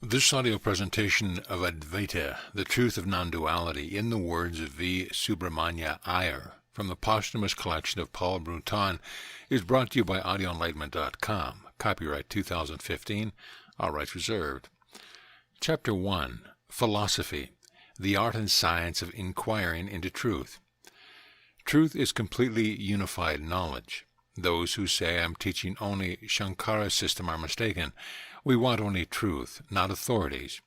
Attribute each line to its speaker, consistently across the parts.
Speaker 1: This audio presentation of Advaita, the truth of non-duality, in the words of V. Subramanya Iyer, from the posthumous collection of Paul Bruton, is brought to you by audioenlightenment.com. Copyright 2015, all rights reserved. Chapter 1, Philosophy, the art and science of inquiring into truth. Truth is completely unified knowledge. Those who say I am teaching only Shankara's system are mistaken. We want only truth, not authorities.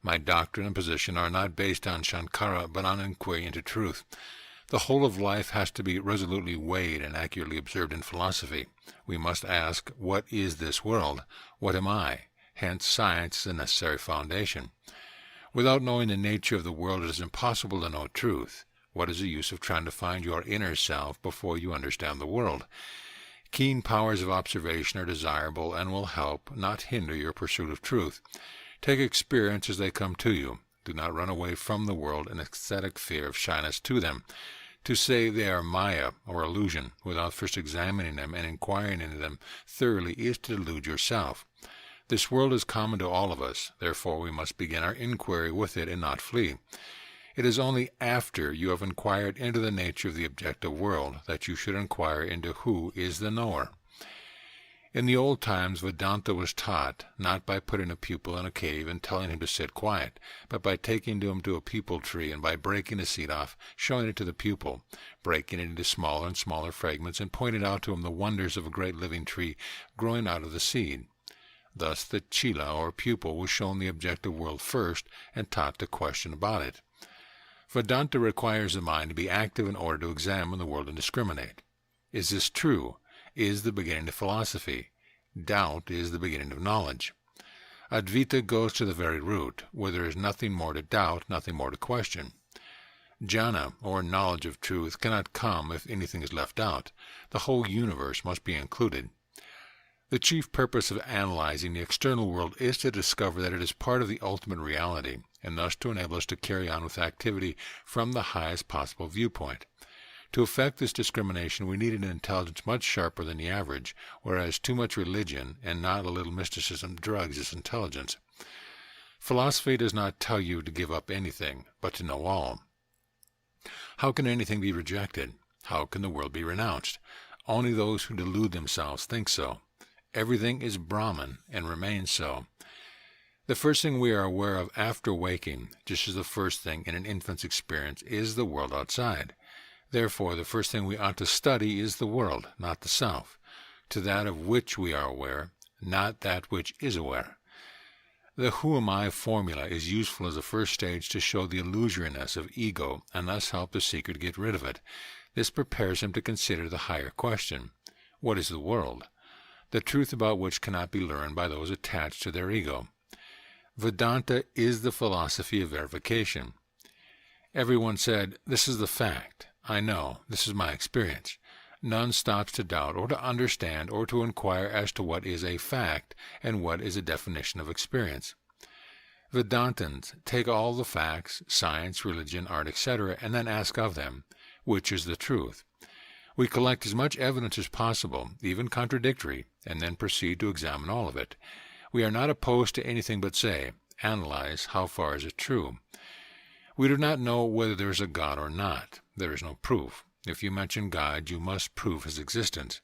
Speaker 1: My doctrine and position are not based on Shankara, but on inquiry into truth. The whole of life has to be resolutely weighed and accurately observed in philosophy. We must ask, what is this world? What am I? Hence, science is a necessary foundation. Without knowing the nature of the world, it is impossible to know truth. What is the use of trying to find your inner self before you understand the world? Keen powers of observation are desirable and will help, not hinder, your pursuit of truth. Take experience as they come to you. Do not run away from the world in aesthetic fear of shyness to them. To say they are Maya, or illusion, without first examining them and inquiring into them thoroughly is to delude yourself. This world is common to all of us, therefore we must begin our inquiry with it and not flee. It is only after you have inquired into the nature of the objective world that you should inquire into who is the knower. In the old times, Vedanta was taught not by putting a pupil in a cave and telling him to sit quiet, but by taking him to a peepul tree and by breaking the seed off, showing it to the pupil, breaking it into smaller and smaller fragments, and pointing out to him the wonders of a great living tree growing out of the seed. Thus the chela, or pupil, was shown the objective world first and taught to question about it. Vedanta requires the mind to be active in order to examine the world and discriminate. Is this true? Is the beginning of philosophy. Doubt is the beginning of knowledge. Advaita goes to the very root, where there is nothing more to doubt, nothing more to question. Janna, or knowledge of truth, cannot come if anything is left out. The whole universe must be included. The chief purpose of analyzing the external world is to discover that it is part of the ultimate reality, and thus to enable us to carry on with activity from the highest possible viewpoint. To effect this discrimination, we need an intelligence much sharper than the average, whereas too much religion and not a little mysticism drugs this intelligence. Philosophy does not tell you to give up anything, but to know all. How can anything be rejected? How can the world be renounced? Only those who delude themselves think so. Everything is Brahman and remains so. The first thing we are aware of after waking, just as the first thing in an infant's experience, is the world outside. Therefore, the first thing we ought to study is the world, not the self, to that of which we are aware, not that which is aware. The who am I formula is useful as a first stage to show the illusoriness of ego and thus help the seeker to get rid of it. This prepares him to consider the higher question. What is the world? The truth about which cannot be learned by those attached to their ego. Vedanta is the philosophy of verification. Everyone said, "This is the fact. I know. This is my experience." None stops to doubt or to understand or to inquire as to what is a fact and what is a definition of experience. Vedantins take all the facts, science, religion, art, etc., and then ask of them, which is the truth? We collect as much evidence as possible, even contradictory, and then proceed to examine all of it. We are not opposed to anything but say, analyze, how far is it true? We do not know whether there is a God or not. There is no proof. If you mention God, you must prove his existence.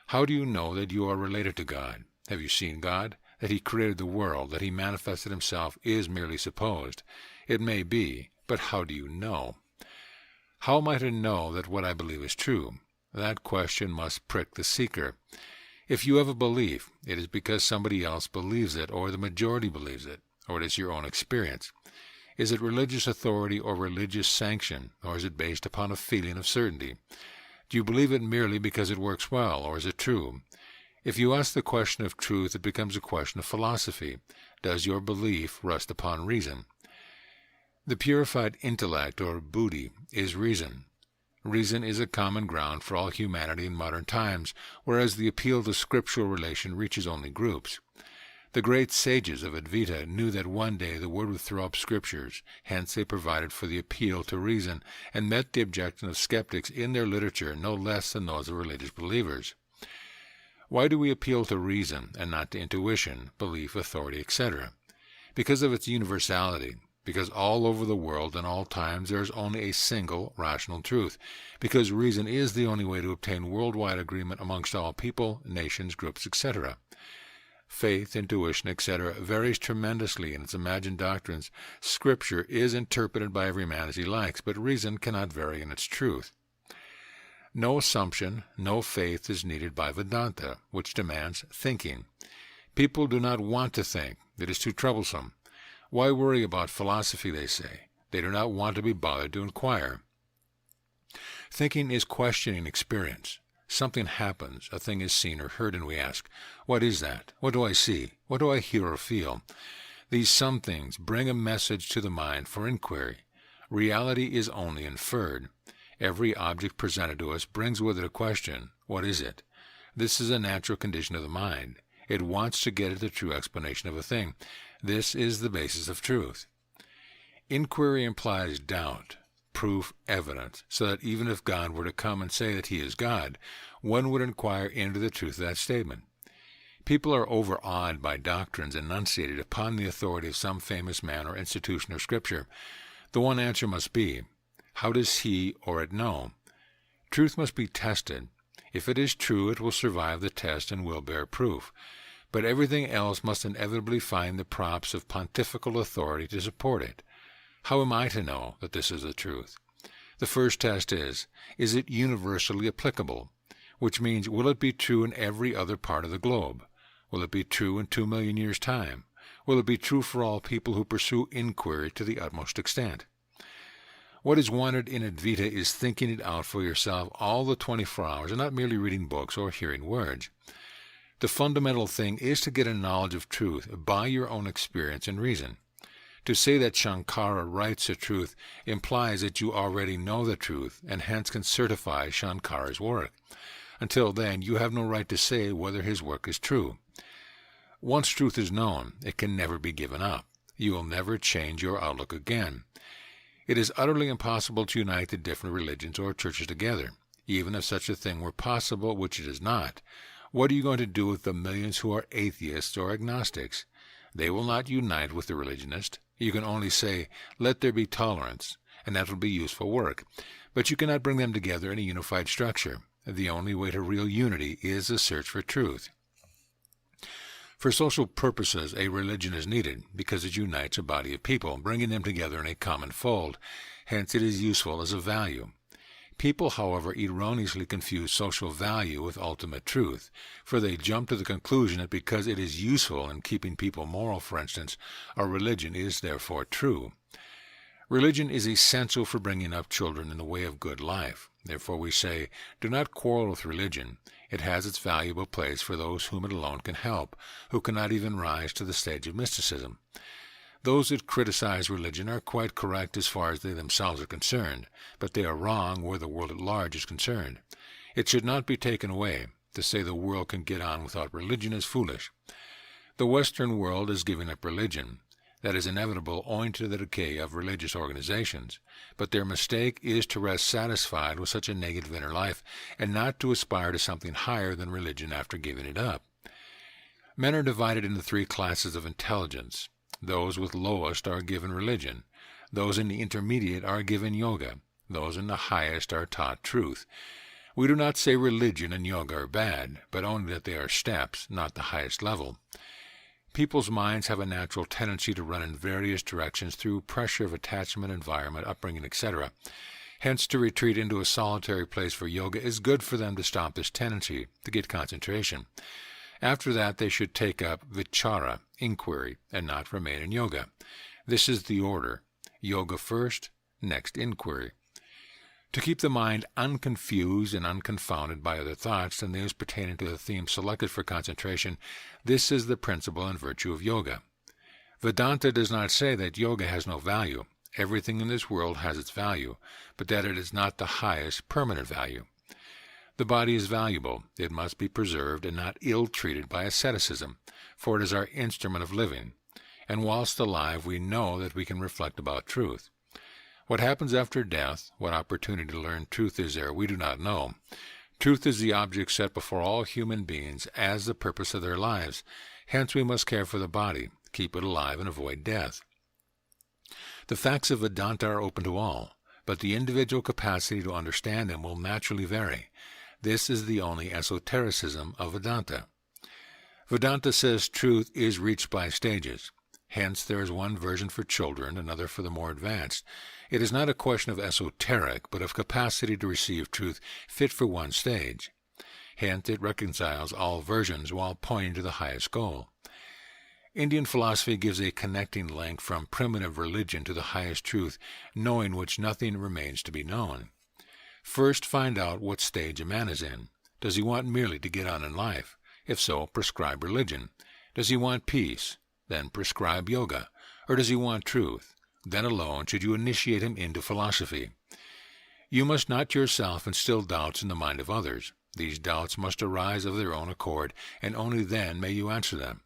Speaker 1: How do you know that you are related to God? Have you seen God? That he created the world, that he manifested himself, is merely supposed. It may be, but how do you know? How am I to know that what I believe is true? That question must prick the seeker. If you have a belief, it is because somebody else believes it, or the majority believes it, or it is your own experience. Is it religious authority or religious sanction, or is it based upon a feeling of certainty? Do you believe it merely because it works well, or is it true? If you ask the question of truth, it becomes a question of philosophy. Does your belief rest upon reason? The purified intellect, or buddhi, is reason. Reason is a common ground for all humanity in modern times, whereas the appeal to scriptural relation reaches only groups. The great sages of Advaita knew that one day the word would throw up scriptures, hence they provided for the appeal to reason, and met the objection of skeptics in their literature no less than those of religious believers. Why do we appeal to reason, and not to intuition, belief, authority, etc.? because of its universality, because all over the world and all times there is only a single rational truth, because reason is the only way to obtain worldwide agreement amongst all people, nations, groups, etc. Faith, intuition, etc. varies tremendously in its imagined doctrines. Scripture is interpreted by every man as he likes, but reason cannot vary in its truth. No assumption, no faith is needed by Vedanta, which demands thinking. People do not want to think. It is too troublesome. Why worry about philosophy, they say. They do not want to be bothered to inquire. Thinking is questioning experience. Something happens, a thing is seen or heard, and we ask, what is that? What do I see? What do I hear or feel? These some things bring a message to the mind for inquiry. Reality is only inferred. Every object presented to us brings with it a question. What is it? This is a natural condition of the mind. It wants to get at the true explanation of a thing. This is the basis of truth. Inquiry implies doubt, proof, evidence, so that even if God were to come and say that he is God, one would inquire into the truth of that statement. People are overawed by doctrines enunciated upon the authority of some famous man or institution or scripture. The one answer must be, how does he or it know? Truth must be tested. If it is true, it will survive the test and will bear proof. But everything else must inevitably find the props of pontifical authority to support it. How am I to know that this is the truth? The first test is it universally applicable? Which means, will it be true in every other part of the globe? Will it be true in 2 million years' time? Will it be true for all people who pursue inquiry to the utmost extent? What is wanted in Advaita is thinking it out for yourself all the 24 hours and not merely reading books or hearing words. The fundamental thing is to get a knowledge of truth by your own experience and reason. To say that Shankara writes the truth implies that you already know the truth and hence can certify Shankara's work. Until then, you have no right to say whether his work is true. Once truth is known, it can never be given up. You will never change your outlook again. It is utterly impossible to unite the different religions or churches together, even if such a thing were possible, which it is not. What are you going to do with the millions who are atheists or agnostics? They will not unite with the religionist. You can only say, let there be tolerance, and that will be useful work. But you cannot bring them together in a unified structure. The only way to real unity is the search for truth. For social purposes, a religion is needed because it unites a body of people, bringing them together in a common fold. Hence it is useful as a value. People, however, erroneously confuse social value with ultimate truth, for they jump to the conclusion that because it is useful in keeping people moral, for instance, a religion is therefore true. Religion is essential for bringing up children in the way of good life. Therefore we say, do not quarrel with religion. It has its valuable place for those whom it alone can help, who cannot even rise to the stage of mysticism. Those that criticize religion are quite correct as far as they themselves are concerned, but they are wrong where the world at large is concerned. It should not be taken away. To say the world can get on without religion is foolish. The Western world is giving up religion. That is inevitable owing to the decay of religious organizations, but their mistake is to rest satisfied with such a negative inner life and not to aspire to something higher than religion after giving it up. Men are divided into 3 classes of intelligence. Those with lowest are given religion. Those in the intermediate are given yoga. Those in the highest are taught truth. We do not say religion and yoga are bad, but only that they are steps, not the highest level. People's minds have a natural tendency to run in various directions through pressure of attachment, environment, upbringing, etc. Hence, to retreat into a solitary place for yoga is good for them to stop this tendency, to get concentration. After that, they should take up vichara, inquiry, and not remain in yoga. This is the order. Yoga first, next inquiry. To keep the mind unconfused and unconfounded by other thoughts than those pertaining to the theme selected for concentration, this is the principle and virtue of yoga. Vedanta does not say that yoga has no value. Everything in this world has its value, but that it is not the highest permanent value. The body is valuable. It must be preserved and not ill-treated by asceticism, for it is our instrument of living. And whilst alive, we know that we can reflect about truth. What happens after death, what opportunity to learn truth is there, we do not know. Truth is the object set before all human beings as the purpose of their lives. Hence we must care for the body, keep it alive and avoid death. The facts of Vedanta are open to all, but the individual capacity to understand them will naturally vary. This is the only esotericism of Vedanta. Vedanta says truth is reached by stages. Hence, there is one version for children, another for the more advanced. It is not a question of esoteric, but of capacity to receive truth fit for one stage. Hence, it reconciles all versions while pointing to the highest goal. Indian philosophy gives a connecting link from primitive religion to the highest truth, knowing which nothing remains to be known. First, find out what stage a man is in. Does he want merely to get on in life? If so, prescribe religion. Does he want peace? Then prescribe yoga. Or does he want truth? Then alone should you initiate him into philosophy. You must not yourself instill doubts in the mind of others. These doubts must arise of their own accord, and only then may you answer them.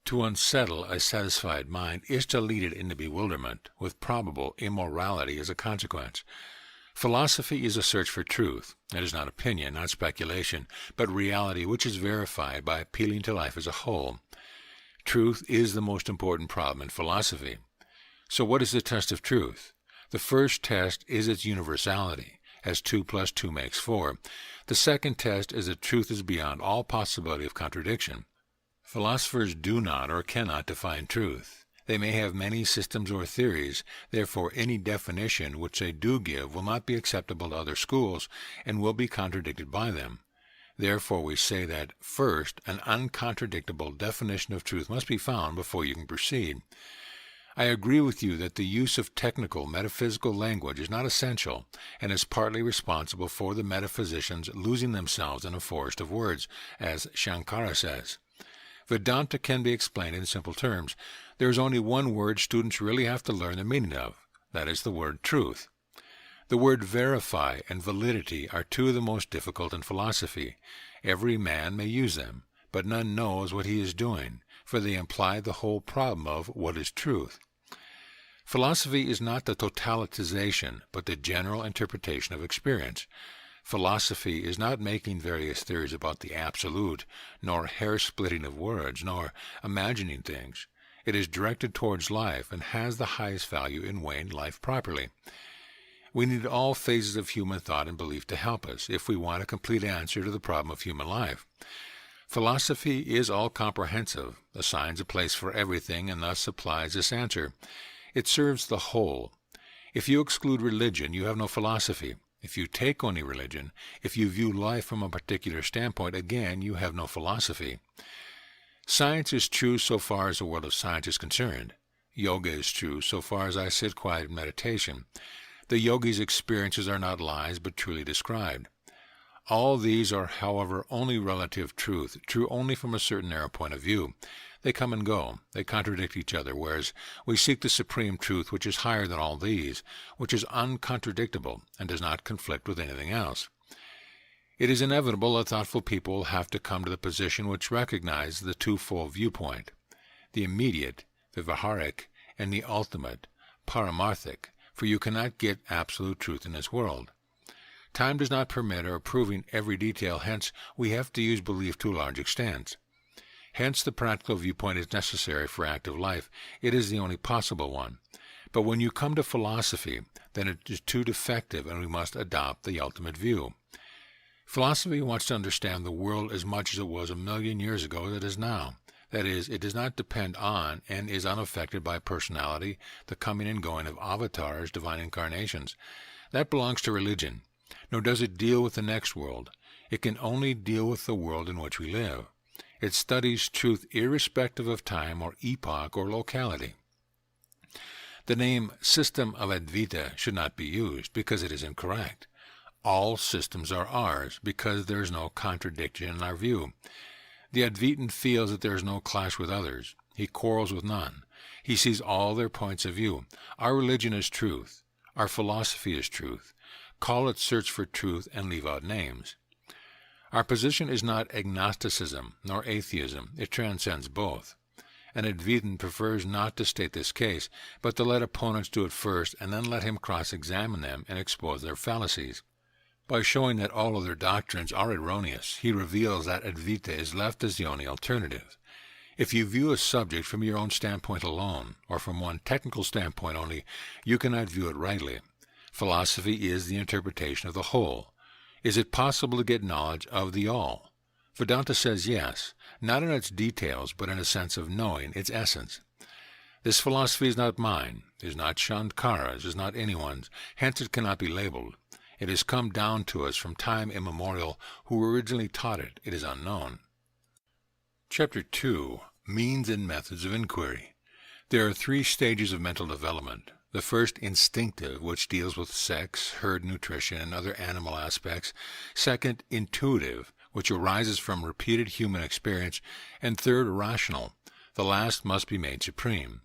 Speaker 1: To unsettle a satisfied mind is to lead it into bewilderment, with probable immorality as a consequence. Philosophy is a search for truth. It is not opinion, not speculation, but reality which is verified by appealing to life as a whole. Truth is the most important problem in philosophy. So what is the test of truth? The first test is its universality, as 2 + 2 makes 4. The second test is that truth is beyond all possibility of contradiction. Philosophers do not or cannot define truth. They may have many systems or theories, therefore any definition which they do give will not be acceptable to other schools and will be contradicted by them. Therefore we say that, first, an uncontradictable definition of truth must be found before you can proceed. I agree with you that the use of technical, metaphysical language is not essential and is partly responsible for the metaphysicians losing themselves in a forest of words, as Shankara says. Vedanta can be explained in simple terms. There is only one word students really have to learn the meaning of. That is the word truth. The word verify and validity are two of the most difficult in philosophy. Every man may use them, but none knows what he is doing, for they imply the whole problem of what is truth. Philosophy is not the totalitization, but the general interpretation of experience. Philosophy is not making various theories about the absolute, nor hair-splitting of words, nor imagining things. It is directed towards life and has the highest value in weighing life properly. We need all phases of human thought and belief to help us if we want a complete answer to the problem of human life. Philosophy is all-comprehensive, assigns a place for everything, and thus supplies this answer. It serves the whole. If you exclude religion, you have no philosophy. If you take only religion, if you view life from a particular standpoint, again, you have no philosophy. Science is true so far as the world of science is concerned. Yoga is true so far as I sit quiet in meditation. The yogi's experiences are not lies, but truly described. All these are, however, only relative truth, true only from a certain narrow point of view. They come and go. They contradict each other, whereas we seek the supreme truth which is higher than all these, which is uncontradictable and does not conflict with anything else. It is inevitable that thoughtful people will have to come to the position which recognizes the twofold viewpoint, the immediate, the viharic, and the ultimate, paramarthic, for you cannot get absolute truth in this world. Time does not permit of proving every detail, hence we have to use belief to a large extent. Hence the practical viewpoint is necessary for active life. It is the only possible one. But when you come to philosophy, then it is too defective and we must adopt the ultimate view. Philosophy wants to understand the world as much as it was 1,000,000 years ago as it is now. That is, it does not depend on and is unaffected by personality, the coming and going of avatars, divine incarnations. That belongs to religion. Nor does it deal with the next world. It can only deal with the world in which we live. It studies truth irrespective of time or epoch or locality. The name system of Advaita should not be used because it is incorrect. All systems are ours because there is no contradiction in our view. The Advaitin feels that there is no clash with others. He quarrels with none. He sees all their points of view. Our religion is truth. Our philosophy is truth. Call it search for truth and leave out names. Our position is not agnosticism nor atheism. It transcends both. An Advaitin prefers not to state this case, but to let opponents do it first and then let him cross-examine them and expose their fallacies. By showing that all other doctrines are erroneous, he reveals that Advaita is left as the only alternative. If you view a subject from your own standpoint alone, or from one technical standpoint only, you cannot view it rightly. Philosophy is the interpretation of the whole. Is it possible to get knowledge of the all? Vedanta says yes, not in its details, but in a sense of knowing its essence. This philosophy is not mine, is not Shankara's, is not anyone's, hence it cannot be labeled. It has come down to us from time immemorial. Who originally taught it, it is unknown. Chapter 2. Means and Methods of Inquiry. There are 3 stages of mental development. The first, instinctive, which deals with sex, herd nutrition, and other animal aspects. Second, intuitive, which arises from repeated human experience. And third, rational. The last must be made supreme.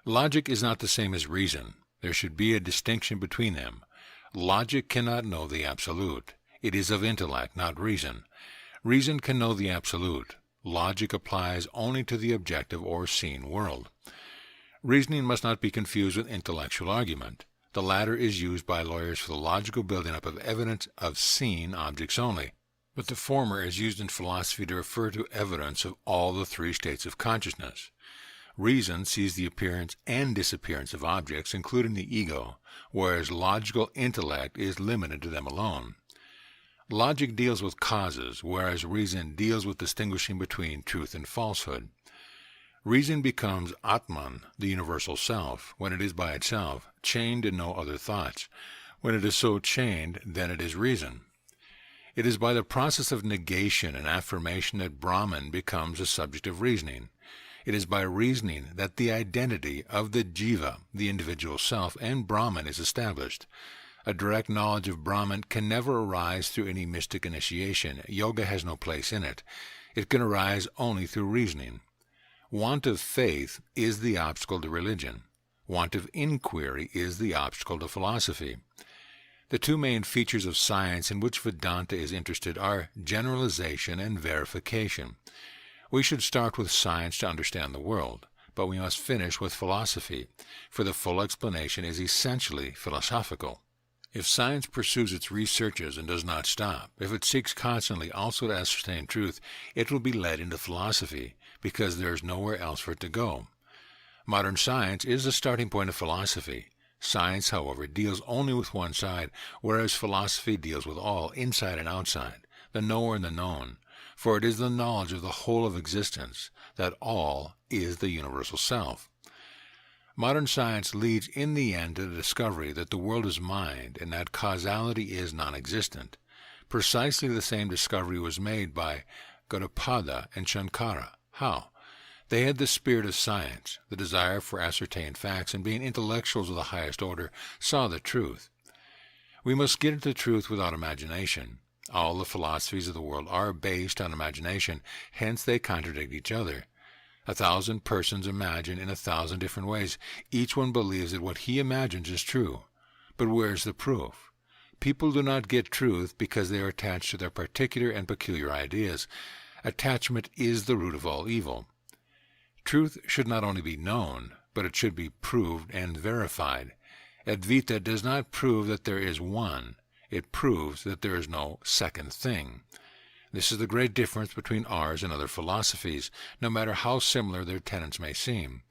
Speaker 1: Logic is not the same as reason. There should be a distinction between them. Logic cannot know the absolute. It is of intellect, not reason. Reason can know the absolute. Logic applies only to the objective or seen world. Reasoning must not be confused with intellectual argument. The latter is used by lawyers for the logical building up of evidence of seen objects only, but the former is used in philosophy to refer to evidence of all the 3 states of consciousness. Reason sees the appearance and disappearance of objects, including the ego, whereas logical intellect is limited to them alone. Logic deals with causes, whereas reason deals with distinguishing between truth and falsehood. Reason becomes Atman, the universal self, when it is by itself, chained in no other thoughts. When it is so chained, then it is reason. It is by the process of negation and affirmation that Brahman becomes a subject of reasoning. It is by reasoning that the identity of the jiva, the individual self, and Brahman is established. A direct knowledge of Brahman can never arise through any mystic initiation. Yoga has no place in it. It can arise only through reasoning. Want of faith is the obstacle to religion. Want of inquiry is the obstacle to philosophy. The 2 main features of science in which Vedanta is interested are generalization and verification. We should start with science to understand the world, but we must finish with philosophy, for the full explanation is essentially philosophical. If science pursues its researches and does not stop, if it seeks constantly also to ascertain truth, it will be led into philosophy, because there is nowhere else for it to go. Modern science is the starting point of philosophy. Science, however, deals only with one side, whereas philosophy deals with all, inside and outside, the knower and the known. For it is the knowledge of the whole of existence, that all is the universal self. Modern science leads in the end to the discovery that the world is mind and that causality is non-existent. Precisely the same discovery was made by Gaudapada and Shankara. How? They had the spirit of science, the desire for ascertained facts, and being intellectuals of the highest order, saw the truth. We must get at the truth without imagination. All the philosophies of the world are based on imagination, hence they contradict each other. 1,000 persons imagine in 1,000 different ways. Each one believes that what he imagines is true. But where is the proof? People do not get truth because they are attached to their particular and peculiar ideas. Attachment is the root of all evil. Truth should not only be known, but it should be proved and verified. Advaita does not prove that there is one. It proves that there is no second thing. This is the great difference between ours and other philosophies, no matter how similar their tenets may seem.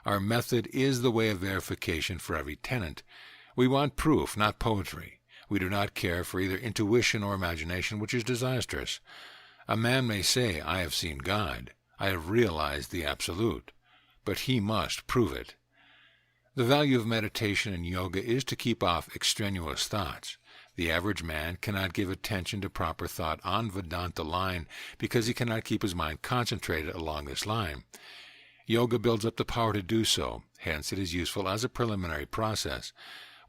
Speaker 1: Our method is the way of verification for every tenet. We want proof, not poetry. We do not care for either intuition or imagination, which is disastrous. A man may say, I have seen God, I have realized the Absolute, but he must prove it. The value of meditation and yoga is to keep off extraneous thoughts. The average man cannot give attention to proper thought on Vedanta line because he cannot keep his mind concentrated along this line. Yoga builds up the power to do so, hence it is useful as a preliminary process.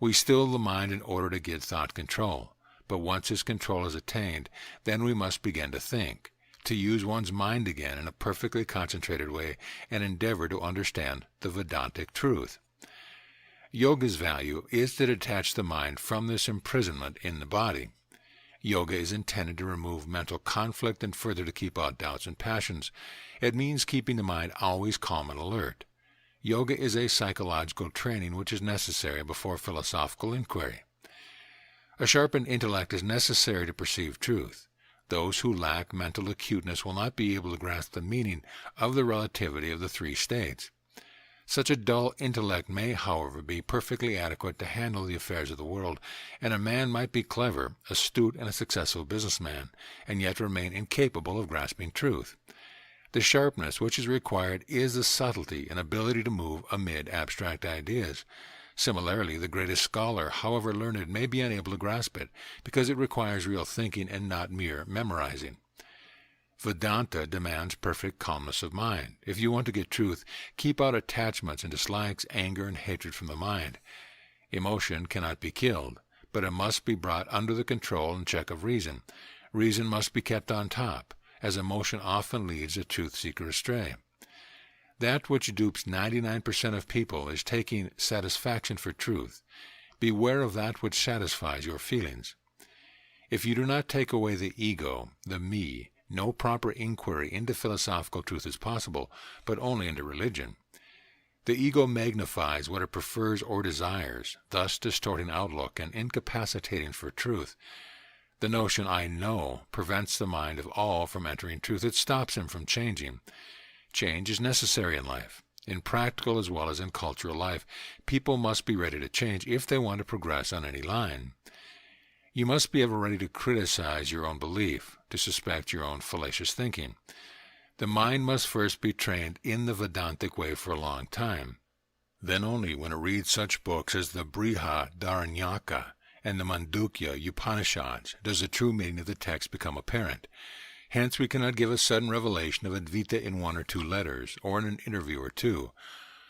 Speaker 1: We still the mind in order to get thought control, but once this control is attained, then we must begin to think, to use one's mind again in a perfectly concentrated way and endeavor to understand the Vedantic truth. Yoga's value is to detach the mind from this imprisonment in the body. Yoga is intended to remove mental conflict and further to keep out doubts and passions. It means keeping the mind always calm and alert. Yoga is a psychological training which is necessary before philosophical inquiry. A sharpened intellect is necessary to perceive truth. Those who lack mental acuteness will not be able to grasp the meaning of the relativity of the three states. Such a dull intellect may, however, be perfectly adequate to handle the affairs of the world, and a man might be clever, astute, and a successful businessman, and yet remain incapable of grasping truth. The sharpness which is required is the subtlety and ability to move amid abstract ideas. Similarly, the greatest scholar, however learned, may be unable to grasp it, because it requires real thinking and not mere memorizing. Vedanta demands perfect calmness of mind. If you want to get truth, keep out attachments and dislikes, anger, and hatred from the mind. Emotion cannot be killed, but it must be brought under the control and check of reason. Reason must be kept on top, as emotion often leads a truth-seeker astray. That which dupes 99% of people is taking satisfaction for truth. Beware of that which satisfies your feelings. If you do not take away the ego, the me, no proper inquiry into philosophical truth is possible, but only into religion. The ego magnifies what it prefers or desires, thus distorting outlook and incapacitating for truth. The notion "I know" prevents the mind of all from entering truth. It stops him from changing. Change is necessary in life. In practical as well as in cultural life, people must be ready to change if they want to progress on any line. You must be ever ready to criticize your own belief, to suspect your own fallacious thinking. The mind must first be trained in the Vedantic way for a long time. Then only when it reads such books as the Brihadaranyaka and the Mandukya Upanishads does the true meaning of the text become apparent. Hence we cannot give a sudden revelation of Advaita in one or two letters, or in an interview or two.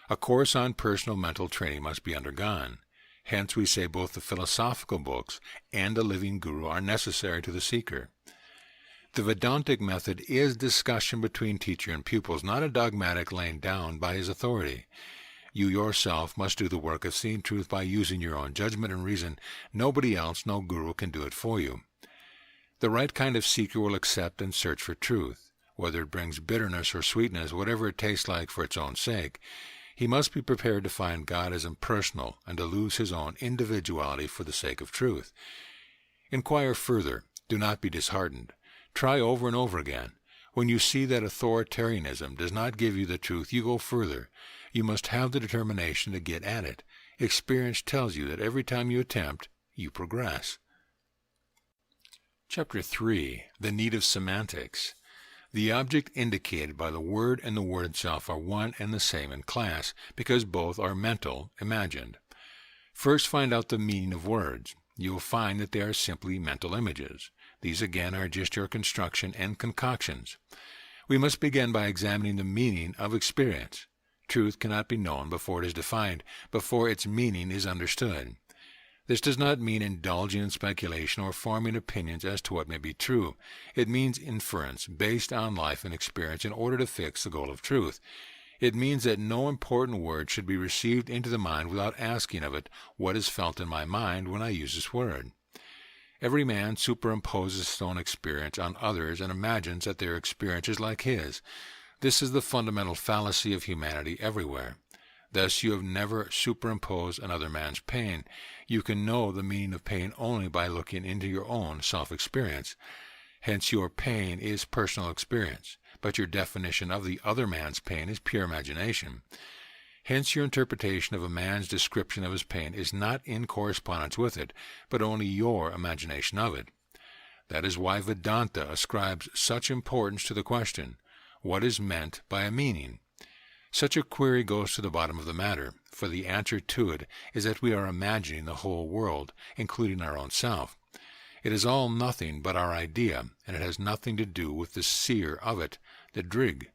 Speaker 1: A course on personal mental training must be undergone. Hence we say both the philosophical books and a living guru are necessary to the seeker. The Vedantic method is discussion between teacher and pupils, not a dogmatic laying down by his authority. You yourself must do the work of seeing truth by using your own judgment and reason. Nobody else, no guru, can do it for you. The right kind of seeker will accept and search for truth, whether it brings bitterness or sweetness, whatever it tastes like for its own sake. He must be prepared to find God as impersonal and to lose his own individuality for the sake of truth. Inquire further. Do not be disheartened. Try over and over again. When you see that authoritarianism does not give you the truth, you go further. You must have the determination to get at it. Experience tells you that every time you attempt, you progress. Chapter 3. The Need of Semantics. The object indicated by the word and the word itself are one and the same in class, because both are mental, imagined. First find out the meaning of words. You will find that they are simply mental images. These again are just your construction and concoctions. We must begin by examining the meaning of experience. Truth cannot be known before it is defined, before its meaning is understood. This does not mean indulging in speculation or forming opinions as to what may be true. It means inference based on life and experience in order to fix the goal of truth. It means that no important word should be received into the mind without asking of it, what is felt in my mind when I use this word? Every man superimposes his own experience on others and imagines that their experience is like his. This is the fundamental fallacy of humanity everywhere. Thus you have never superimposed another man's pain. You can know the meaning of pain only by looking into your own self-experience. Hence your pain is personal experience, but your definition of the other man's pain is pure imagination. Hence your interpretation of a man's description of his pain is not in correspondence with it, but only your imagination of it. That is why Vedanta ascribes such importance to the question, what is meant by a meaning? Such a query goes to the bottom of the matter, for the answer to it is that we are imagining the whole world, including our own self. It is all nothing but our idea, and it has nothing to do with the seer of it, the drig.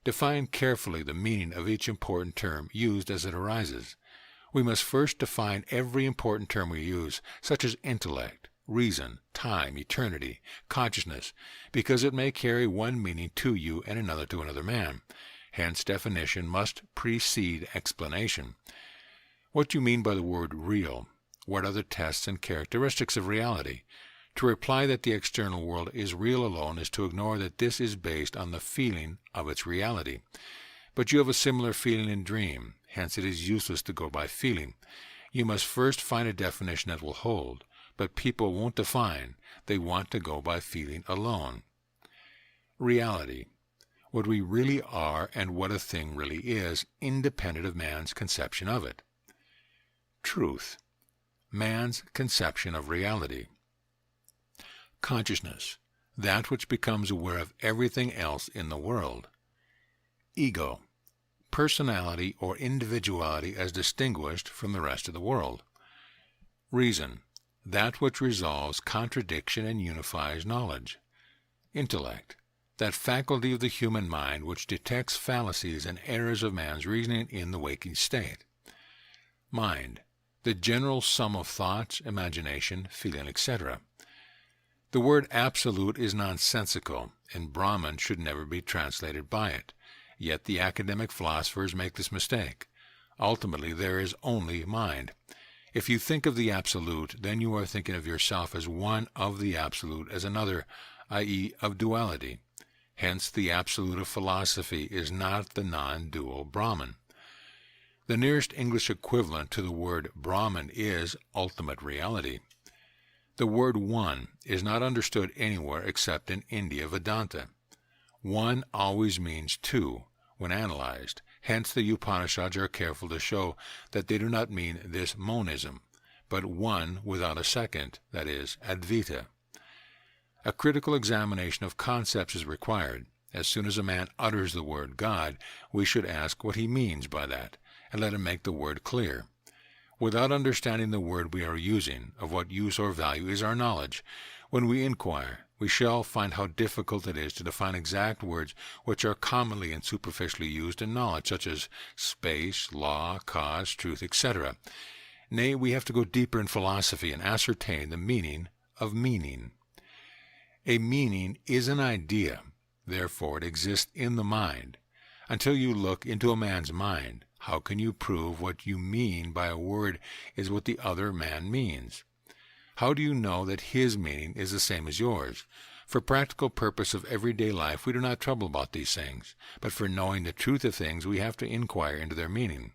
Speaker 1: Define carefully the meaning of each important term used as it arises. We must first define every important term we use, such as intellect, reason, time, eternity, consciousness, because it may carry one meaning to you and another to another man. Hence definition must precede explanation. What do you mean by the word real? What are the tests and characteristics of reality? To reply that the external world is real alone is to ignore that this is based on the feeling of its reality. But you have a similar feeling in dream, hence it is useless to go by feeling. You must first find a definition that will hold. but people won't define. They want to go by feeling alone. Reality, what we really are and what a thing really is, independent of man's conception of it. Truth, man's conception of reality. Consciousness, that which becomes aware of everything else in the world. Ego, personality or individuality as distinguished from the rest of the world. Reason, that which resolves contradiction and unifies knowledge. Intellect, that faculty of the human mind which detects fallacies and errors of man's reasoning in the waking state. Mind, the general sum of thoughts, imagination, feeling, etc. The word absolute is nonsensical, and Brahman should never be translated by it. Yet the academic philosophers make this mistake. Ultimately, there is only mind. If you think of the absolute, then you are thinking of yourself as one of the absolute as another, i.e., of duality. Hence, the absolute of philosophy is not the non-dual Brahman. The nearest English equivalent to the word Brahman is ultimate reality. The word one is not understood anywhere except in India Vedanta. One always means two when analyzed. Hence the Upanishads are careful to show that they do not mean this monism, but one without a second, that is, Advaita. A critical examination of concepts is required. As soon as a man utters the word God, we should ask what he means by that, and let him make the word clear. Without understanding the word we are using, of what use or value is our knowledge? When we inquire, we shall find how difficult it is to define exact words which are commonly and superficially used in knowledge, such as space, law, cause, truth, etc. Nay, we have to go deeper in philosophy and ascertain the meaning of meaning. A meaning is an idea, therefore it exists in the mind. Until you look into a man's mind, how can you prove what you mean by a word is what the other man means? How do you know that his meaning is the same as yours? For practical purpose of everyday life, we do not trouble about these things, but for knowing the truth of things, we have to inquire into their meaning.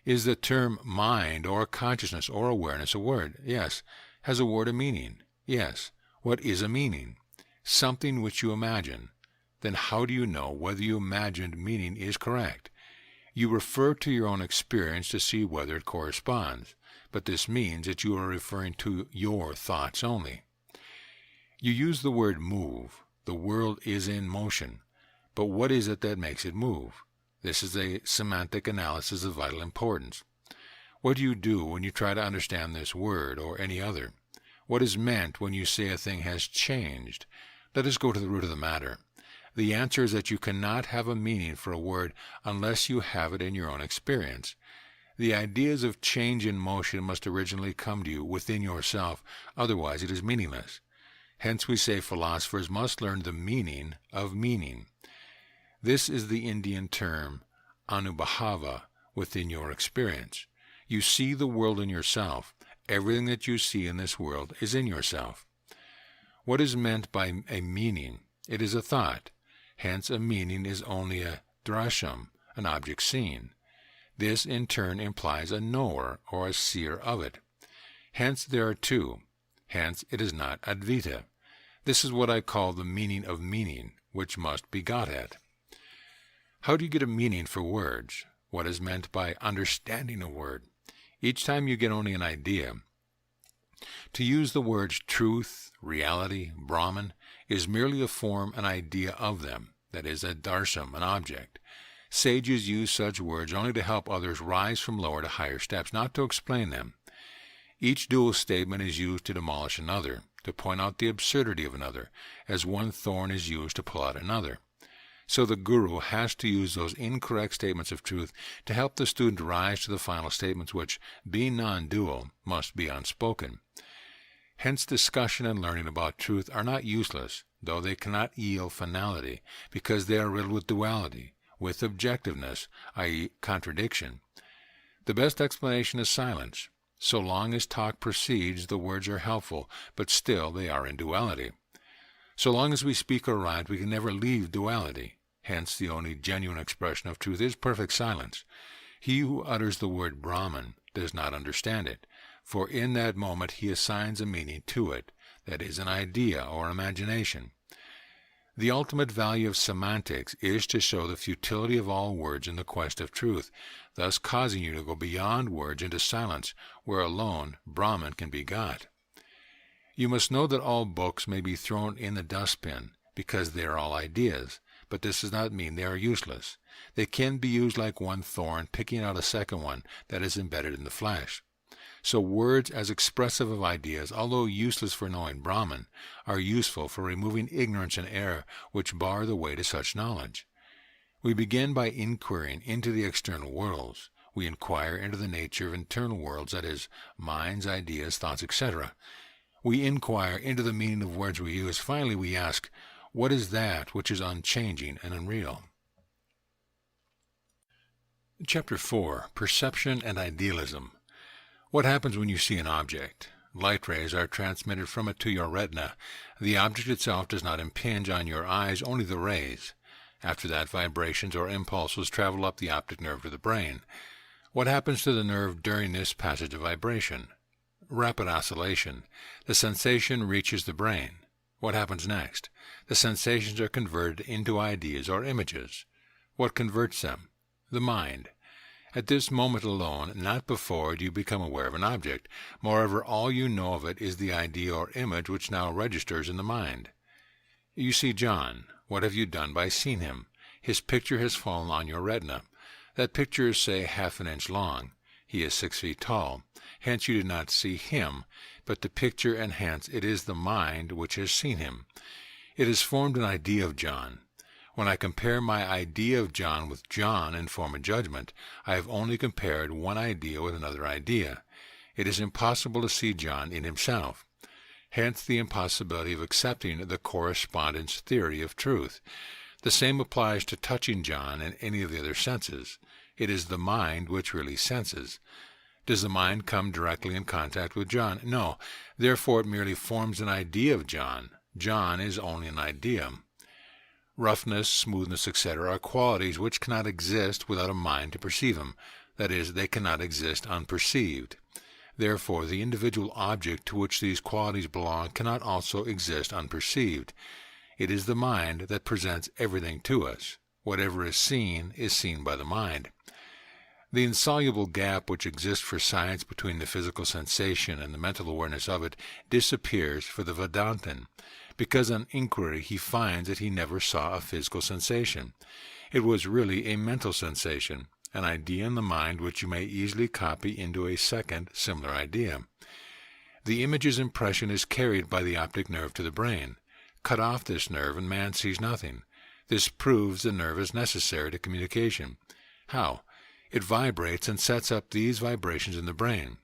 Speaker 1: Is the term mind or consciousness or awareness a word? Yes. Has a word a meaning? Yes. What is a meaning? Something which you imagine. Then how do you know whether your imagined meaning is correct? You refer to your own experience to see whether it corresponds, but this means that you are referring to your thoughts only. You use the word move. The world is in motion, but what is it that makes it move? This is a semantic analysis of vital importance. What do you do when you try to understand this word or any other? What is meant when you say a thing has changed? Let us go to the root of the matter. The answer is that you cannot have a meaning for a word unless you have it in your own experience. The ideas of change and motion must originally come to you within yourself, otherwise it is meaningless. Hence we say philosophers must learn the meaning of meaning. This is the Indian term, anubhava, within your experience. You see the world in yourself. Everything that you see in this world is in yourself. What is meant by a meaning? It is a thought. Hence, a meaning is only a drasham, an object seen. This, in turn, implies a knower or a seer of it. Hence, there are two. Hence, it is not Advaita. This is what I call the meaning of meaning, which must be got at. How do you get a meaning for words? What is meant by understanding a word? Each time you get only an idea. To use the words truth, reality, Brahman, is merely to form an idea of them, that is, a darsam, an object. Sages use such words only to help others rise from lower to higher steps, not to explain them. Each dual statement is used to demolish another, to point out the absurdity of another, as one thorn is used to pull out another. So the guru has to use those incorrect statements of truth to help the student rise to the final statements which, being non-dual, must be unspoken. Hence discussion and learning about truth are not useless, though they cannot yield finality, because they are riddled with duality, with objectiveness, i.e. contradiction. The best explanation is silence. So long as talk proceeds, the words are helpful, but still they are in duality. So long as we speak or write, we can never leave duality. Hence the only genuine expression of truth is perfect silence. He who utters the word Brahman does not understand it, for in that moment he assigns a meaning to it, that is, an idea or imagination. The ultimate value of semantics is to show the futility of all words in the quest of truth, thus causing you to go beyond words into silence, where alone Brahman can be got. You must know that all books may be thrown in the dustbin, because they are all ideas, but this does not mean they are useless. They can be used like one thorn picking out a second one that is embedded in the flesh. So words as expressive of ideas, although useless for knowing Brahman, are useful for removing ignorance and error which bar the way to such knowledge. We begin by inquiring into the external worlds. We inquire into the nature of internal worlds, that is, minds, ideas, thoughts, etc. We inquire into the meaning of words we use. Finally, we ask, what is that which is unchanging and unreal? Chapter 4. Perception and Idealism. What happens when you see an object? Light rays are transmitted from it to your retina. The object itself does not impinge on your eyes, only the rays. After that, vibrations or impulses travel up the optic nerve to the brain. What happens to the nerve during this passage of vibration? Rapid oscillation. The sensation reaches the brain. What happens next? The sensations are converted into ideas or images. What converts them? The mind. At this moment alone, not before, do you become aware of an object. Moreover, all you know of it is the idea or image which now registers in the mind. You see John. What have you done by seeing him? His picture has fallen on your retina. That picture is, say, half an inch long. He is 6 feet tall. Hence you did not see him, but the picture, and hence it is the mind which has seen him. It has formed an idea of John. When I compare my idea of John with John and form a judgment, I have only compared one idea with another idea. It is impossible to see John in himself. Hence the impossibility of accepting the correspondence theory of truth. The same applies to touching John and any of the other senses. It is the mind which really senses. Does the mind come directly in contact with John? No. Therefore it merely forms an idea of John. John is only an idea. Roughness, smoothness, etc. are qualities which cannot exist without a mind to perceive them. That is, they cannot exist unperceived. Therefore, the individual object to which these qualities belong cannot also exist unperceived. It is the mind that presents everything to us. Whatever is seen by the mind. The insoluble gap which exists for science between the physical sensation and the mental awareness of it disappears for the Vedantin, because on inquiry he finds that he never saw a physical sensation. It was really a mental sensation, an idea in the mind which you may easily copy into a second similar idea. The image's impression is carried by the optic nerve to the brain. Cut off this nerve and man sees nothing. This proves the nerve is necessary to communication. How? It vibrates and sets up these vibrations in the brain.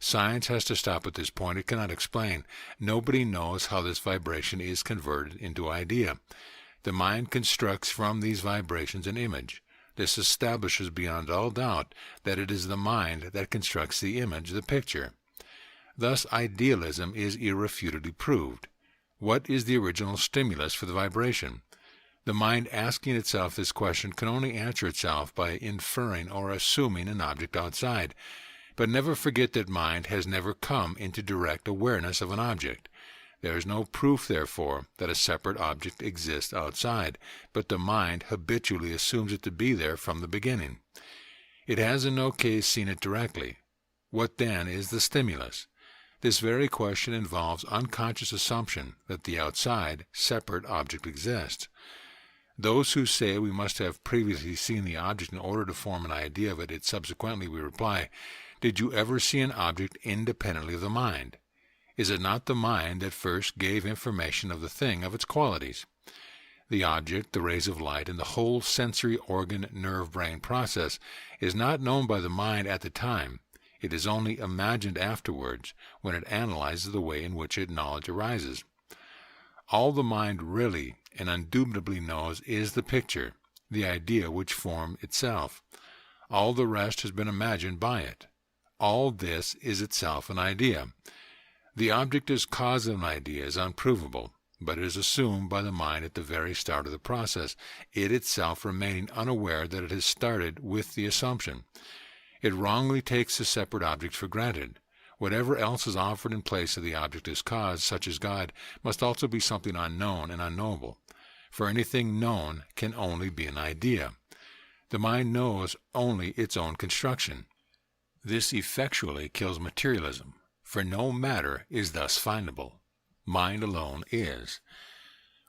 Speaker 1: Science has to stop at this point. It cannot explain. Nobody knows how this vibration is converted into idea. The mind constructs from these vibrations an image. This establishes beyond all doubt that it is the mind that constructs the image, the picture. Thus idealism is irrefutably proved. What is the original stimulus for the vibration? The mind asking itself this question can only answer itself by inferring or assuming an object outside. But never forget that mind has never come into direct awareness of an object. There is no proof, therefore, that a separate object exists outside, but the mind habitually assumes it to be there from the beginning. It has in no case seen it directly. What then is the stimulus? This very question involves unconscious assumption that the outside, separate object exists. Those who say we must have previously seen the object in order to form an idea of it, subsequently we reply, did you ever see an object independently of the mind? Is it not the mind that first gave information of the thing, of its qualities? The object, the rays of light, and the whole sensory organ nerve-brain process is not known by the mind at the time. It is only imagined afterwards, when it analyzes the way in which its knowledge arises. All the mind really and undoubtedly knows is the picture, the idea which formed itself. All the rest has been imagined by it. All this is itself an idea. The object as cause of an idea is unprovable, but it is assumed by the mind at the very start of the process, it itself remaining unaware that it has started with the assumption. It wrongly takes the separate objects for granted. Whatever else is offered in place of the object as cause, such as God, must also be something unknown and unknowable. For anything known can only be an idea. The mind knows only its own construction. This effectually kills materialism, for no matter is thus findable. Mind alone is.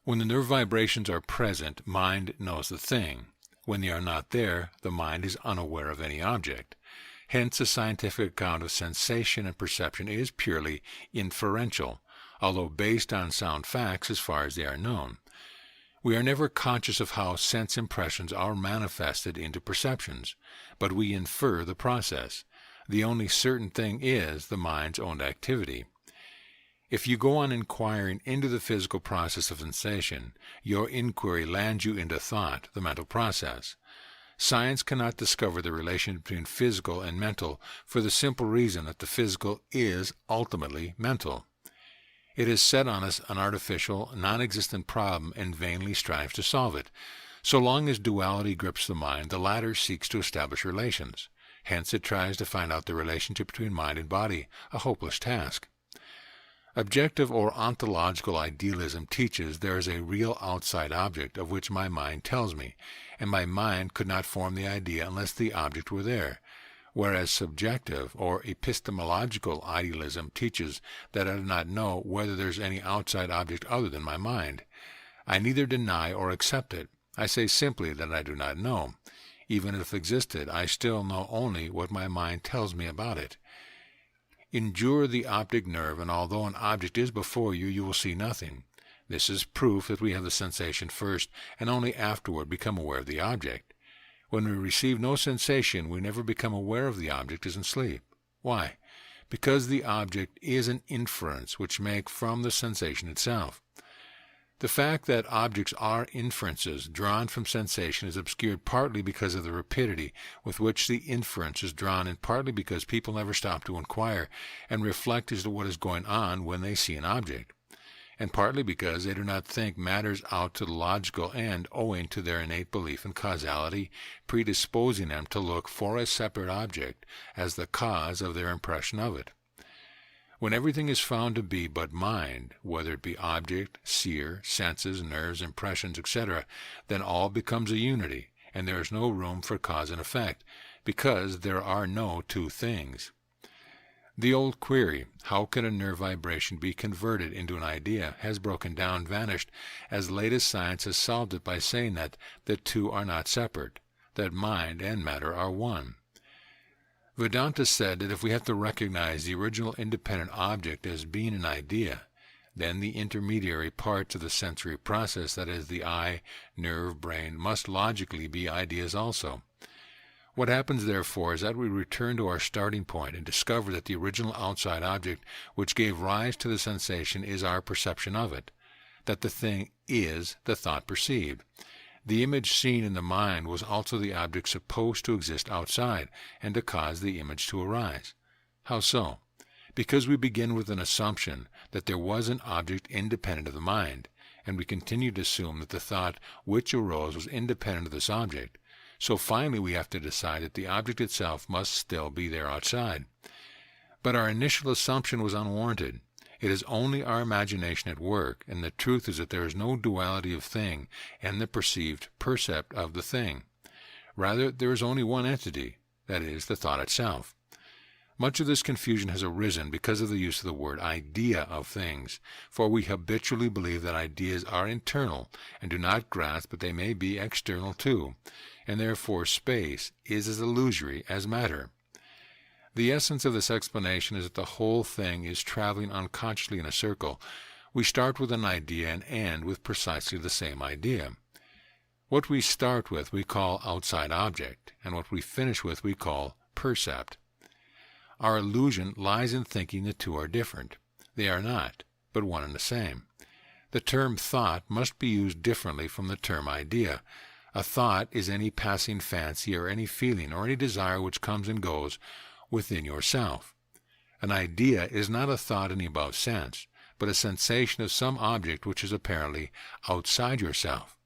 Speaker 1: When the nerve vibrations are present, mind knows the thing. When they are not there, the mind is unaware of any object. Hence, a scientific account of sensation and perception is purely inferential, although based on sound facts as far as they are known. We are never conscious of how sense impressions are manifested into perceptions, but we infer the process. The only certain thing is the mind's own activity. If you go on inquiring into the physical process of sensation, your inquiry lands you into thought, the mental process. Science cannot discover the relation between physical and mental for the simple reason that the physical is ultimately mental. It has set on us an artificial, non-existent problem and vainly strives to solve it. So long as duality grips the mind, the latter seeks to establish relations. Hence it tries to find out the relationship between mind and body, a hopeless task. Objective or ontological idealism teaches there is a real outside object of which my mind tells me, and my mind could not form the idea unless the object were there, whereas subjective or epistemological idealism teaches that I do not know whether there is any outside object other than my mind. I neither deny or accept it. I say simply that I do not know. Even if it existed, I still know only what my mind tells me about it. Endure the optic nerve, and although an object is before you, you will see nothing. This is proof that we have the sensation first, and only afterward become aware of the object. When we receive no sensation, we never become aware of the object as in sleep. Why? Because the object is an inference which make from the sensation itself. The fact that objects are inferences drawn from sensation is obscured partly because of the rapidity with which the inference is drawn, and partly because people never stop to inquire and reflect as to what is going on when they see an object, and partly because they do not think matters out to the logical end owing to their innate belief in causality, predisposing them to look for a separate object as the cause of their impression of it. When everything is found to be but mind, whether it be object, seer, senses, nerves, impressions, etc., then all becomes a unity, and there is no room for cause and effect, because there are no two things. The old query, how can a nerve vibration be converted into an idea, has broken down, vanished, as latest science has solved it by saying that the two are not separate, that mind and matter are one. Vedanta said that if we have to recognize the original independent object as being an idea, then the intermediary parts of the sensory process, that is, the eye, nerve, brain, must logically be ideas also. What happens, therefore, is that we return to our starting point and discover that the original outside object which gave rise to the sensation is our perception of it, that the thing is the thought perceived. The image seen in the mind was also the object supposed to exist outside, and to cause the image to arise. How so? Because we begin with an assumption that there was an object independent of the mind, and we continue to assume that the thought which arose was independent of this object. So finally we have to decide that the object itself must still be there outside. But our initial assumption was unwarranted. It is only our imagination at work, and the truth is that there is no duality of thing and the perceived percept of the thing. Rather, there is only one entity, that is, the thought itself. Much of this confusion has arisen because of the use of the word idea of things, for we habitually believe that ideas are internal and do not grasp that they may be external too, and therefore space is as illusory as matter. The essence of this explanation is that the whole thing is traveling unconsciously in a circle. We start with an idea and end with precisely the same idea. What we start with we call outside object, and what we finish with we call percept. Our illusion lies in thinking the two are different. They are not, but one and the same. The term thought must be used differently from the term idea. A thought is any passing fancy or any feeling or any desire which comes and goes within yourself. An idea is not a thought in the above sense, but a sensation of some object which is apparently outside yourself.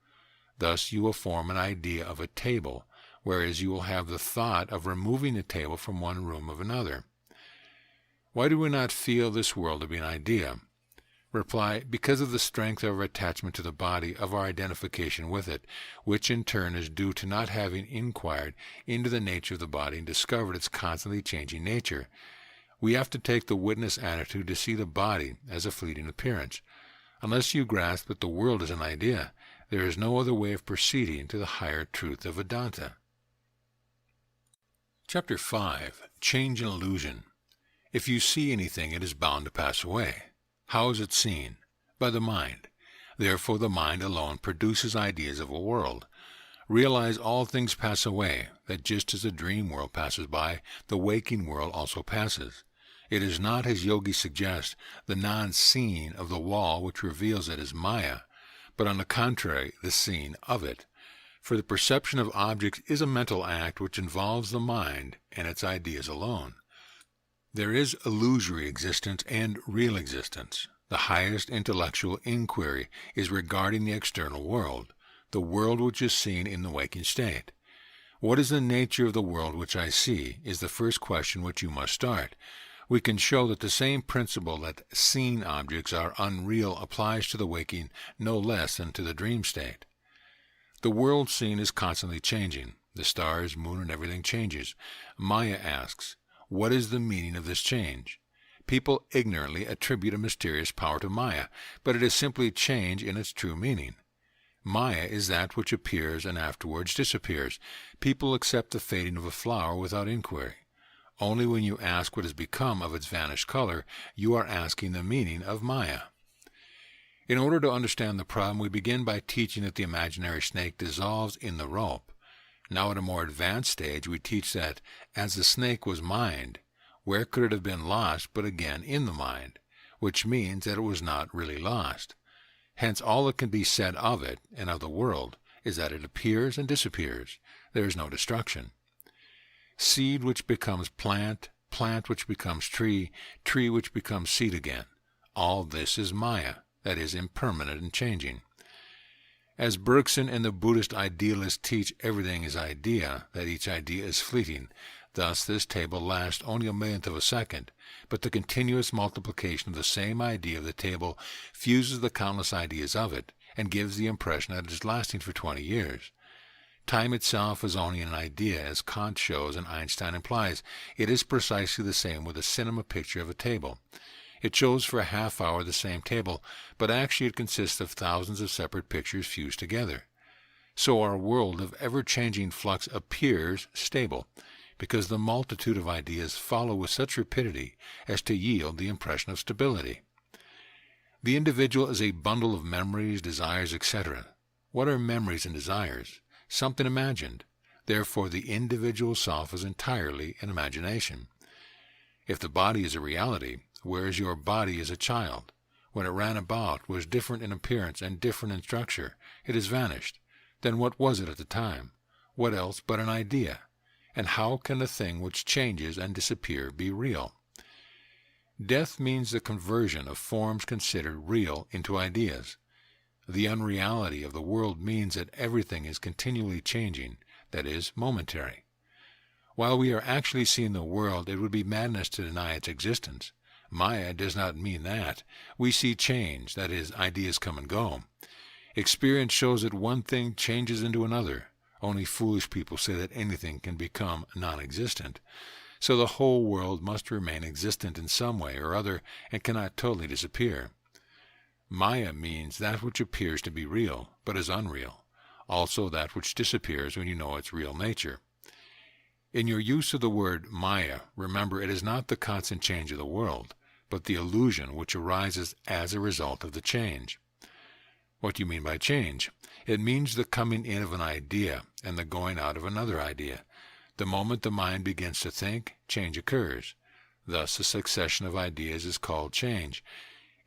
Speaker 1: Thus you will form an idea of a table, whereas you will have the thought of removing the table from one room of another. Why do we not feel this world to be an idea? Reply, because of the strength of our attachment to the body, of our identification with it, which in turn is due to not having inquired into the nature of the body and discovered its constantly changing nature. We have to take the witness attitude to see the body as a fleeting appearance. Unless you grasp that the world is an idea, there is no other way of proceeding to the higher truth of Advaita. Chapter 5. Change and Illusion. If you see anything, it is bound to pass away. How is it seen? By the mind. Therefore the mind alone produces ideas of a world. Realize all things pass away, that just as the dream world passes by, the waking world also passes. It is not, as yogis suggest, the non-seeing of the wall which reveals it as Maya, but on the contrary, the seeing of it. For the perception of objects is a mental act which involves the mind and its ideas alone. There is illusory existence and real existence. The highest intellectual inquiry is regarding the external world, the world which is seen in the waking state. What is the nature of the world which I see is the first question which you must start. We can show that the same principle that seen objects are unreal applies to the waking no less than to the dream state. The world seen is constantly changing. The stars, moon, and everything changes. Maya asks, what is the meaning of this change? People ignorantly attribute a mysterious power to Maya, but it is simply change in its true meaning. Maya is that which appears and afterwards disappears. People accept the fading of a flower without inquiry. Only when you ask what has become of its vanished color, you are asking the meaning of Maya. In order to understand the problem, we begin by teaching that the imaginary snake dissolves in the rope. Now at a more advanced stage, we teach that, as the snake was mind, where could it have been lost but again in the mind, which means that it was not really lost. Hence all that can be said of it, and of the world, is that it appears and disappears. There is no destruction. Seed which becomes plant, plant which becomes tree, tree which becomes seed again. All this is Maya, that is impermanent and changing. As Bergson and the Buddhist idealists teach everything is idea, that each idea is fleeting, thus this table lasts only a millionth of a second, but the continuous multiplication of the same idea of the table fuses the countless ideas of it, and gives the impression that it is lasting for 20 years. Time itself is only an idea, as Kant shows and Einstein implies. It is precisely the same with a cinema picture of a table. It shows for a half hour the same table, but actually it consists of thousands of separate pictures fused together. So our world of ever-changing flux appears stable, because the multitude of ideas follow with such rapidity as to yield the impression of stability. The individual is a bundle of memories, desires, etc. What are memories and desires? Something imagined. Therefore the individual self is entirely an imagination. If the body is a reality, where is your body as a child? When it ran about, was different in appearance and different in structure. It has vanished. Then what was it at the time? What else but an idea? And how can a thing which changes and disappears be real? Death means the conversion of forms considered real into ideas. The unreality of the world means that everything is continually changing, that is, momentary. While we are actually seeing the world, it would be madness to deny its existence. Maya does not mean that. We see change, that is, ideas come and go. Experience shows that one thing changes into another. Only foolish people say that anything can become non-existent. So the whole world must remain existent in some way or other and cannot totally disappear. Maya means that which appears to be real, but is unreal. Also that which disappears when you know its real nature. In your use of the word Maya, remember it is not the constant change of the world, but the illusion which arises as a result of the change. What do you mean by change? It means the coming in of an idea and the going out of another idea. The moment the mind begins to think, change occurs. Thus the succession of ideas is called change.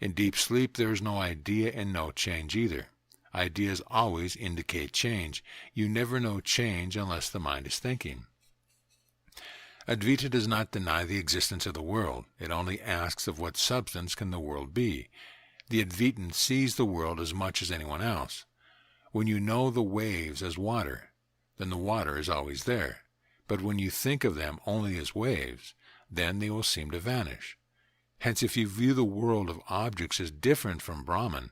Speaker 1: In deep sleep there is no idea and no change either. Ideas always indicate change. You never know change unless the mind is thinking. Advaita does not deny the existence of the world. It only asks of what substance can the world be. The Advaitin sees the world as much as anyone else. When you know the waves as water, then the water is always there. But when you think of them only as waves, then they will seem to vanish. Hence, if you view the world of objects as different from Brahman,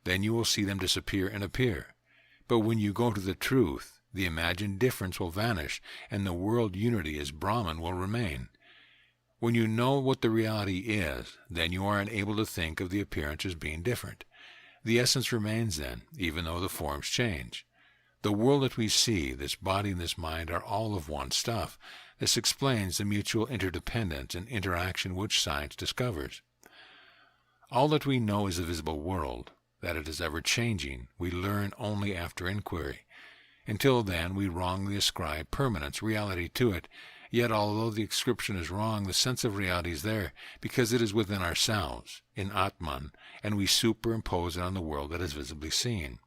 Speaker 1: then you will see them disappear and appear. But when you go to the truth, the imagined difference will vanish, and the world unity as Brahman will remain. When you know what the reality is, then you are unable to think of the appearance as being different. The essence remains then, even though the forms change. The world that we see, this body and this mind, are all of one stuff. This explains the mutual interdependence and interaction which science discovers. All that we know is the visible world, that it is ever-changing, we learn only after inquiry. Until then, we wrongly ascribe permanence, reality to it. Yet, although the ascription is wrong, the sense of reality is there, because it is within ourselves, in Atman, and we superimpose it on the world that is visibly seen.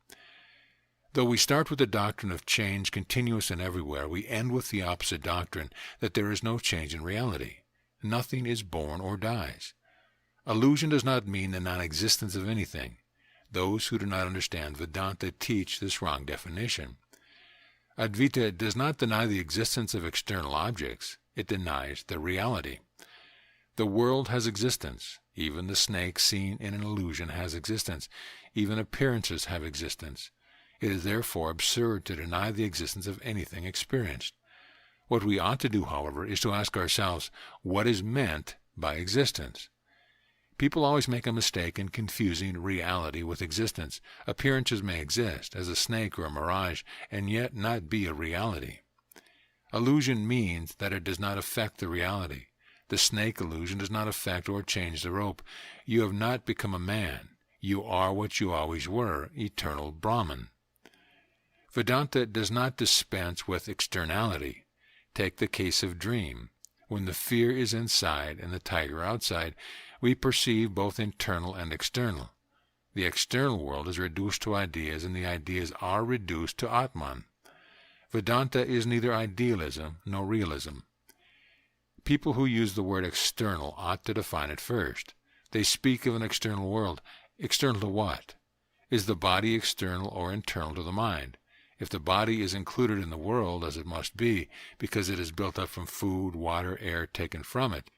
Speaker 1: Though we start with the doctrine of change continuous and everywhere, we end with the opposite doctrine, that there is no change in reality. Nothing is born or dies. Illusion does not mean the non-existence of anything. Those who do not understand Vedanta teach this wrong definition. Advaita does not deny the existence of external objects. It denies their reality. The world has existence. Even the snake seen in an illusion has existence. Even appearances have existence. It is therefore absurd to deny the existence of anything experienced. What we ought to do, however, is to ask ourselves, what is meant by existence? People always make a mistake in confusing reality with existence. Appearances may exist, as a snake or a mirage, and yet not be a reality. Illusion means that it does not affect the reality. The snake illusion does not affect or change the rope. You have not become a man. You are what you always were, eternal Brahman. Vedanta does not dispense with externality. Take the case of dream. When the fear is inside and the tiger outside, we perceive both internal and external. The external world is reduced to ideas, and the ideas are reduced to Atman. Vedanta is neither idealism nor realism. People who use the word external ought to define it first. They speak of an external world. External to what? Is the body external or internal to the mind? If the body is included in the world, as it must be, because it is built up from food, water, air taken from it,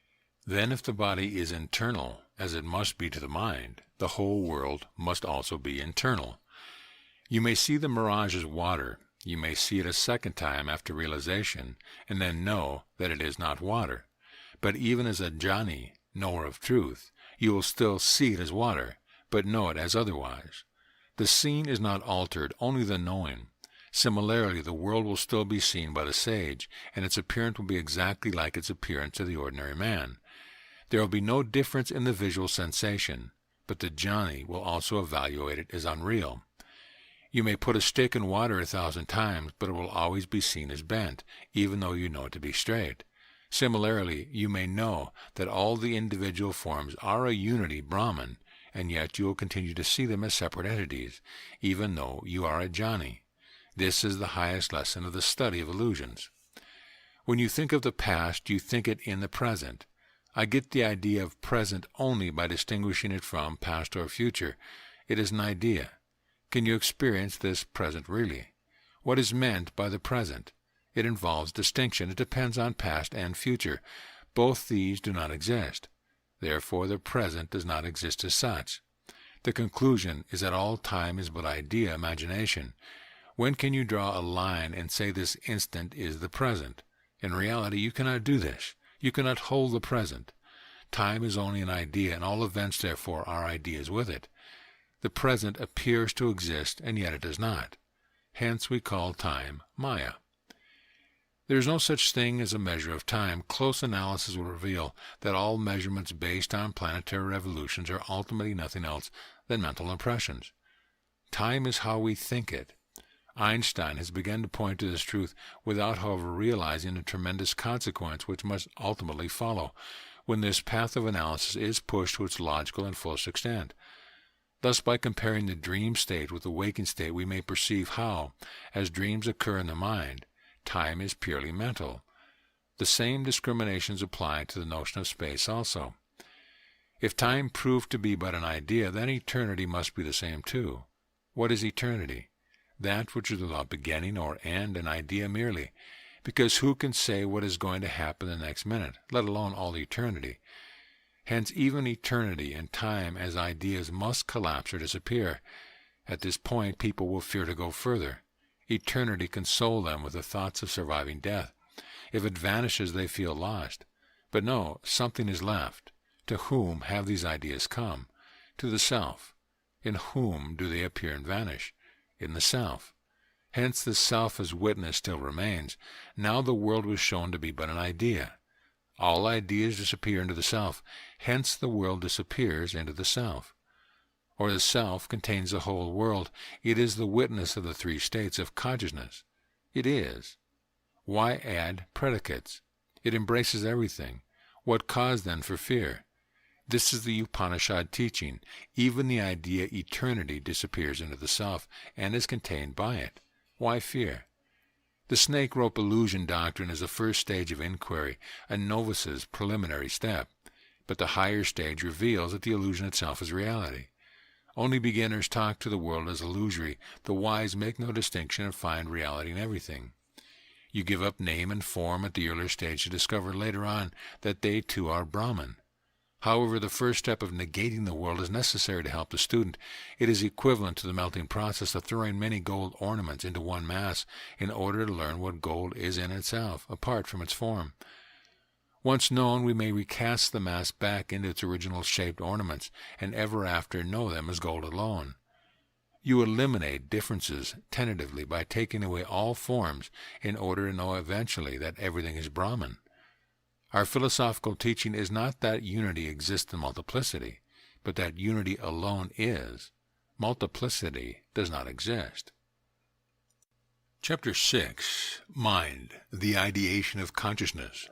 Speaker 1: then if the body is internal, as it must be to the mind, the whole world must also be internal. You may see the mirage as water. You may see it a second time after realization, and then know that it is not water. But even as a jnani, knower of truth, you will still see it as water, but know it as otherwise. The seeing is not altered, only the knowing. Similarly, the world will still be seen by the sage, and its appearance will be exactly like its appearance to the ordinary man. There will be no difference in the visual sensation, but the jnani will also evaluate it as unreal. You may put a stick in water 1,000 times, but it will always be seen as bent, even though you know it to be straight. Similarly, you may know that all the individual forms are a unity Brahman, and yet you will continue to see them as separate entities, even though you are a jnani. This is the highest lesson of the study of illusions. When you think of the past, you think it in the present. I get the idea of present only by distinguishing it from past or future. It is an idea. Can you experience this present really? What is meant by the present? It involves distinction. It depends on past and future. Both these do not exist. Therefore, the present does not exist as such. The conclusion is that all time is but idea, imagination. When can you draw a line and say this instant is the present? In reality, you cannot do this. You cannot hold the present. Time is only an idea, and all events, therefore, are ideas with it. The present appears to exist, and yet it does not. Hence we call time Maya. There is no such thing as a measure of time. Close analysis will reveal that all measurements based on planetary revolutions are ultimately nothing else than mental impressions. Time is how we think it. Einstein has begun to point to this truth without, however, realizing the tremendous consequence which must ultimately follow when this path of analysis is pushed to its logical and fullest extent. Thus, by comparing the dream state with the waking state, we may perceive how, as dreams occur in the mind, time is purely mental. The same discriminations apply to the notion of space also. If time proved to be but an idea, then eternity must be the same too. What is eternity? That which is without beginning or end, an idea merely, because who can say what is going to happen the next minute, let alone all eternity? Hence even eternity and time as ideas must collapse or disappear. At this point, people will fear to go further. Eternity console them with the thoughts of surviving death. If it vanishes, they feel lost. But no, something is left. To whom have these ideas come? To the self. In whom do they appear and vanish? In the self. Hence the self as witness still remains. Now the world was shown to be but an idea. All ideas disappear into the self. Hence the world disappears into the self. Or the self contains the whole world. It is the witness of the three states of consciousness. It is. Why add predicates? It embraces everything. What cause then for fear? This is the Upanishad teaching. Even the idea eternity disappears into the self and is contained by it. Why fear? The snake rope illusion doctrine is the first stage of inquiry, a novice's preliminary step. But the higher stage reveals that the illusion itself is reality. Only beginners talk to the world as illusory. The wise make no distinction and find reality in everything. You give up name and form at the earlier stage to discover later on that they too are Brahman. However, the first step of negating the world is necessary to help the student. It is equivalent to the melting process of throwing many gold ornaments into one mass in order to learn what gold is in itself, apart from its form. Once known, we may recast the mass back into its original shaped ornaments, and ever after know them as gold alone. You eliminate differences tentatively by taking away all forms in order to know eventually that everything is Brahman. Our philosophical teaching is not that unity exists in multiplicity, but that unity alone is. Multiplicity does not exist. Chapter 6. Mind, the ideation of consciousness.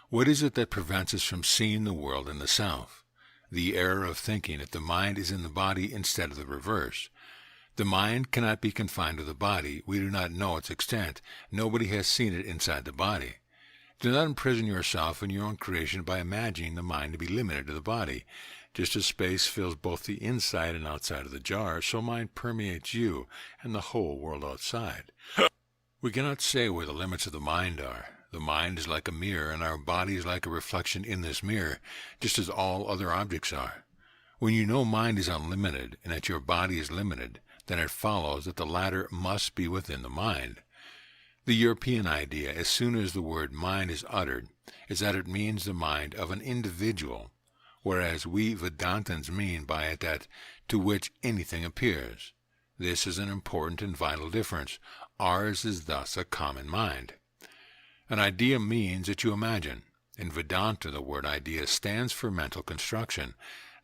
Speaker 1: What is it that prevents us from seeing the world in the self? The error of thinking that the mind is in the body instead of the reverse. The mind cannot be confined to the body. We do not know its extent. Nobody has seen it inside the body. Do not imprison yourself in your own creation by imagining the mind to be limited to the body. Just as space fills both the inside and outside of the jar, so mind permeates you and the whole world outside. We cannot say where the limits of the mind are. The mind is like a mirror, and our body is like a reflection in this mirror, just as all other objects are. When you know mind is unlimited, and that your body is limited, then it follows that the latter must be within the mind. The European idea, as soon as the word mind is uttered, is that it means the mind of an individual, whereas we Vedantins mean by it that to which anything appears. This is an important and vital difference. Ours is thus a common mind. An idea means that you imagine. In Vedanta, the word idea stands for mental construction,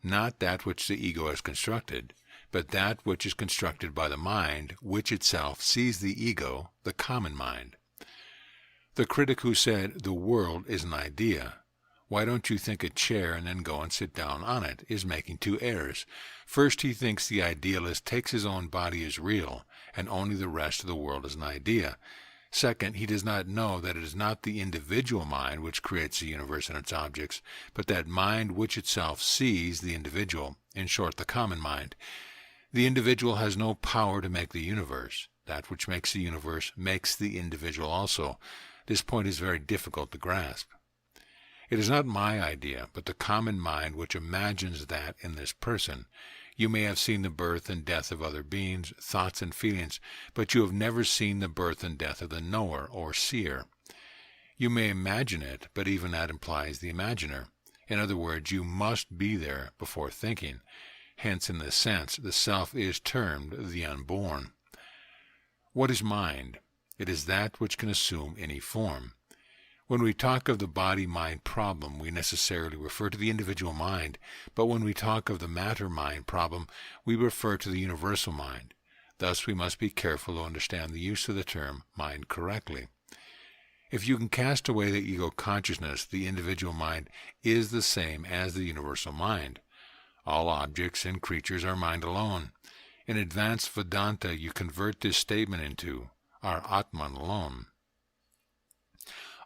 Speaker 1: not that which the ego has constructed, but that which is constructed by the mind, which itself sees the ego, the common mind. The critic who said, "The world is an idea. Why don't you think a chair and then go and sit down on it?" is making two errors. First, he thinks the idealist takes his own body as real, and only the rest of the world as an idea. Second, he does not know that it is not the individual mind which creates the universe and its objects, but that mind which itself sees the individual, in short, the common mind. The individual has no power to make the universe. That which makes the universe makes the individual also. This point is very difficult to grasp. It is not my idea, but the common mind which imagines that in this person. You may have seen the birth and death of other beings, thoughts and feelings, but you have never seen the birth and death of the knower or seer. You may imagine it, but even that implies the imaginer. In other words, you must be there before thinking. Hence, in this sense, the self is termed the unborn. What is mind? It is that which can assume any form. When we talk of the body-mind problem, we necessarily refer to the individual mind, but when we talk of the matter-mind problem, we refer to the universal mind. Thus, we must be careful to understand the use of the term mind correctly. If you can cast away the ego consciousness, the individual mind is the same as the universal mind. All objects and creatures are mind alone. In advanced Vedanta, you convert this statement into are Atman alone.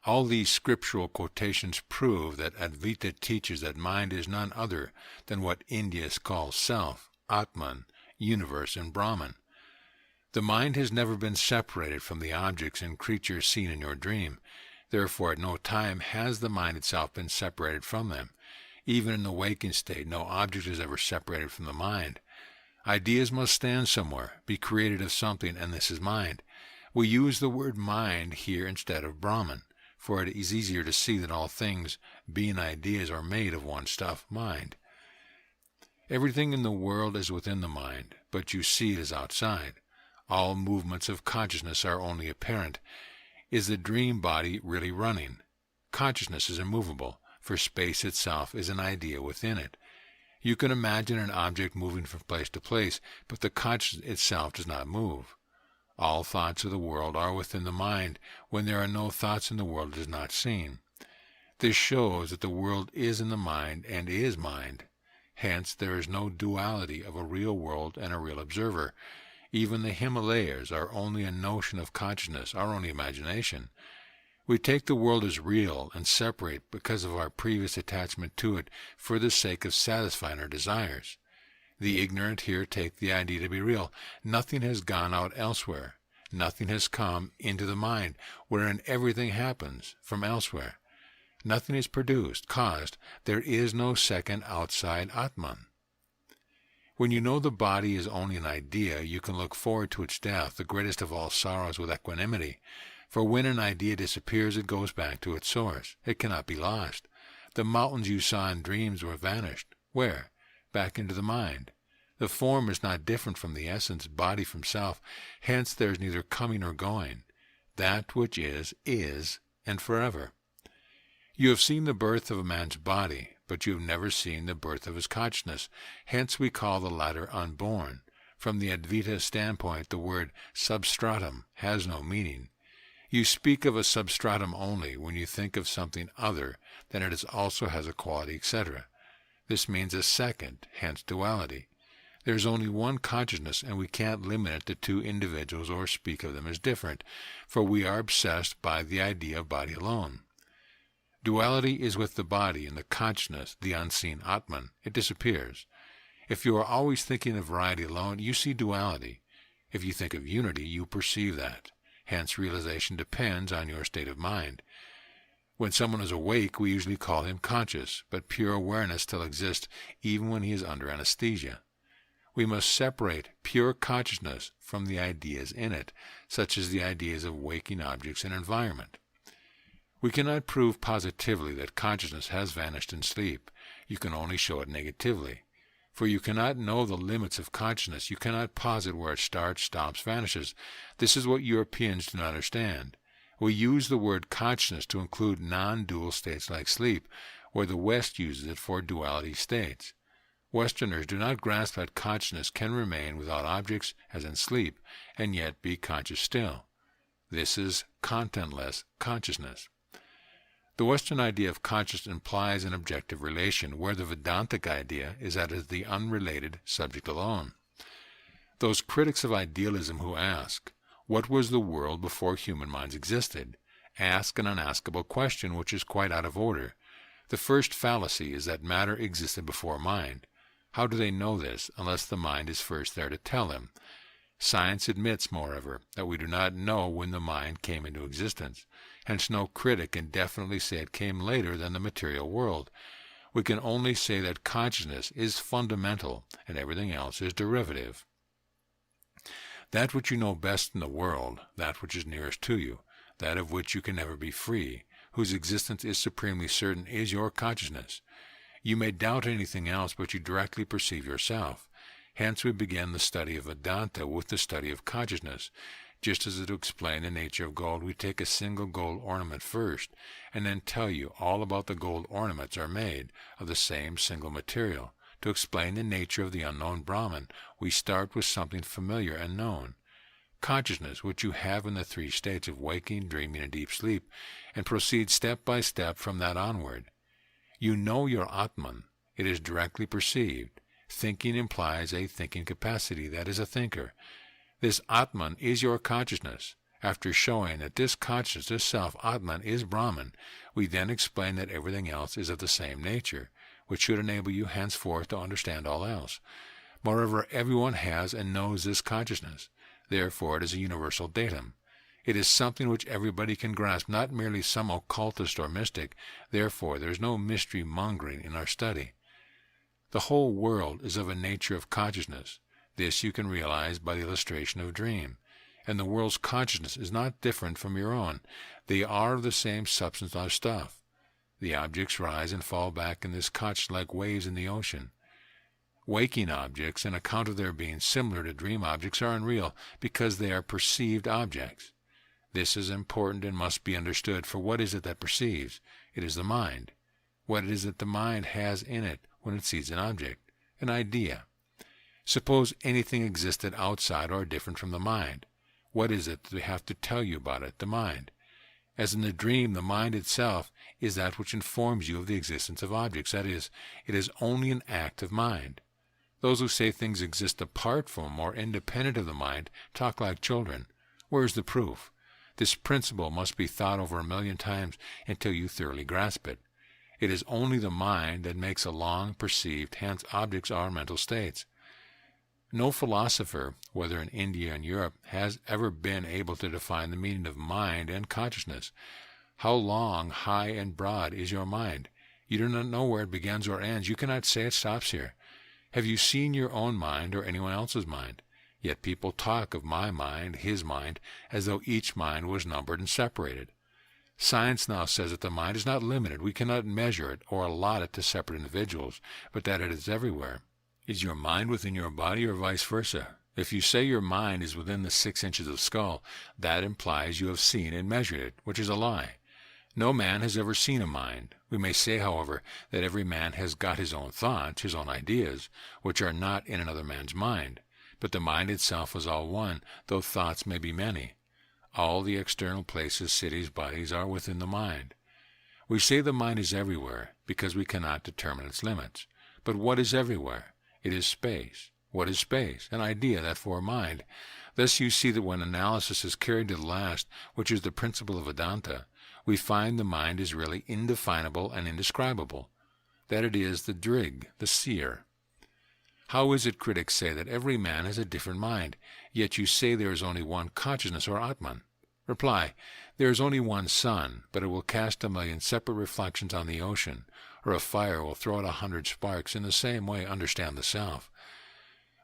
Speaker 1: All these scriptural quotations prove that Advaita teaches that mind is none other than what Indians call self, Atman, universe, and Brahman. The mind has never been separated from the objects and creatures seen in your dream. Therefore, at no time has the mind itself been separated from them. Even in the waking state, no object is ever separated from the mind. Ideas must stand somewhere, be created of something, and this is mind. We use the word mind here instead of Brahman, for it is easier to see that all things, being ideas, are made of one stuff, mind. Everything in the world is within the mind, but you see it as outside. All movements of consciousness are only apparent. Is the dream body really running? Consciousness is immovable, for space itself is an idea within it. You can imagine an object moving from place to place, but the consciousness itself does not move. All thoughts of the world are within the mind. When there are no thoughts in the world, it is not seen. This shows that the world is in the mind and is mind. Hence, there is no duality of a real world and a real observer. Even the Himalayas are only a notion of consciousness, our only imagination. We take the world as real and separate because of our previous attachment to it for the sake of satisfying our desires. The ignorant here take the idea to be real. Nothing has gone out elsewhere. Nothing has come into the mind, wherein everything happens from elsewhere. Nothing is produced, caused. There is no second outside Atman. When you know the body is only an idea, you can look forward to its death, the greatest of all sorrows, with equanimity. For when an idea disappears, it goes back to its source. It cannot be lost. The mountains you saw in dreams were vanished. Where? Back into the mind. The form is not different from the essence, body from self. Hence there is neither coming nor going. That which is, and forever. You have seen the birth of a man's body, but you have never seen the birth of his consciousness. Hence we call the latter unborn. From the Advaita standpoint, the word substratum has no meaning. You speak of a substratum only when you think of something other than it also has a quality, etc. This means a second, hence duality. There is only one consciousness, and we can't limit it to two individuals or speak of them as different, for we are obsessed by the idea of body alone. Duality is with the body and the consciousness, the unseen Atman. It disappears. If you are always thinking of variety alone, you see duality. If you think of unity, you perceive that. Hence, realization depends on your state of mind. When someone is awake, we usually call him conscious, but pure awareness still exists even when he is under anesthesia. We must separate pure consciousness from the ideas in it, such as the ideas of waking objects and environment. We cannot prove positively that consciousness has vanished in sleep. You can only show it negatively. For you cannot know the limits of consciousness. You cannot posit where it starts, stops, vanishes. This is what Europeans do not understand. We use the word consciousness to include non-dual states like sleep, where the West uses it for duality states. Westerners do not grasp that consciousness can remain without objects, as in sleep, and yet be conscious still. This is contentless consciousness. The Western idea of consciousness implies an objective relation, where the Vedantic idea is that it is the unrelated subject alone. Those critics of idealism who ask, what was the world before human minds existed, ask an unaskable question which is quite out of order. The first fallacy is that matter existed before mind. How do they know this, unless the mind is first there to tell them? Science admits, moreover, that we do not know when the mind came into existence. Hence no critic can definitely say it came later than the material world. We can only say that consciousness is fundamental and everything else is derivative. That which you know best in the world, that which is nearest to you, that of which you can never be free, whose existence is supremely certain, is your consciousness. You may doubt anything else, but you directly perceive yourself. Hence we begin the study of Vedanta with the study of consciousness. Just as to explain the nature of gold, we take a single gold ornament first, and then tell you all about the gold ornaments are made of the same single material. To explain the nature of the unknown Brahman, we start with something familiar and known. Consciousness, which you have in the three states of waking, dreaming, and deep sleep, and proceed step by step from that onward. You know your Atman. It is directly perceived. Thinking implies a thinking capacity, that is a thinker. This Atman is your consciousness. After showing that this consciousness, this self, Atman, is Brahman, we then explain that everything else is of the same nature, which should enable you henceforth to understand all else. Moreover, everyone has and knows this consciousness. Therefore, it is a universal datum. It is something which everybody can grasp, not merely some occultist or mystic. Therefore, there is no mystery mongering in our study. The whole world is of a nature of consciousness. This you can realize by the illustration of a dream. And the world's consciousness is not different from your own. They are of the same substance or stuff. The objects rise and fall back in this consciousness like waves in the ocean. Waking objects, on account of their being similar to dream objects, are unreal because they are perceived objects. This is important and must be understood, for what is it that perceives? It is the mind. What is it the mind has in it when it sees an object? An idea. Suppose anything existed outside or different from the mind. What is it that we have to tell you about it? The mind. As in the dream, the mind itself is that which informs you of the existence of objects. That is, it is only an act of mind. Those who say things exist apart from or independent of the mind talk like children. Where is the proof? This principle must be thought over 1,000,000 times until you thoroughly grasp it. It is only the mind that makes a long perceived, hence objects are mental states. No philosopher, whether in India or in Europe, has ever been able to define the meaning of mind and consciousness. How long, high, and broad is your mind? You do not know where it begins or ends. You cannot say it stops here. Have you seen your own mind or anyone else's mind? Yet people talk of my mind, his mind, as though each mind was numbered and separated. Science now says that the mind is not limited. We cannot measure it or allot it to separate individuals, but that it is everywhere. Is your mind within your body or vice versa? If you say your mind is within the 6 inches of skull, that implies you have seen and measured it, which is a lie. No man has ever seen a mind. We may say, however, that every man has got his own thoughts, his own ideas, which are not in another man's mind. But the mind itself is all one, though thoughts may be many. All the external places, cities, bodies are within the mind. We say the mind is everywhere because we cannot determine its limits. But what is everywhere? It is space. What is space? An idea, that for a mind. Thus you see that when analysis is carried to the last, which is the principle of Advaita, we find the mind is really indefinable and indescribable, that it is the drig, the seer. How is it, critics say, that every man has a different mind, yet you say there is only one consciousness or Atman? Reply, there is only one sun, but it will cast 1,000,000 separate reflections on the ocean, or a fire will throw out 100 sparks. In the same way, understand the self.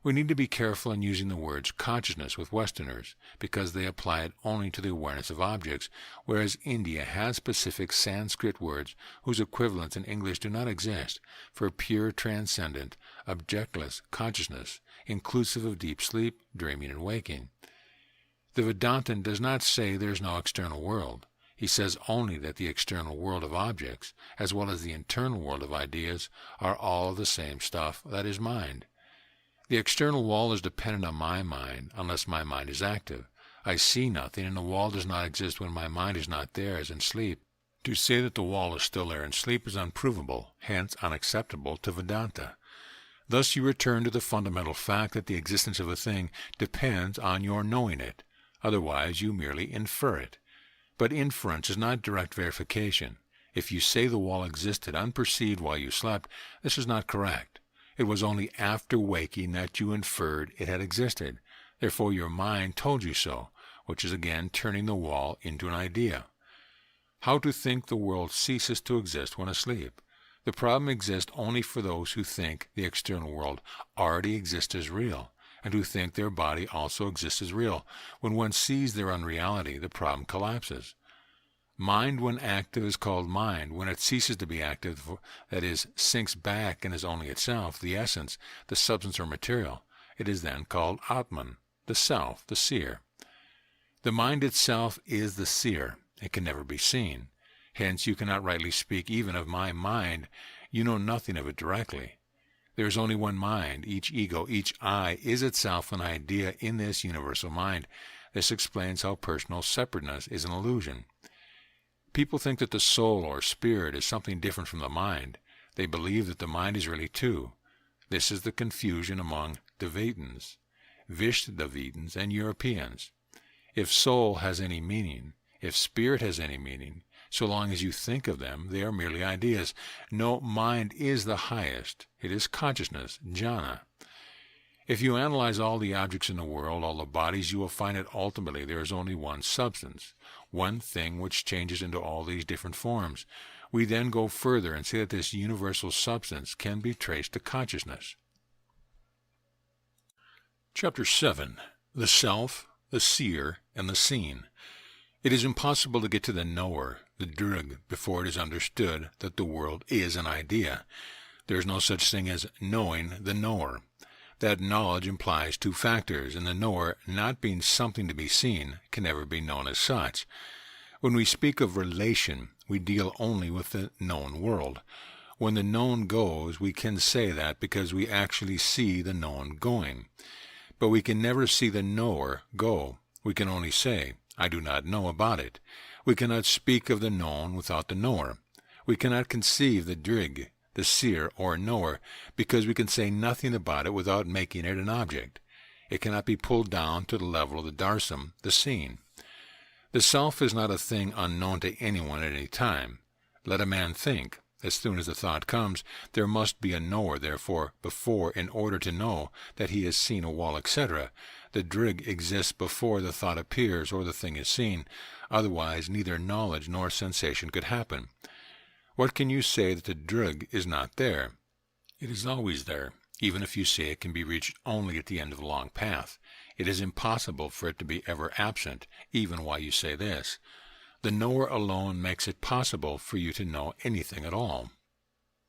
Speaker 1: We need to be careful in using the words consciousness with Westerners, because they apply it only to the awareness of objects, whereas India has specific Sanskrit words whose equivalents in English do not exist, for pure transcendent, objectless consciousness, inclusive of deep sleep, dreaming, and waking. The Vedantin does not say there is no external world. He says only that the external world of objects, as well as the internal world of ideas, are all the same stuff, that is mind. The external wall is dependent on my mind, unless my mind is active. I see nothing, and the wall does not exist when my mind is not there, as in sleep. To say that the wall is still there in sleep is unprovable, hence unacceptable to Vedanta. Thus you return to the fundamental fact that the existence of a thing depends on your knowing it. Otherwise you merely infer it. But inference is not direct verification. If you say the wall existed unperceived while you slept, this is not correct. It was only after waking that you inferred it had existed. Therefore your mind told you so, which is again turning the wall into an idea. How to think the world ceases to exist when asleep? The problem exists only for those who think the external world already exists as real, and who think their body also exists as real. When one sees their unreality, the problem collapses. Mind when active is called mind. When it ceases to be active, that is, sinks back and is only itself, the essence, the substance or material, it is then called Atman, the self, the seer. The mind itself is the seer. It can never be seen. Hence you cannot rightly speak even of my mind. You know nothing of it directly. There is only one mind. Each ego, each I, is itself an idea in this universal mind. This explains how personal separateness is an illusion. People think that the soul or spirit is something different from the mind. They believe that the mind is really two. This is the confusion among Advaitins, Vishnavitins, and Europeans. If soul has any meaning, if spirit has any meaning, so long as you think of them, they are merely ideas. No, mind is the highest. It is consciousness, Janna. If you analyze all the objects in the world, all the bodies, you will find that ultimately there is only one substance, one thing which changes into all these different forms. We then go further and say that this universal substance can be traced to consciousness. Chapter 7. The Self, the Seer, and the Seen. It is impossible to get to the knower, the drug, before it is understood that the world is an idea. There is no such thing as knowing the knower. That knowledge implies two factors, and the knower, not being something to be seen, can never be known as such. When we speak of relation, we deal only with the known world. When the known goes, we can say that because we actually see the known going. But we can never see the knower go. We can only say, I do not know about it. We cannot speak of the known without the knower. We cannot conceive the drig, the seer or knower, because we can say nothing about it without making it an object. It cannot be pulled down to the level of the darsam, the seen. The self is not a thing unknown to anyone at any time. Let a man think. As soon as the thought comes, there must be a knower, therefore, before, in order to know that he has seen a wall, etc. The drig exists before the thought appears or the thing is seen. Otherwise, neither knowledge nor sensation could happen. What can you say that the drig is not there? It is always there, even if you say it can be reached only at the end of a long path. It is impossible for it to be ever absent, even while you say this. The knower alone makes it possible for you to know anything at all.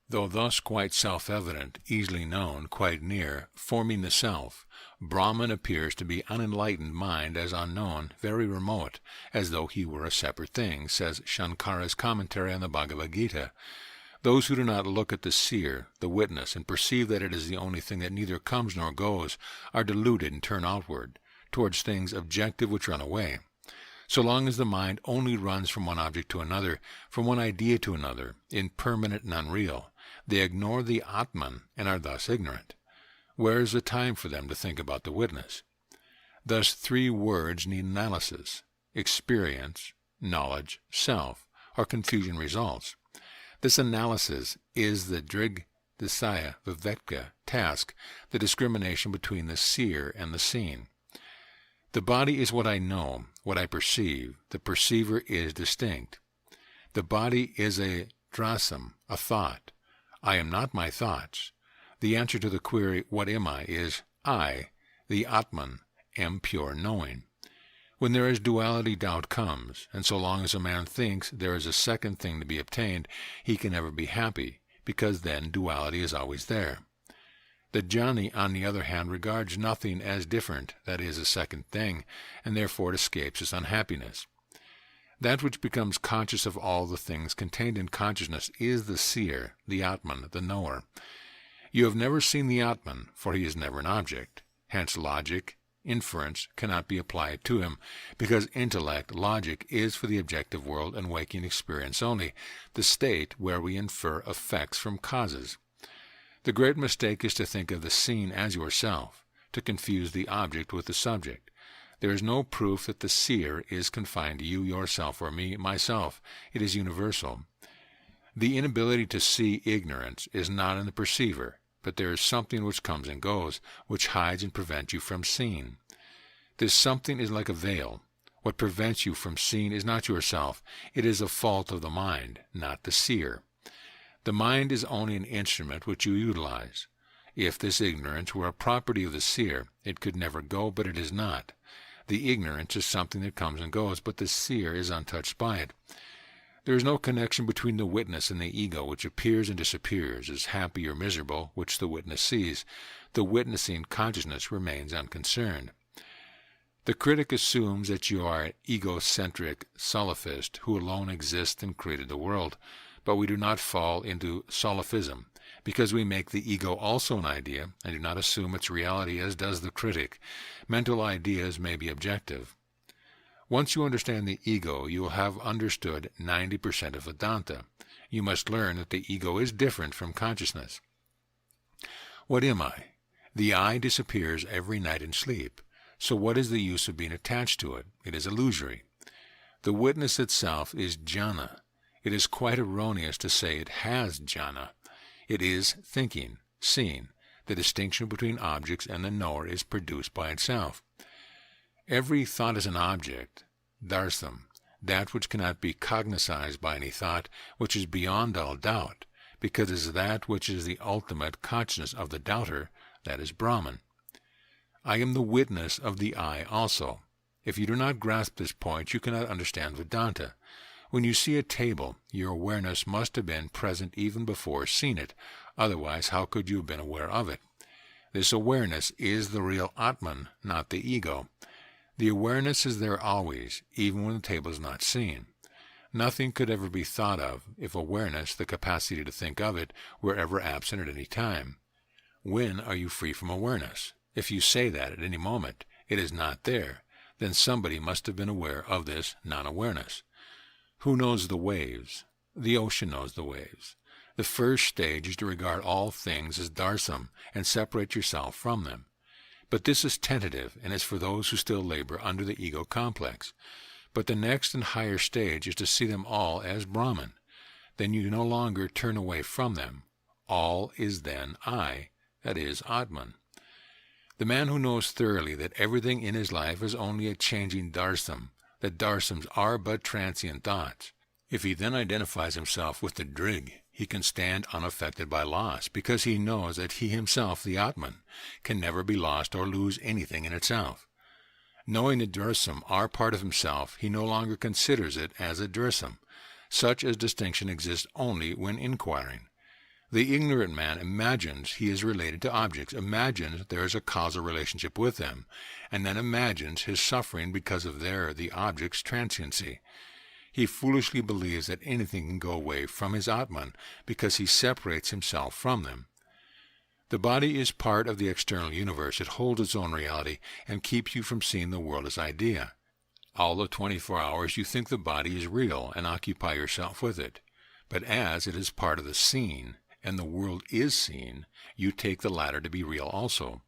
Speaker 1: Though thus quite self-evident, easily known, quite near, forming the self, Brahman appears to be unenlightened mind as unknown, very remote, as though he were a separate thing, says Shankara's commentary on the Bhagavad Gita. Those who do not look at the seer, the witness, and perceive that it is the only thing that neither comes nor goes, are deluded and turn outward, towards things objective which run away. So long as the mind only runs from one object to another, from one idea to another, impermanent and unreal, they ignore the Atman and are thus ignorant. Where is the time for them to think about the witness? Thus 3 words need analysis: experience, knowledge, self, or confusion results. This analysis is the drig, desaya, viveka task, the discrimination between the seer and the seen. The body is what I know, what I perceive. The perceiver is distinct. The body is a drasam, a thought. I am not my thoughts. The answer to the query, what am I, is I, the Atman, am pure knowing. When there is duality, doubt comes, and so long as a man thinks there is a second thing to be obtained, he can never be happy, because then duality is always there. The jnani, on the other hand, regards nothing as different, that is, a second thing, and therefore it escapes his unhappiness. That which becomes conscious of all the things contained in consciousness is the seer, the Atman, the knower. You have never seen the Atman, for he is never an object. Hence logic, inference, cannot be applied to him, because intellect, logic, is for the objective world and waking experience only, the state where we infer effects from causes. The great mistake is to think of the seen as yourself, to confuse the object with the subject. There is no proof that the seer is confined to you, yourself, or me, myself. It is universal. The inability to see ignorance is not in the perceiver, but there is something which comes and goes, which hides and prevents you from seeing. This something is like a veil. What prevents you from seeing is not yourself. It is a fault of the mind, not the seer. The mind is only an instrument which you utilize. If this ignorance were a property of the seer, it could never go, but it is not. The ignorance is something that comes and goes, but the seer is untouched by it. There is no connection between the witness and the ego, which appears and disappears, is happy or miserable, which the witness sees. The witnessing consciousness remains unconcerned. The critic assumes that you are an egocentric solephist who alone exists and created the world. But we do not fall into soliphism, because we make the ego also an idea, and do not assume its reality as does the critic. Mental ideas may be objective. Once you understand the ego, you will have understood 90% of Vedanta. You must learn that the ego is different from consciousness. What am I? The I disappears every night in sleep. So what is the use of being attached to it? It is illusory. The witness itself is Janna. It is quite erroneous to say it has jhana. It is thinking, seeing. The distinction between objects and the knower is produced by itself. Every thought is an object, darsam, that which cannot be cognized by any thought, which is beyond all doubt, because it is that which is the ultimate consciousness of the doubter, that is Brahman. I am the witness of the I also. If you do not grasp this point, you cannot understand Vedanta. When you see a table, your awareness must have been present even before seeing it. Otherwise, how could you have been aware of it? This awareness is the real Atman, not the ego. The awareness is there always, even when the table is not seen. Nothing could ever be thought of if awareness, the capacity to think of it, were ever absent at any time. When are you free from awareness? If you say that at any moment it is not there, then somebody must have been aware of this non-awareness. Who knows the waves? The ocean knows the waves. The first stage is to regard all things as darsam and separate yourself from them. But this is tentative and is for those who still labor under the ego complex. But the next and higher stage is to see them all as Brahman. Then you no longer turn away from them. All is then I, that is Atman. The man who knows thoroughly that everything in his life is only a changing darsam, that darsams are but transient thoughts. If he then identifies himself with the drig, he can stand unaffected by loss, because he knows that he himself, the Atman, can never be lost or lose anything in itself. Knowing that darsam are part of himself, he no longer considers it as a darsam. Such a distinction exists only when inquiring. The ignorant man imagines he is related to objects, imagines there is a causal relationship with them, and then imagines his suffering because of the object's transiency. He foolishly believes that anything can go away from his Atman because he separates himself from them. The body is part of the external universe. It holds its own reality and keeps you from seeing the world as idea. All the 24 hours you think the body is real and occupy yourself with it. But as it is part of the seen, and the world is seen, you take the latter to be real also.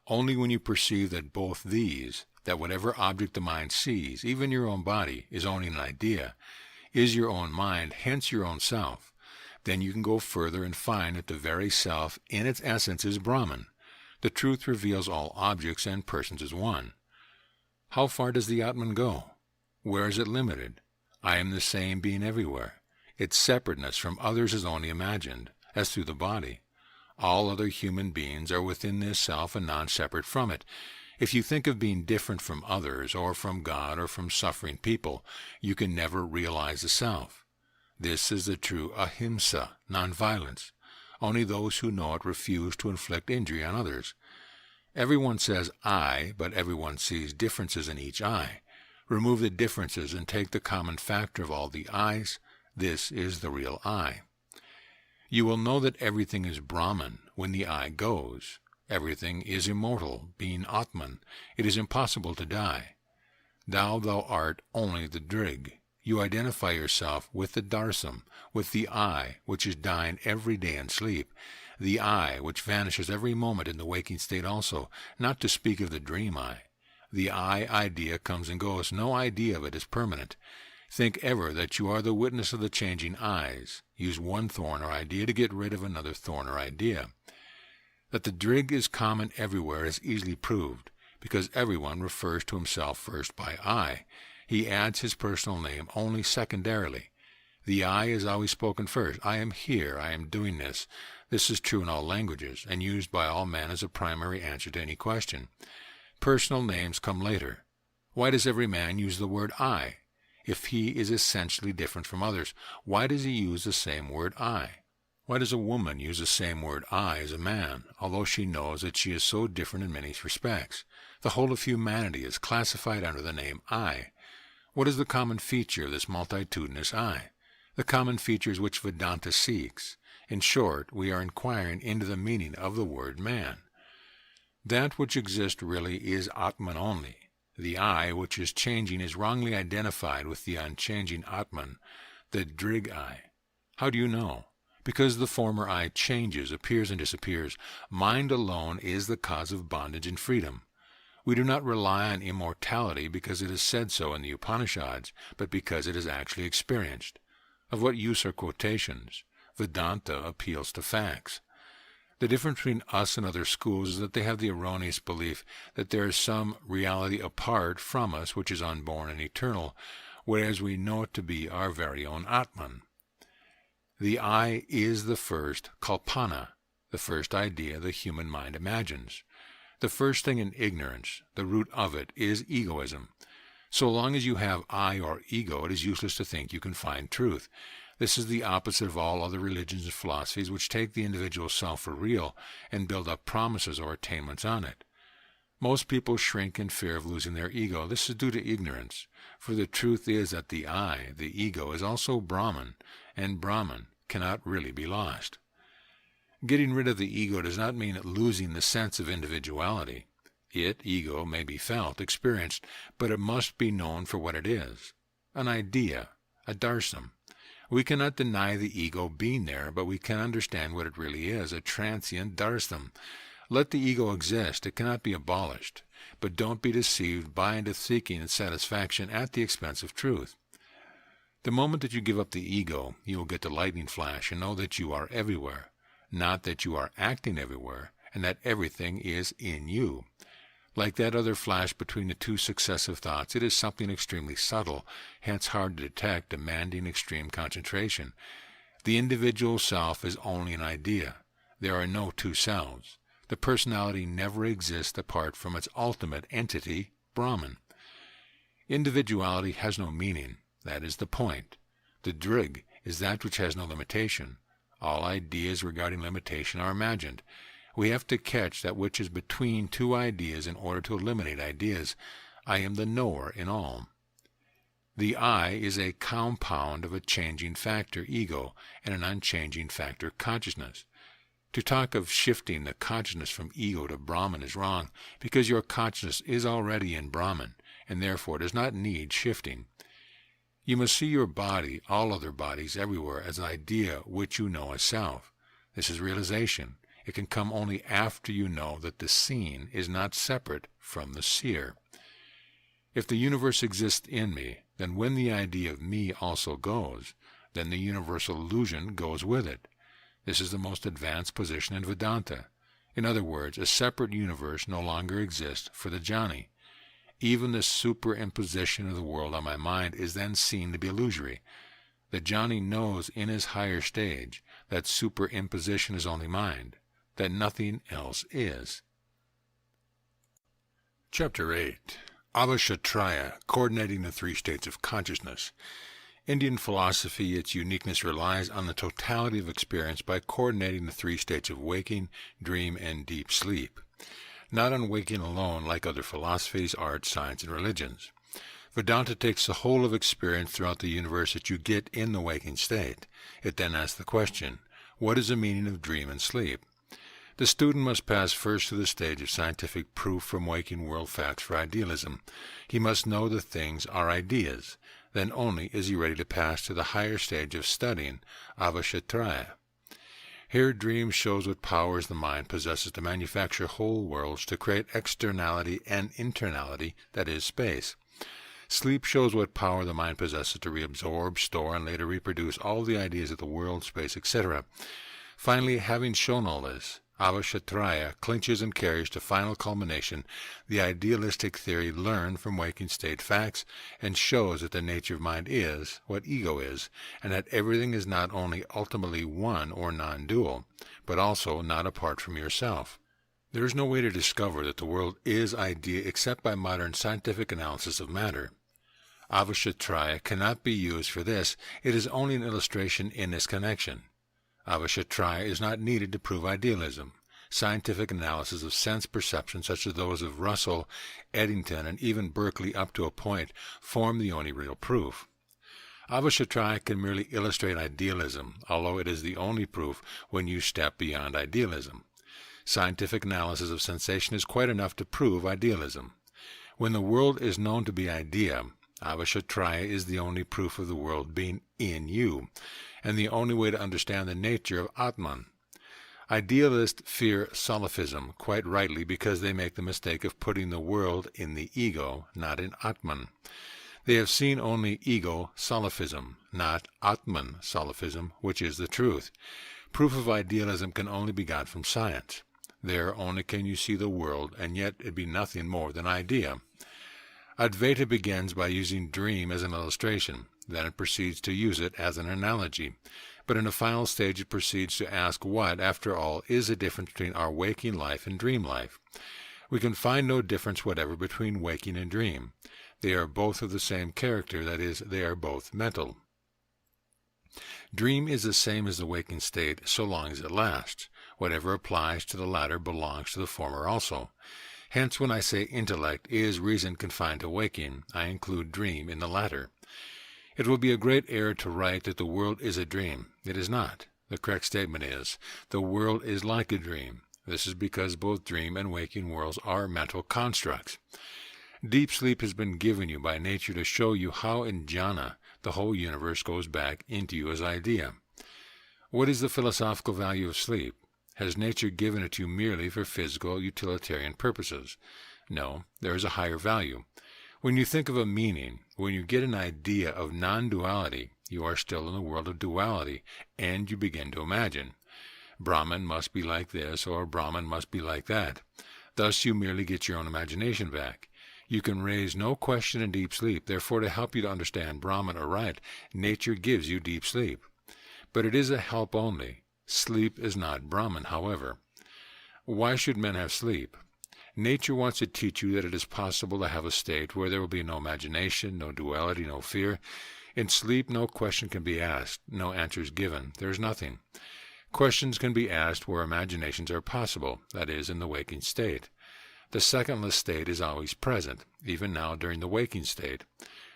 Speaker 1: Only when you perceive that both these, that whatever object the mind sees, even your own body, is only an idea, is your own mind, hence your own self, then you can go further and find that the very self in its essence is Brahman. The truth reveals all objects and persons as one. How far does the Atman go? Where is it limited? I am the same being everywhere. Its separateness from others is only imagined, as through the body. All other human beings are within this self and non-separate from it. If you think of being different from others, or from God, or from suffering people, you can never realize the self. This is the true ahimsa, non-violence. Only those who know it refuse to inflict injury on others. Everyone says I, but everyone sees differences in each I. Remove the differences and take the common factor of all the I's. This is the real I. You will know that everything is Brahman when the I goes. Everything is immortal, being Atman. It is impossible to die. Thou art only the drig. You identify yourself with the darsam, with the I, which is dying every day in sleep, the I, which vanishes every moment in the waking state also, not to speak of the dream I. The I idea comes and goes. No idea of it is permanent. Think ever that you are the witness of the changing I's. Use one thorn or idea to get rid of another thorn or idea. That the drig is common everywhere is easily proved, because everyone refers to himself first by I. He adds his personal name only secondarily. The I is always spoken first. I am here. I am doing this. This is true in all languages, and used by all men as a primary answer to any question. Personal names come later. Why does every man use the word I? If he is essentially different from others, why does he use the same word I? Why does a woman use the same word I as a man, although she knows that she is so different in many respects? The whole of humanity is classified under the name I. What is the common feature of this multitudinous I? The common features which Vedanta seeks. In short, we are inquiring into the meaning of the word man. That which exists really is Atman only. The I which is changing is wrongly identified with the unchanging Atman, the drig I. How do you know? Because the former I changes, appears and disappears. Mind alone is the cause of bondage and freedom. We do not rely on immortality because it is said so in the Upanishads, but because it is actually experienced. Of what use are quotations? Vedanta appeals to facts. The difference between us and other schools is that they have the erroneous belief that there is some reality apart from us which is unborn and eternal, whereas we know it to be our very own Atman. The I is the first kalpana, the first idea the human mind imagines. The first thing in ignorance, the root of it, is egoism. So long as you have I or ego, it is useless to think you can find truth. This is the opposite of all other religions and philosophies which take the individual self for real and build up promises or attainments on it. Most people shrink in fear of losing their ego. This is due to ignorance, for the truth is that the I, the ego, is also Brahman, and Brahman cannot really be lost. Getting rid of the ego does not mean losing the sense of individuality. It, ego, may be felt, experienced, but it must be known for what it is, an idea, a darsam. We cannot deny the ego being there, but we can understand what it really is, a transient darsam. Let the ego exist, it cannot be abolished, but don't be deceived by into seeking its satisfaction at the expense of truth. The moment that you give up the ego, you will get the lightning flash and know that you are everywhere, not that you are acting everywhere, and that everything is in you. Like that other flash between the two successive thoughts, it is something extremely subtle, hence hard to detect, demanding extreme concentration. The individual self is only an idea. There are no two selves. The personality never exists apart from its ultimate entity, Brahman. Individuality has no meaning. That is the point. The drig is that which has no limitation. All ideas regarding limitation are imagined. We have to catch that which is between two ideas in order to eliminate ideas. I am the knower in all. The I is a compound of a changing factor, ego, and an unchanging factor, consciousness. To talk of shifting the consciousness from ego to Brahman is wrong, because your consciousness is already in Brahman, and therefore does not need shifting. You must see your body, all other bodies, everywhere, as an idea which you know as self. This is realization. It can come only after you know that the seen is not separate from the seer. If the universe exists in me, then when the idea of me also goes, then the universal illusion goes with it. This is the most advanced position in Vedanta. In other words, a separate universe no longer exists for the jnani. Even the superimposition of the world on my mind is then seen to be illusory. The jnani knows in his higher stage that superimposition is only mind, that nothing else is. Chapter 8. Avashatraya, coordinating the three states of consciousness. Indian philosophy, its uniqueness relies on the totality of experience by coordinating the three states of waking, dream, and deep sleep. Not on waking alone like other philosophies, arts, science, and religions. Vedanta takes the whole of experience throughout the universe that you get in the waking state. It then asks the question, what is the meaning of dream and sleep? The student must pass first through the stage of scientific proof from waking world facts for idealism. He must know that things are ideas. Then only is he ready to pass to the higher stage of studying, Avashatraya. Here dream shows what powers the mind possesses to manufacture whole worlds, to create externality and internality, that is, space. Sleep shows what power the mind possesses to reabsorb, store, and later reproduce all the ideas of the world, space, etc. Finally, having shown all this, Avashatraya clinches and carries to final culmination the idealistic theory learned from waking state facts, and shows that the nature of mind is what ego is, and that everything is not only ultimately one or non-dual, but also not apart from yourself. There is no way to discover that the world is idea except by modern scientific analysis of matter. Avashatraya cannot be used for this. It is only an illustration in this connection. Avashatraya is not needed to prove idealism. Scientific analysis of sense perception, such as those of Russell, Eddington, and even Berkeley up to a point, form the only real proof. Avashatraya can merely illustrate idealism, although it is the only proof when you step beyond idealism. Scientific analysis of sensation is quite enough to prove idealism. When the world is known to be idea, Avashatraya is the only proof of the world being in you, and the only way to understand the nature of Atman. Idealists fear solipsism, quite rightly, because they make the mistake of putting the world in the ego, not in Atman. They have seen only ego solipsism, not Atman solipsism, which is the truth. Proof of idealism can only be got from science. There only can you see the world, and yet it be nothing more than idea. Advaita begins by using dream as an illustration. Then it proceeds to use it as an analogy. But in a final stage it proceeds to ask what, after all, is the difference between our waking life and dream life. We can find no difference whatever between waking and dream. They are both of the same character, that is, they are both mental. Dream is the same as the waking state so long as it lasts. Whatever applies to the latter belongs to the former also. Hence, when I say intellect is reason confined to waking, I include dream in the latter. It will be a great error to write that the world is a dream. It is not. The correct statement is, the world is like a dream. This is because both dream and waking worlds are mental constructs. Deep sleep has been given you by nature to show you how in Janna the whole universe goes back into you as idea. What is the philosophical value of sleep? Has nature given it to you merely for physical, utilitarian purposes? No, there is a higher value. When you think of a meaning, when you get an idea of non-duality, you are still in the world of duality, and you begin to imagine. Brahman must be like this, or Brahman must be like that. Thus you merely get your own imagination back. You can raise no question in deep sleep. Therefore, to help you to understand Brahman aright, nature gives you deep sleep. But it is a help only. Sleep is not Brahman, however. Why should men have sleep? Nature wants to teach you that it is possible to have a state where there will be no imagination, no duality, no fear. In sleep, no question can be asked, no answers given. There is nothing. Questions can be asked where imaginations are possible, that is, in the waking state. The secondless state is always present, even now during the waking state.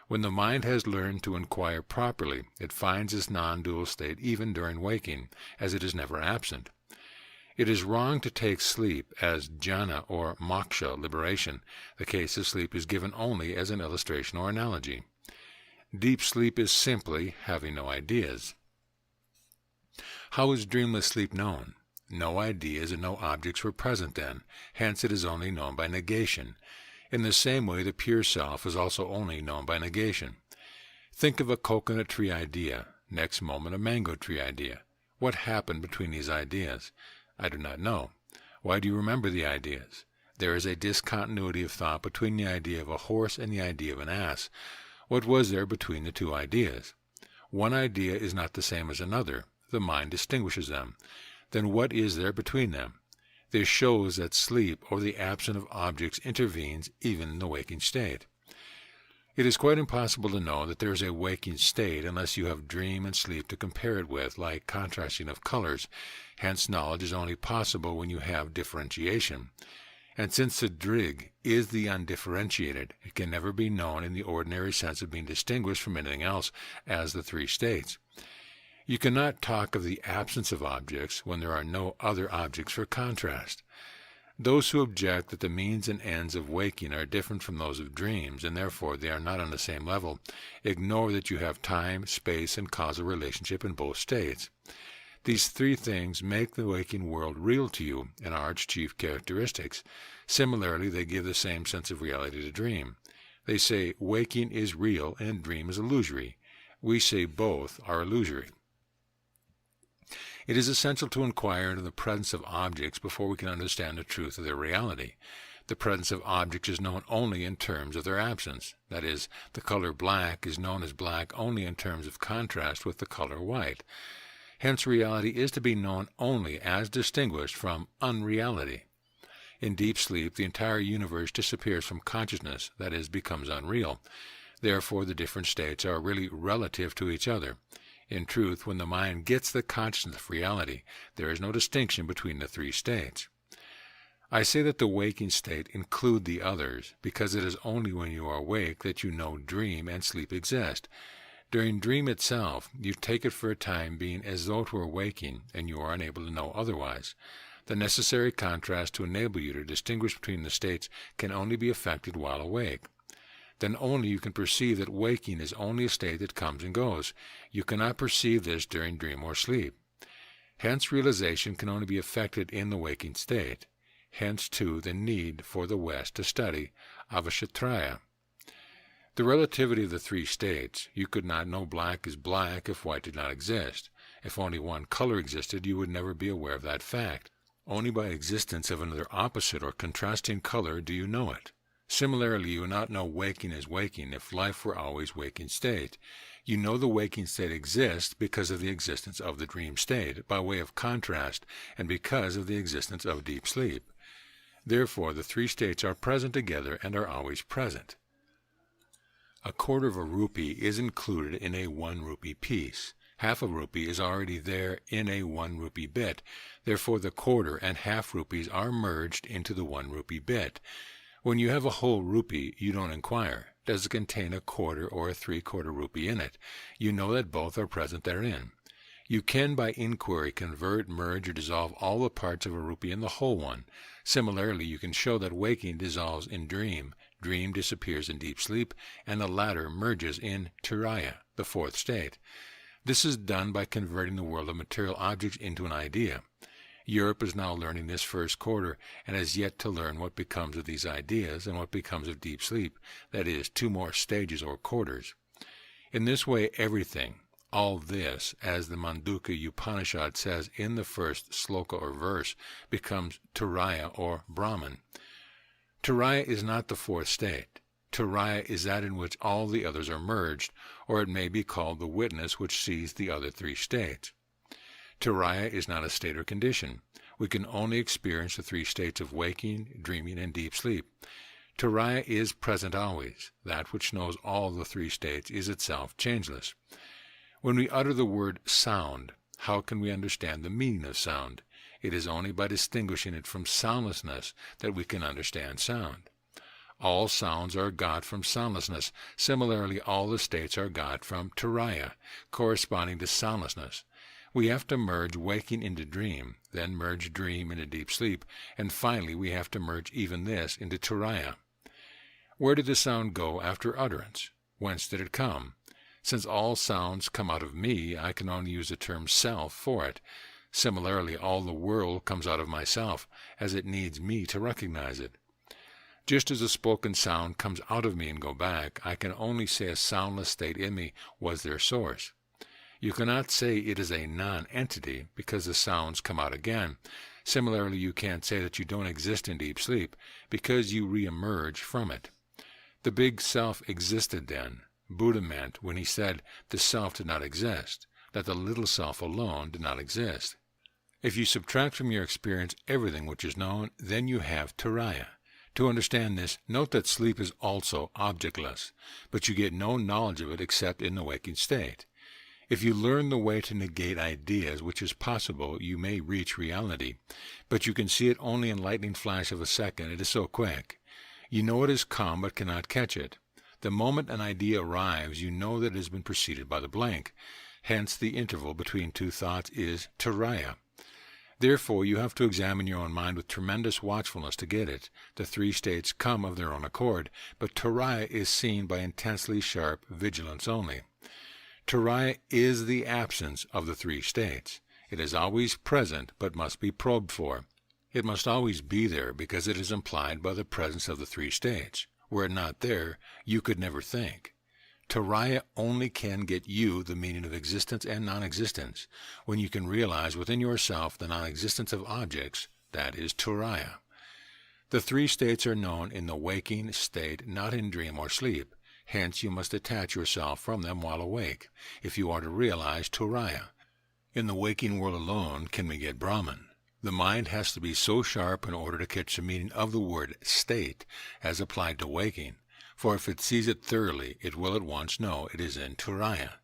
Speaker 1: When the mind has learned to inquire properly, it finds its non-dual state even during waking, as it is never absent. It is wrong to take sleep as Janna or moksha, liberation. The case of sleep is given only as an illustration or analogy. Deep sleep is simply having no ideas. How is dreamless sleep known? No ideas and no objects were present then, hence it is only known by negation. In the same way, the pure self is also only known by negation. Think of a coconut tree idea, next moment a mango tree idea. What happened between these ideas? I do not know. Why do you remember the ideas? There is a discontinuity of thought between the idea of a horse and the idea of an ass. What was there between the two ideas? One idea is not the same as another. The mind distinguishes them. Then what is there between them? This shows that sleep, or the absence of objects, intervenes even in the waking state. It is quite impossible to know that there is a waking state unless you have dream and sleep to compare it with, like contrasting of colors. Hence knowledge is only possible when you have differentiation. And since the drig is the undifferentiated, it can never be known in the ordinary sense of being distinguished from anything else as the three states. You cannot talk of the absence of objects when there are no other objects for contrast. Those who object that the means and ends of waking are different from those of dreams, and therefore they are not on the same level, ignore that you have time, space, and causal relationship in both states. These three things make the waking world real to you and are its chief characteristics. Similarly, they give the same sense of reality to dream. They say waking is real and dream is illusory. We say both are illusory. It is essential to inquire into the presence of objects before we can understand the truth of their reality. The presence of objects is known only in terms of their absence. That is, the color black is known as black only in terms of contrast with the color white. Hence, reality is to be known only as distinguished from unreality. In deep sleep, the entire universe disappears from consciousness, that is, becomes unreal. Therefore, the different states are really relative to each other. In truth, when the mind gets the consciousness of reality, there is no distinction between the three states. I say that the waking state include the others, because it is only when you are awake that you know dream and sleep exist. During dream itself, you take it for a time being as though it were waking, and you are unable to know otherwise. The necessary contrast to enable you to distinguish between the states can only be effected while awake. Then only you can perceive that waking is only a state that comes and goes. You cannot perceive this during dream or sleep. Hence realization can only be effected in the waking state. Hence, too, the need for the West to study avashatraya. The relativity of the three states. You could not know black is black if white did not exist. If only one color existed, you would never be aware of that fact. Only by existence of another opposite or contrasting color do you know it. Similarly, you would not know waking is waking if life were always waking state. You know the waking state exists because of the existence of the dream state, by way of contrast, and because of the existence of deep sleep. Therefore, the three states are present together and are always present. A quarter of a rupee is included in a 1 rupee piece. Half a rupee is already there in a 1 rupee bit. Therefore, the quarter and half rupees are merged into the 1 rupee bit. When you have a whole rupee, you don't inquire, does it contain a quarter or a 3/4 rupee in it? You know that both are present therein. You can by inquiry convert, merge, or dissolve all the parts of a rupee in the whole one. Similarly, you can show that waking dissolves in dream, dream disappears in deep sleep, and the latter merges in Turiya, the fourth state. This is done by converting the world of material objects into an idea. Europe is now learning this first quarter, and has yet to learn what becomes of these ideas and what becomes of deep sleep, that is, 2 more stages or quarters. In this way, everything, all this, as the Mandukya Upanishad says in the first sloka or verse, becomes Turiya or Brahman. Turiya is not the fourth state. Turiya is that in which all the others are merged, or it may be called the witness which sees the other 3 states. Turiya is not a state or condition. We can only experience the 3 states of waking, dreaming, and deep sleep. Turiya is present always. That which knows all the 3 states is itself changeless. When we utter the word sound, how can we understand the meaning of sound? It is only by distinguishing it from soundlessness that we can understand sound. All sounds are got from soundlessness. Similarly, all the states are got from Turiya, corresponding to soundlessness. We have to merge waking into dream, then merge dream into deep sleep, and finally we have to merge even this into Turiya. Where did the sound go after utterance? Whence did it come? Since all sounds come out of me, I can only use the term self for it. Similarly, all the world comes out of myself, as it needs me to recognize it. Just as a spoken sound comes out of me and go back, I can only say a soundless state in me was their source. You cannot say it is a non-entity because the sounds come out again. Similarly, you can't say that you don't exist in deep sleep because you re-emerge from it. The big self existed then. Buddha meant when he said the self did not exist, that the little self alone did not exist. If you subtract from your experience everything which is known, then you have Turiya. To understand this, note that sleep is also objectless, but you get no knowledge of it except in the waking state. If you learn the way to negate ideas, which is possible, you may reach reality, but you can see it only in lightning flash of a second. It is so quick. You know it has come, but cannot catch it. The moment an idea arrives, you know that it has been preceded by the blank. Hence, the interval between 2 thoughts is Turiya. Therefore, you have to examine your own mind with tremendous watchfulness to get it. The 3 states come of their own accord, but Turiya is seen by intensely sharp vigilance only. Turiya is the absence of the 3 states. It is always present, but must be probed for. It must always be there because it is implied by the presence of the 3 states. Were it not there, you could never think. Turiya only can get you the meaning of existence and non-existence. When you can realize within yourself the non-existence of objects, that is Turiya. The 3 states are known in the waking state, not in dream or sleep. Hence you must detach yourself from them while awake, if you are to realize Turiya. In the waking world alone can we get Brahman. The mind has to be so sharp in order to catch the meaning of the word state as applied to waking, for if it sees it thoroughly, it will at once know it is in Turiya.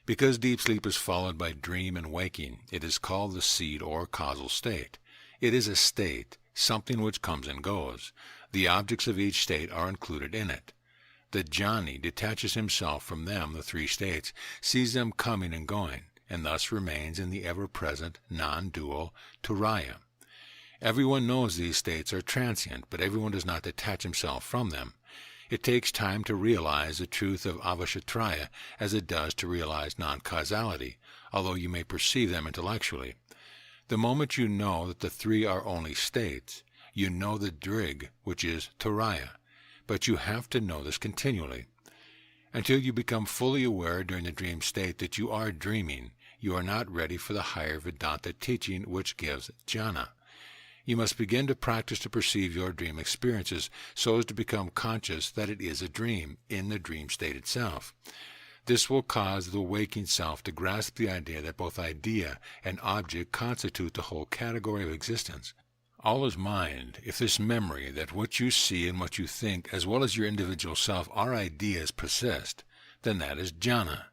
Speaker 1: Because deep sleep is followed by dream and waking, it is called the seed or causal state. It is a state, something which comes and goes. The objects of each state are included in it. The jnani detaches himself from them, the 3 states, sees them coming and going, and thus remains in the ever-present, non-dual Turiya. Everyone knows these states are transient, but everyone does not detach himself from them. It takes time to realize the truth of avashatraya as it does to realize non-causality, although you may perceive them intellectually. The moment you know that the 3 are only states, you know the drig, which is Turiya. But you have to know this continually. Until you become fully aware during the dream state that you are dreaming, you are not ready for the higher Vedanta teaching which gives Janna. You must begin to practice to perceive your dream experiences so as to become conscious that it is a dream in the dream state itself. This will cause the waking self to grasp the idea that both idea and object constitute the whole category of existence. All is mind. If this memory that what you see and what you think, as well as your individual self, are ideas persist, then that is Janna.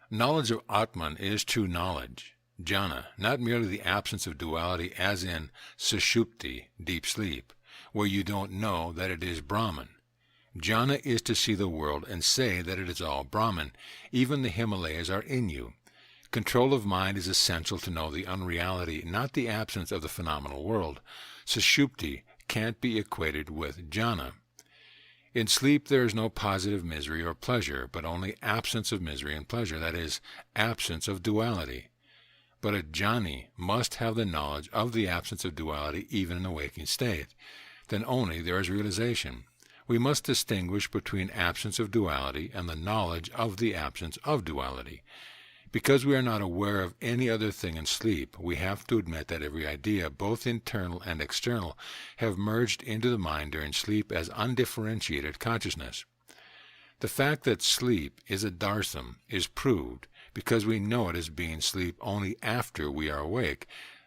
Speaker 1: Knowledge of Atman is true knowledge. Janna, not merely the absence of duality as in sushupti, deep sleep, where you don't know that it is Brahman. Janna is to see the world and say that it is all Brahman. Even the Himalayas are in you. Control of mind is essential to know the unreality, not the absence of the phenomenal world. Sushupti can't be equated with Janna. In sleep there is no positive misery or pleasure, but only absence of misery and pleasure, that is, absence of duality. But a jnani must have the knowledge of the absence of duality even in the waking state. Then only there is realization. We must distinguish between absence of duality and the knowledge of the absence of duality. Because we are not aware of any other thing in sleep, we have to admit that every idea, both internal and external, have merged into the mind during sleep as undifferentiated consciousness. The fact that sleep is a darsam is proved because we know it as being sleep only after we are awake,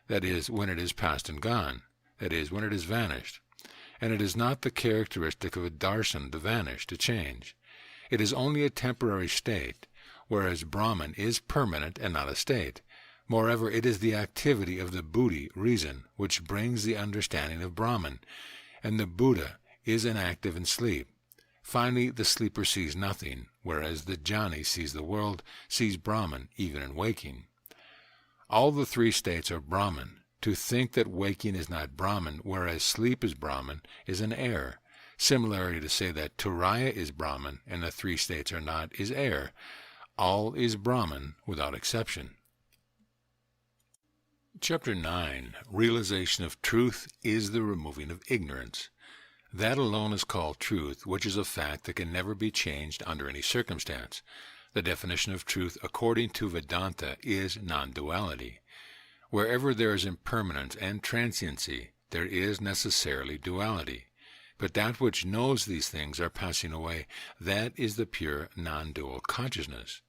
Speaker 1: that is, when it is past and gone, that is, when it is vanished. And it is not the characteristic of a darshan to vanish, to change. It is only a temporary state, whereas Brahman is permanent and not a state. Moreover, it is the activity of the buddhi, reason, which brings the understanding of Brahman, and the Buddha is inactive in sleep. Finally, the sleeper sees nothing, whereas the jnani sees the world, sees Brahman even in waking. All the three states are Brahman. To think that waking is not Brahman, whereas sleep is Brahman, is an error. Similarly, to say that Turiya is Brahman and the three states are not is error. All is Brahman without exception. Chapter 9. Realization of truth is the removing of ignorance. That alone is called truth, which is a fact that can never be changed under any circumstance. The definition of truth according to Vedanta is non-duality. Wherever there is impermanence and transiency, there is necessarily duality. But that which knows these things are passing away, that is the pure non-dual consciousness.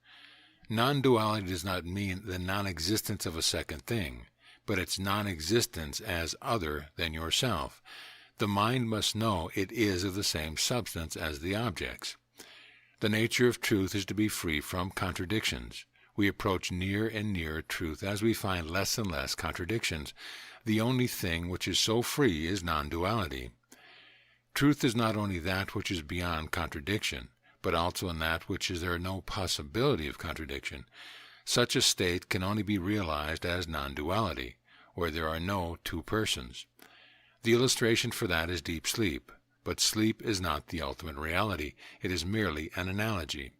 Speaker 1: Non-duality does not mean the non-existence of a second thing, but its non-existence as other than yourself. The mind must know it is of the same substance as the objects. The nature of truth is to be free from contradictions. We approach near and nearer truth as we find less and less contradictions. The only thing which is so free is non-duality. Truth is not only that which is beyond contradiction, but also in that which is there no possibility of contradiction. Such a state can only be realized as non-duality, where there are no two persons. The illustration for that is deep sleep, but sleep is not the ultimate reality. It is merely an analogy.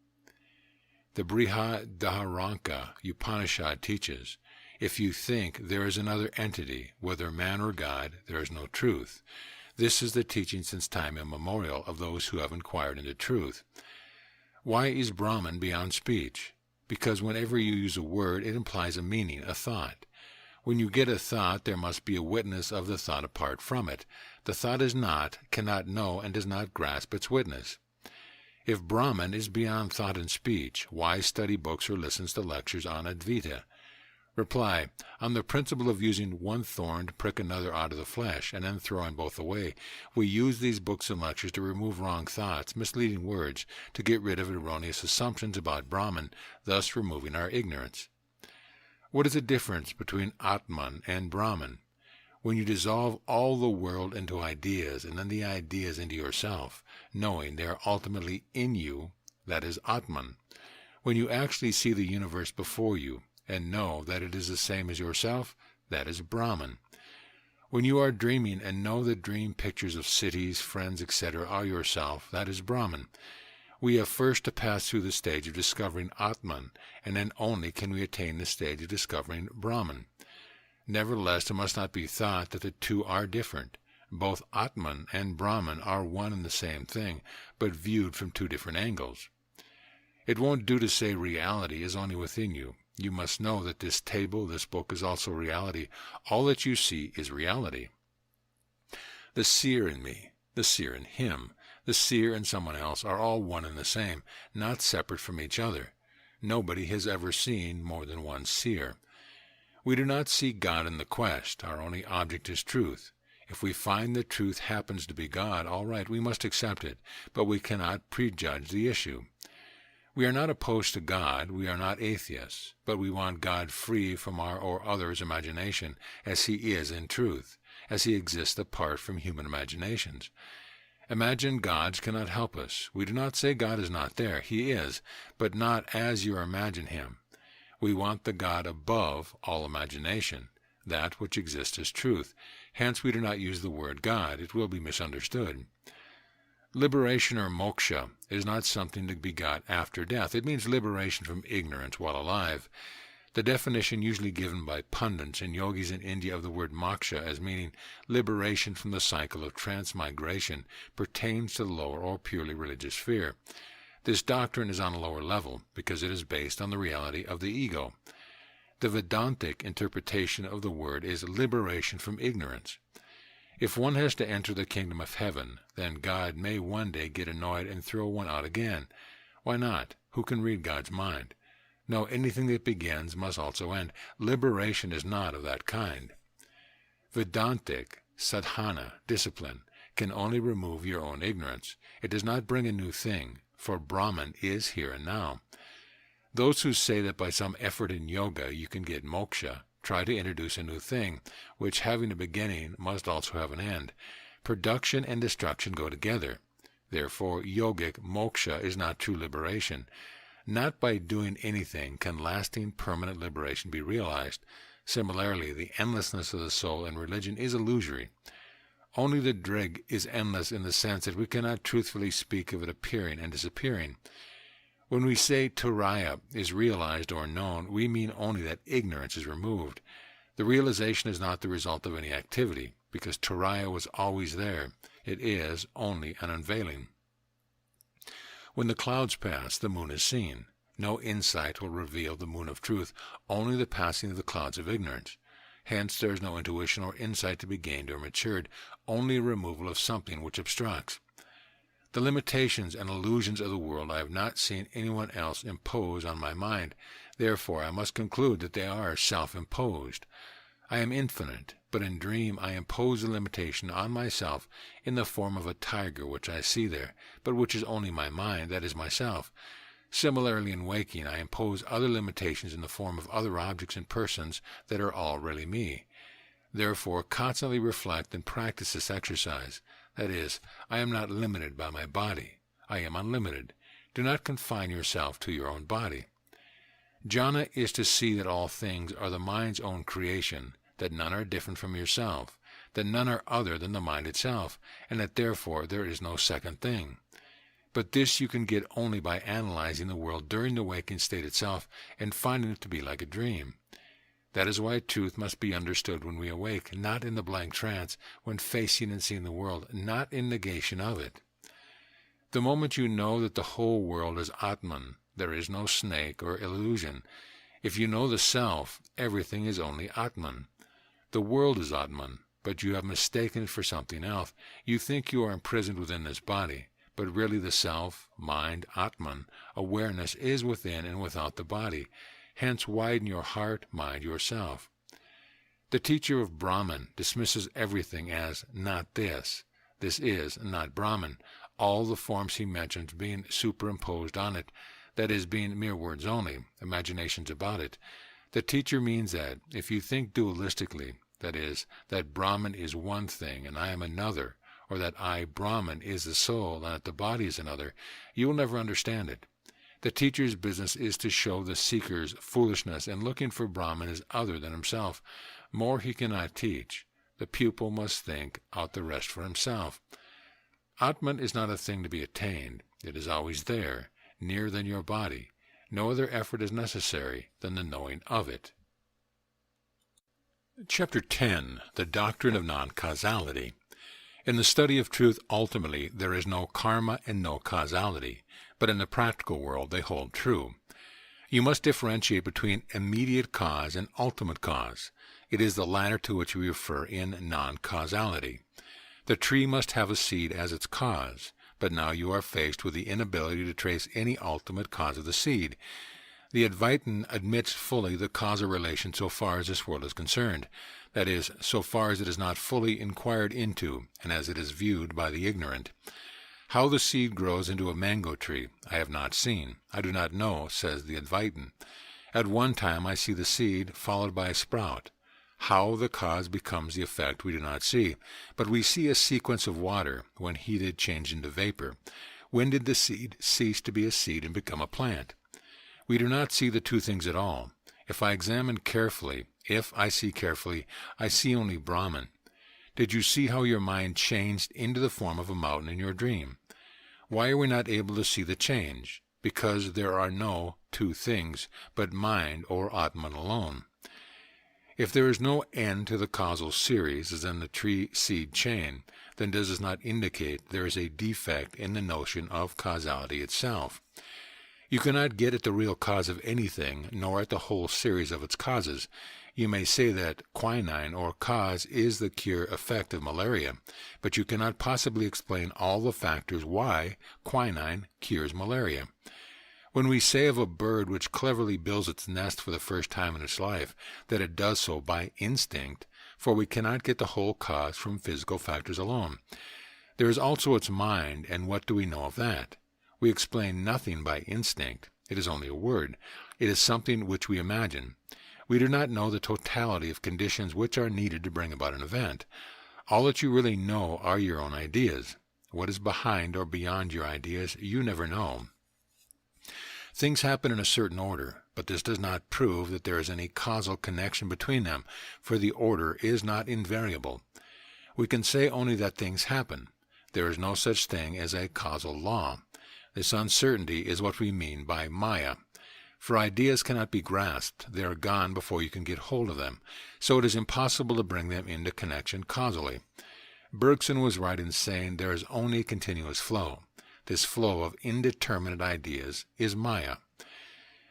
Speaker 1: The Brihadaranyaka Upanishad teaches, if you think there is another entity, whether man or God, there is no truth. This is the teaching since time immemorial of those who have inquired into truth. Why is Brahman beyond speech? Because whenever you use a word, it implies a meaning, a thought. When you get a thought, there must be a witness of the thought apart from it. The thought is not, cannot know, and does not grasp its witness. If Brahman is beyond thought and speech, why study books or listen to lectures on Advaita? Reply, on the principle of using one thorn to prick another out of the flesh, and then throwing both away, we use these books and lectures to remove wrong thoughts, misleading words, to get rid of erroneous assumptions about Brahman, thus removing our ignorance. What is the difference between Atman and Brahman? When you dissolve all the world into ideas, and then the ideas into yourself, knowing they are ultimately in you, that is Atman. When you actually see the universe before you, and know that it is the same as yourself, that is Brahman. When you are dreaming and know the dream pictures of cities, friends, etc. are yourself, that is Brahman. We have first to pass through the stage of discovering Atman, and then only can we attain the stage of discovering Brahman. Nevertheless, it must not be thought that the two are different. Both Atman and Brahman are one and the same thing, but viewed from two different angles. It won't do to say reality is only within you. You must know that this table, this book, is also reality. All that you see is reality. The seer in me, the seer in him, the seer in someone else are all one and the same, not separate from each other. Nobody has ever seen more than one seer. We do not see God in the quest. Our only object is truth. If we find that truth happens to be God, all right, we must accept it, but we cannot prejudge the issue. We are not opposed to God, we are not atheists, but we want God free from our or others' imagination, as he is in truth, as he exists apart from human imaginations. Imagined gods cannot help us. We do not say God is not there. He is, but not as you imagine him. We want the God above all imagination, that which exists as truth. Hence we do not use the word God. It will be misunderstood. Liberation or moksha is not something to be got after death. It means liberation from ignorance while alive. The definition usually given by pundits and yogis in India of the word moksha as meaning liberation from the cycle of transmigration pertains to the lower or purely religious sphere. This doctrine is on a lower level because it is based on the reality of the ego. The Vedantic interpretation of the word is liberation from ignorance. If one has to enter the kingdom of heaven, then God may one day get annoyed and throw one out again. Why not? Who can read God's mind? No, anything that begins must also end. Liberation is not of that kind. Vedantic, sadhana, discipline, can only remove your own ignorance. It does not bring a new thing, for Brahman is here and now. Those who say that by some effort in yoga you can get moksha try to introduce a new thing, which having a beginning must also have an end. Production and destruction go together. Therefore, yogic moksha is not true liberation. Not by doing anything can lasting permanent liberation be realized. Similarly, the endlessness of the soul in religion is illusory. Only the drig is endless in the sense that we cannot truthfully speak of it appearing and disappearing. When we say Turiya is realized or known, we mean only that ignorance is removed. The realization is not the result of any activity, because Turiya was always there. It is only an unveiling. When the clouds pass, the moon is seen. No insight will reveal the moon of truth, only the passing of the clouds of ignorance. Hence there is no intuition or insight to be gained or matured, only a removal of something which obstructs. The limitations and illusions of the world I have not seen anyone else impose on my mind. Therefore I must conclude that they are self-imposed. I am infinite, but in dream I impose a limitation on myself in the form of a tiger which I see there, but which is only my mind, that is myself. Similarly, in waking I impose other limitations in the form of other objects and persons that are all really me. Therefore constantly reflect and practice this exercise. That is, I am not limited by my body. I am unlimited. Do not confine yourself to your own body. Janna is to see that all things are the mind's own creation, that none are different from yourself, that none are other than the mind itself, and that therefore there is no second thing. But this you can get only by analyzing the world during the waking state itself and finding it to be like a dream. That is why truth must be understood when we awake, not in the blank trance, when facing and seeing the world, not in negation of it. The moment you know that the whole world is Atman, there is no snake or illusion. If you know the self, everything is only Atman. The world is Atman, but you have mistaken it for something else. You think you are imprisoned within this body, but really the self, mind, Atman, awareness is within and without the body. Hence widen your heart, mind, yourself. The teacher of Brahman dismisses everything as not this. This is not Brahman, all the forms he mentions being superimposed on it, that is, being mere words only, imaginations about it. The teacher means that if you think dualistically, that is, that Brahman is one thing and I am another, or that I, Brahman, is the soul and that the body is another, you will never understand it. The teacher's business is to show the seeker's foolishness in looking for Brahman as other than himself. More he cannot teach. The pupil must think out the rest for himself. Atman is not a thing to be attained. It is always there, nearer than your body. No other effort is necessary than the knowing of it. Chapter 10. The Doctrine of Non-causality. In the study of truth, ultimately, there is no karma and no causality, but in the practical world they hold true. You must differentiate between immediate cause and ultimate cause. It is the latter to which we refer in non-causality. The tree must have a seed as its cause, but now you are faced with the inability to trace any ultimate cause of the seed. The Advaitin admits fully the causal relation so far as this world is concerned, that is, so far as it is not fully inquired into, and as it is viewed by the ignorant. How the seed grows into a mango tree, I have not seen. I do not know, says the Advaitin. At one time I see the seed followed by a sprout. How the cause becomes the effect we do not see, but we see a sequence of water, when heated, change into vapor. When did the seed cease to be a seed and become a plant? We do not see the two things at all. If I examine carefully, if I see carefully, I see only Brahman. Did you see how your mind changed into the form of a mountain in your dream? Why are we not able to see the change? Because there are no two things, but mind or Atman alone. If there is no end to the causal series, as in the tree-seed chain, then does this not indicate there is a defect in the notion of causality itself? You cannot get at the real cause of anything, nor at the whole series of its causes. You may say that quinine or cause is the cure-effect of malaria, but you cannot possibly explain all the factors why quinine cures malaria. When we say of a bird which cleverly builds its nest for the first time in its life that it does so by instinct, for we cannot get the whole cause from physical factors alone. There is also its mind, and what do we know of that? We explain nothing by instinct. It is only a word. It is something which we imagine. We do not know the totality of conditions which are needed to bring about an event. All that you really know are your own ideas. What is behind or beyond your ideas, you never know. Things happen in a certain order, but this does not prove that there is any causal connection between them, for the order is not invariable. We can say only that things happen. There is no such thing as a causal law. This uncertainty is what we mean by Maya. For ideas cannot be grasped, they are gone before you can get hold of them, so it is impossible to bring them into connection causally. Bergson was right in saying there is only continuous flow. This flow of indeterminate ideas is Maya.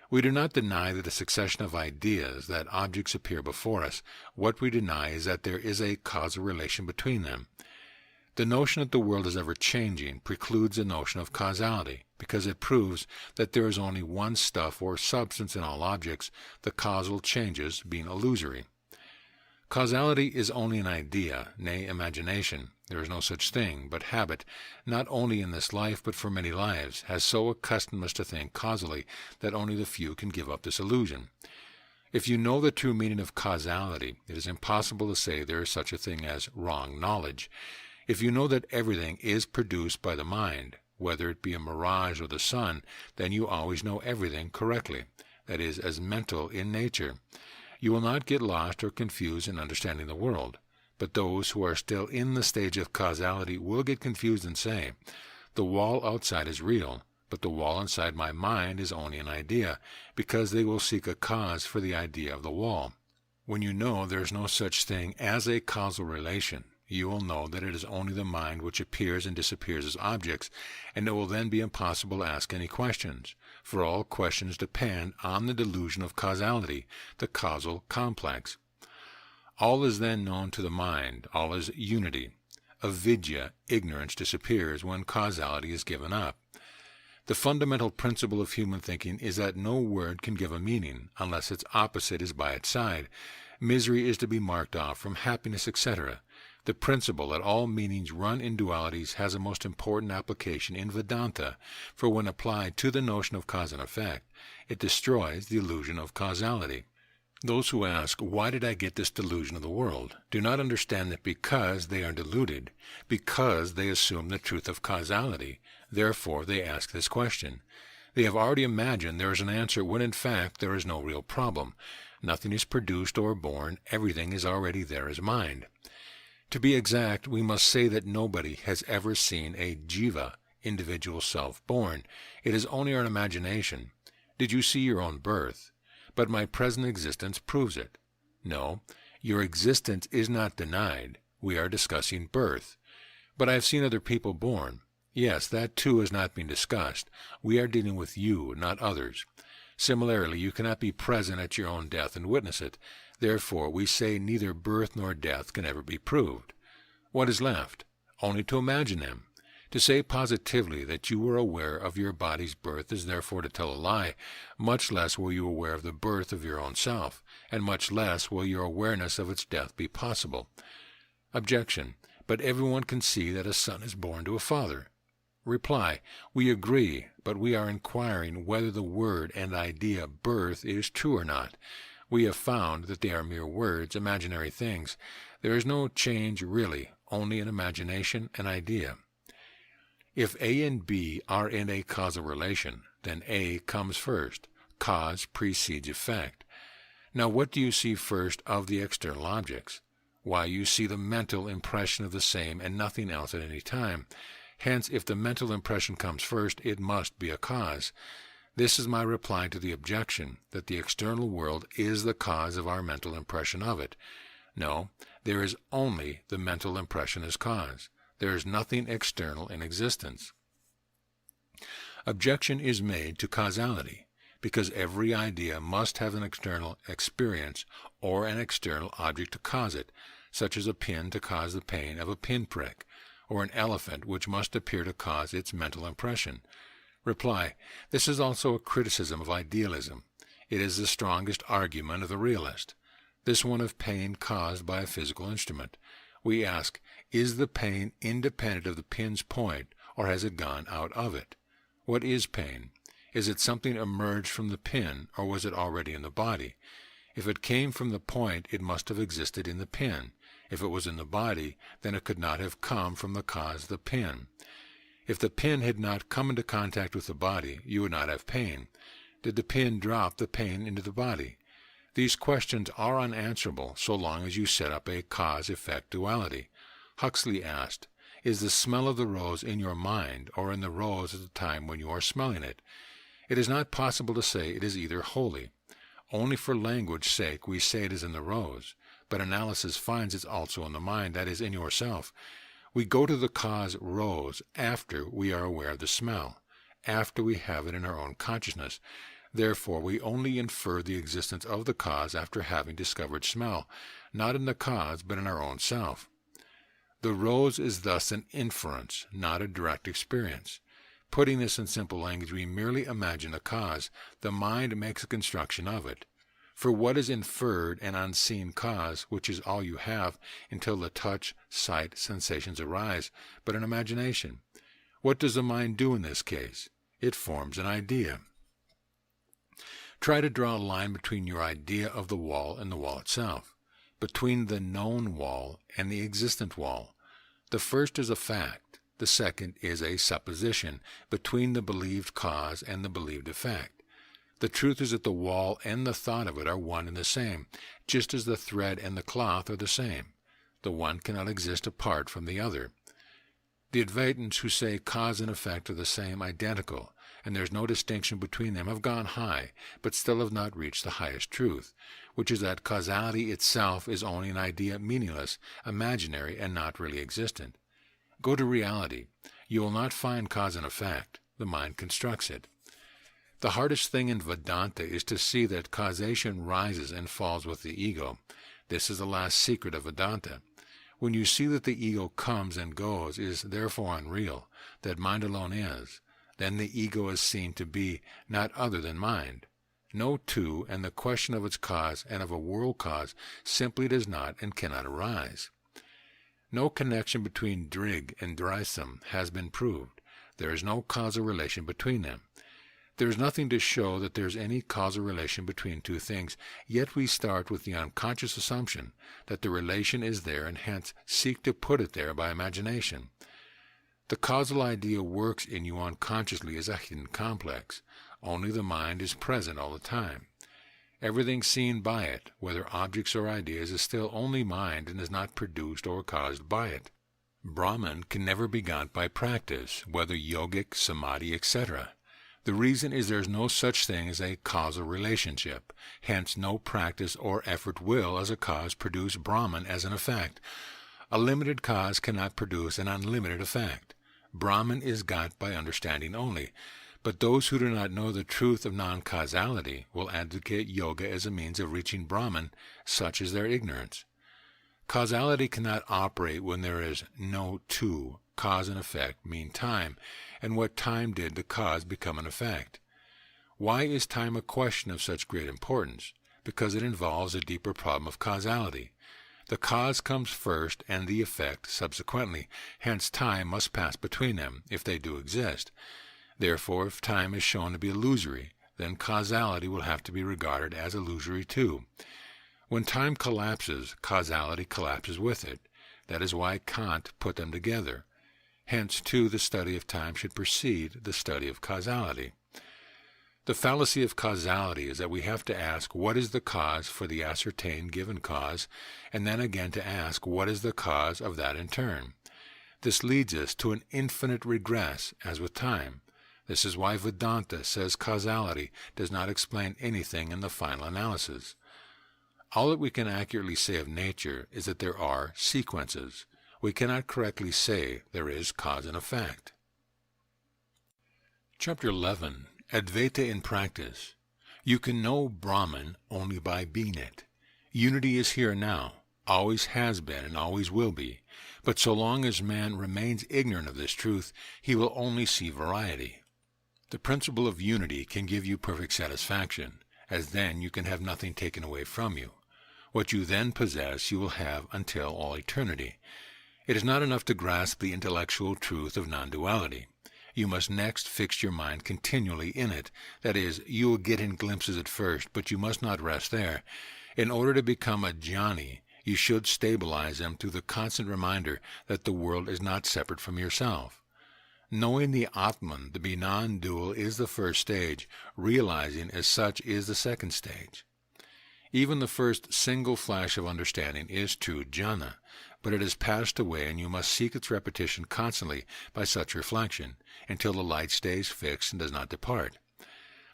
Speaker 1: We do not deny that a succession of ideas, that objects appear before us. What we deny is that there is a causal relation between them. The notion that the world is ever changing precludes the notion of causality, because it proves that there is only one stuff or substance in all objects, the causal changes being illusory. Causality is only an idea, nay, imagination. There is no such thing, but habit, not only in this life but for many lives, has so accustomed us to think causally that only the few can give up this illusion. If you know the true meaning of causality, it is impossible to say there is such a thing as wrong knowledge. If you know that everything is produced by the mind, whether it be a mirage or the sun, then you always know everything correctly, that is, as mental in nature. You will not get lost or confused in understanding the world. But those who are still in the stage of causality will get confused and say, the wall outside is real, but the wall inside my mind is only an idea, because they will seek a cause for the idea of the wall. When you know there is no such thing as a causal relation, you will know that it is only the mind which appears and disappears as objects, and it will then be impossible to ask any questions, for all questions depend on the delusion of causality, the causal complex. All is then known to the mind, all is unity. Avidya, ignorance, disappears when causality is given up. The fundamental principle of human thinking is that no word can give a meaning unless its opposite is by its side. Misery is to be marked off from happiness, etc. The principle that all meanings run in dualities has a most important application in Vedanta, for when applied to the notion of cause and effect, it destroys the illusion of causality. Those who ask, why did I get this delusion of the world, do not understand that because they are deluded, because they assume the truth of causality, therefore they ask this question. They have already imagined there is an answer when in fact there is no real problem. Nothing is produced or born, everything is already there as mind. To be exact, we must say that nobody has ever seen a jiva, individual self, born. It is only our imagination. Did you see your own birth? But my present existence proves it. No, your existence is not denied. We are discussing birth. But I have seen other people born. Yes, that too has not been discussed. We are dealing with you, not others. Similarly, you cannot be present at your own death and witness it. Therefore, we say neither birth nor death can ever be proved. What is left? Only to imagine them. To say positively that you were aware of your body's birth is therefore to tell a lie. Much less were you aware of the birth of your own self, and much less will your awareness of its death be possible. Objection: but everyone can see that a son is born to a father. Reply: we agree, but we are inquiring whether the word and idea birth is true or not. We have found that they are mere words, imaginary things. There is no change really, only an imagination, an idea. If A and B are in a causal relation, then A comes first. Cause precedes effect. Now what do you see first of the external objects? Why, you see the mental impression of the same and nothing else at any time. Hence, if the mental impression comes first, it must be a cause. This is my reply to the objection that the external world is the cause of our mental impression of it. No, there is only the mental impression as cause. There is nothing external in existence. Objection is made to causality, because every idea must have an external experience or an external object to cause it, such as a pin to cause the pain of a pinprick, or an elephant which must appear to cause its mental impression. Reply: this is also a criticism of idealism. It is the strongest argument of the realist, this one of pain caused by a physical instrument. We ask, is the pain independent of the pin's point, or has it gone out of it? What is pain? Is it something emerged from the pin, or was it already in the body? If it came from the point, it must have existed in the pin. If it was in the body, then it could not have come from the cause, the pin. If the pin had not come into contact with the body, you would not have pain. Did the pin drop the pain into the body? These questions are unanswerable so long as you set up a cause-effect duality. Huxley asked, is the smell of the rose in your mind, or in the rose at the time when you are smelling it? It is not possible to say it is either wholly. Only for language's sake we say it is in the rose, but analysis finds it also in the mind, that is, in yourself. We go to the cause rose after we are aware of the smell, after we have it in our own consciousness. Therefore, we only infer the existence of the cause after having discovered smell, not in the cause, but in our own self. The rose is thus an inference, not a direct experience. Putting this in simple language, we merely imagine a cause. The mind makes a construction of it. For what is inferred an unseen cause, which is all you have until the touch, sight, sensations arise, but an imagination? What does the mind do in this case? It forms an idea. Try to draw a line between your idea of the wall and the wall itself, between the known wall and the existent wall. The first is a fact, the second is a supposition between the believed cause and the believed effect. The truth is that the wall and the thought of it are one and the same, just as the thread and the cloth are the same. The one cannot exist apart from the other. The Advaitans who say cause and effect are the same, identical, and there is no distinction between them, have gone high, but still have not reached the highest truth, which is that causality itself is only an idea, meaningless, imaginary, and not really existent. Go to reality. You will not find cause and effect. The mind constructs it. The hardest thing in Vedanta is to see that causation rises and falls with the ego. This is the last secret of Vedanta. When you see that the ego comes and goes, is therefore unreal, that mind alone is, then the ego is seen to be not other than mind. No two, and the question of its cause and of a world cause simply does not and cannot arise. No connection between Drig and Dreisam has been proved. There is no causal relation between them. There is nothing to show that there is any causal relation between two things, yet we start with the unconscious assumption that the relation is there and hence seek to put it there by imagination. The causal idea works in you unconsciously as a hidden complex. Only the mind is present all the time. Everything seen by it, whether objects or ideas, is still only mind and is not produced or caused by it. Brahman can never be got by practice, whether yogic, samadhi, etc. The reason is there is no such thing as a causal relationship. Hence no practice or effort will, as a cause, produce Brahman as an effect. A limited cause cannot produce an unlimited effect. Brahman is got by understanding only. But those who do not know the truth of non-causality will advocate yoga as a means of reaching Brahman. Such is their ignorance. Causality cannot operate when there is no two. Cause and effect mean time, and what time did the cause become an effect. Why is time a question of such great importance? Because it involves a deeper problem of causality. The cause comes first and the effect subsequently, hence time must pass between them, if they do exist. Therefore, if time is shown to be illusory, then causality will have to be regarded as illusory too. When time collapses, causality collapses with it. That is why Kant put them together. Hence, too, the study of time should precede the study of causality. The fallacy of causality is that we have to ask what is the cause for the ascertained given cause, and then again to ask what is the cause of that in turn. This leads us to an infinite regress, as with time. This is why Vedanta says causality does not explain anything in the final analysis. All that we can accurately say of nature is that there are sequences. We cannot correctly say there is cause and effect. Chapter 11. Advaita in Practice. You can know Brahman only by being it. Unity is here now, always has been and always will be, but so long as man remains ignorant of this truth, he will only see variety. The principle of unity can give you perfect satisfaction, as then you can have nothing taken away from you. What you then possess you will have until all eternity. It is not enough to grasp the intellectual truth of non-duality. You must next fix your mind continually in it. That is, you will get in glimpses at first, but you must not rest there. In order to become a jnani, you should stabilize them through the constant reminder that the world is not separate from yourself. Knowing the Atman to be non-dual is the first stage. Realizing as such is the second stage. Even the first single flash of understanding is true jhana, but it has passed away and you must seek its repetition constantly by such reflection, until the light stays fixed and does not depart.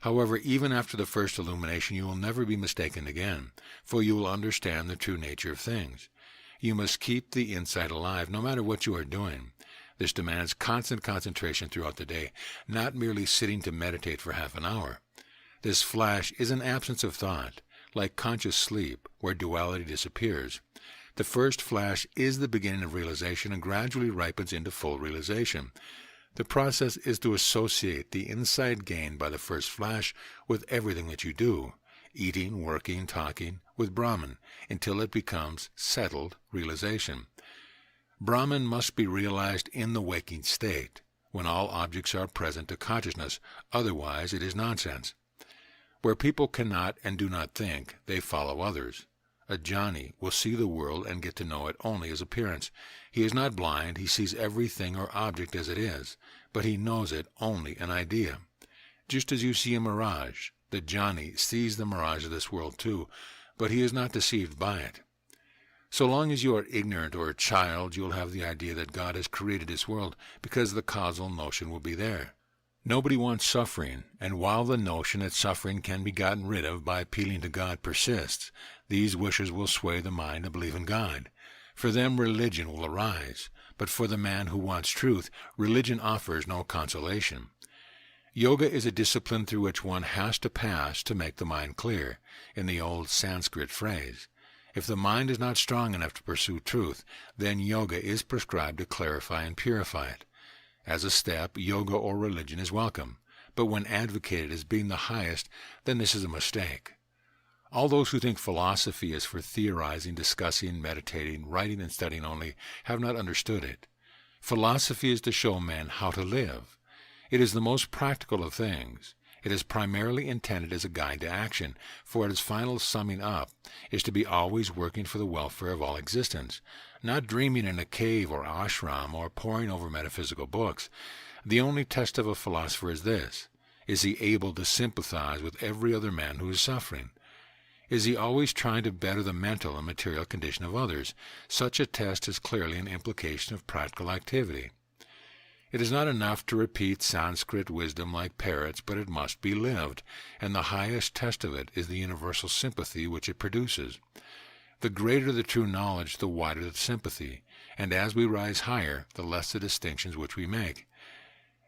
Speaker 1: However, even after the first illumination you will never be mistaken again, for you will understand the true nature of things. You must keep the insight alive no matter what you are doing. This demands constant concentration throughout the day, not merely sitting to meditate for half an hour. This flash is an absence of thought, like conscious sleep, where duality disappears. The first flash is the beginning of realization and gradually ripens into full realization. The process is to associate the insight gained by the first flash with everything that you do, eating, working, talking, with Brahman, until it becomes settled realization. Brahman must be realized in the waking state, when all objects are present to consciousness, otherwise it is nonsense. Where people cannot and do not think, they follow others. A jnani will see the world and get to know it only as appearance. He is not blind, he sees everything or object as it is, but he knows it only an idea. Just as you see a mirage, the jnani sees the mirage of this world too, but he is not deceived by it. So long as you are ignorant or a child, you will have the idea that God has created this world, because the causal notion will be there. Nobody wants suffering, and while the notion that suffering can be gotten rid of by appealing to God persists, these wishes will sway the mind to believe in God. For them religion will arise, but for the man who wants truth, religion offers no consolation. Yoga is a discipline through which one has to pass to make the mind clear, in the old Sanskrit phrase. If the mind is not strong enough to pursue truth, then yoga is prescribed to clarify and purify it. As a step, yoga or religion is welcome, but when advocated as being the highest, then this is a mistake. All those who think philosophy is for theorizing, discussing, meditating, writing, and studying only have not understood it. Philosophy is to show men how to live. It is the most practical of things. It is primarily intended as a guide to action, for its final summing up is to be always working for the welfare of all existence, not dreaming in a cave or ashram or poring over metaphysical books. The only test of a philosopher is this: is he able to sympathize with every other man who is suffering? Is he always trying to better the mental and material condition of others? Such a test is clearly an implication of practical activity. It is not enough to repeat Sanskrit wisdom like parrots, but it must be lived, and the highest test of it is the universal sympathy which it produces. The greater the true knowledge, the wider the sympathy, and as we rise higher, the less the distinctions which we make.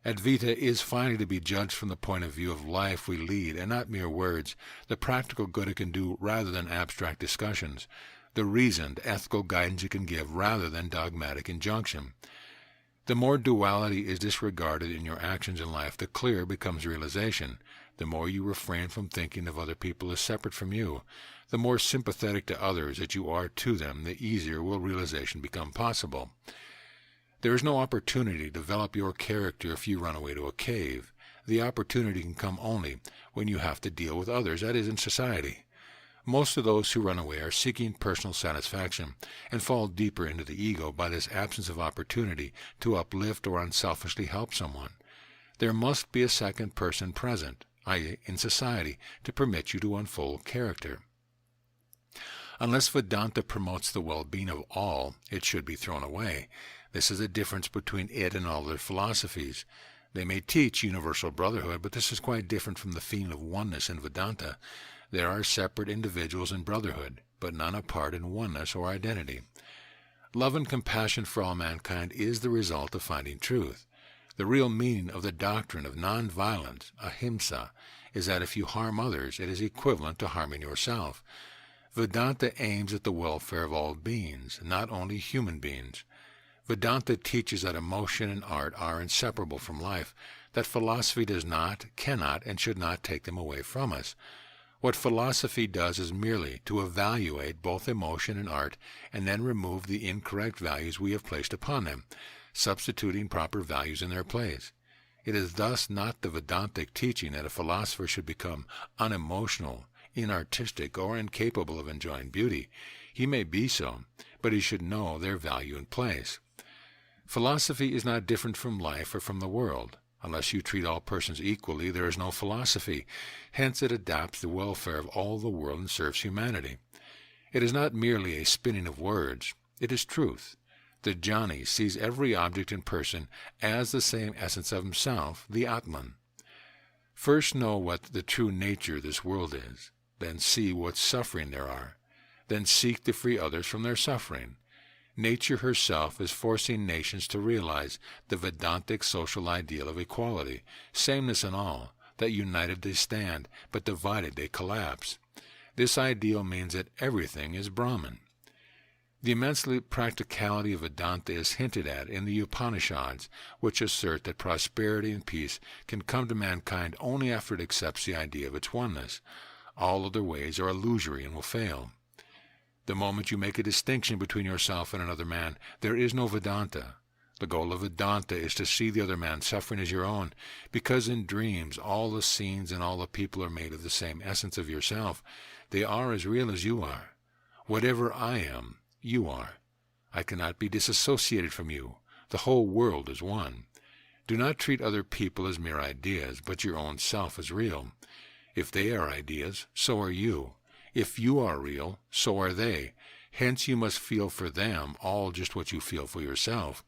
Speaker 1: Advaita is finally to be judged from the point of view of life we lead, and not mere words, the practical good it can do rather than abstract discussions, the reasoned, ethical guidance it can give rather than dogmatic injunction. The more duality is disregarded in your actions in life, the clearer becomes realization. The more you refrain from thinking of other people as separate from you, the more sympathetic to others that you are to them, the easier will realization become possible. There is no opportunity to develop your character if you run away to a cave. The opportunity can come only when you have to deal with others, that is, in society. Most of those who run away are seeking personal satisfaction and fall deeper into the ego by this absence of opportunity to uplift or unselfishly help someone. There must be a second person present, i.e., in society, to permit you to unfold character. Unless Vedanta promotes the well-being of all, it should be thrown away. This is the difference between it and all other philosophies. They may teach universal brotherhood, but this is quite different from the feeling of oneness in Vedanta. There are separate individuals in brotherhood, but none apart in oneness or identity. Love and compassion for all mankind is the result of finding truth. The real meaning of the doctrine of non-violence, ahimsa, is that if you harm others, it is equivalent to harming yourself. Vedanta aims at the welfare of all beings, not only human beings. Vedanta teaches that emotion and art are inseparable from life, that philosophy does not, cannot, and should not take them away from us. What philosophy does is merely to evaluate both emotion and art and then remove the incorrect values we have placed upon them, substituting proper values in their place. It is thus not the Vedantic teaching that a philosopher should become unemotional, inartistic, or incapable of enjoying beauty. He may be so, but he should know their value and place. Philosophy is not different from life or from the world. Unless you treat all persons equally, there is no philosophy. Hence it adopts the welfare of all the world and serves humanity. It is not merely a spinning of words. It is truth. The jnani sees every object and person as the same essence of himself, the Atman. First know what the true nature of this world is. Then see what suffering there are. Then seek to free others from their suffering. Nature herself is forcing nations to realize the Vedantic social ideal of equality, sameness in all, that united they stand, but divided they collapse. This ideal means that everything is Brahman. The immense practicality of Vedanta is hinted at in the Upanishads, which assert that prosperity and peace can come to mankind only after it accepts the idea of its oneness. All other ways are illusory and will fail. The moment you make a distinction between yourself and another man, there is no Vedanta. The goal of Vedanta is to see the other man's suffering as your own, because in dreams all the scenes and all the people are made of the same essence of yourself. They are as real as you are. Whatever I am, you are. I cannot be disassociated from you. The whole world is one. Do not treat other people as mere ideas, but your own self as real. If they are ideas, so are you. If you are real, so are they. Hence you must feel for them all just what you feel for yourself.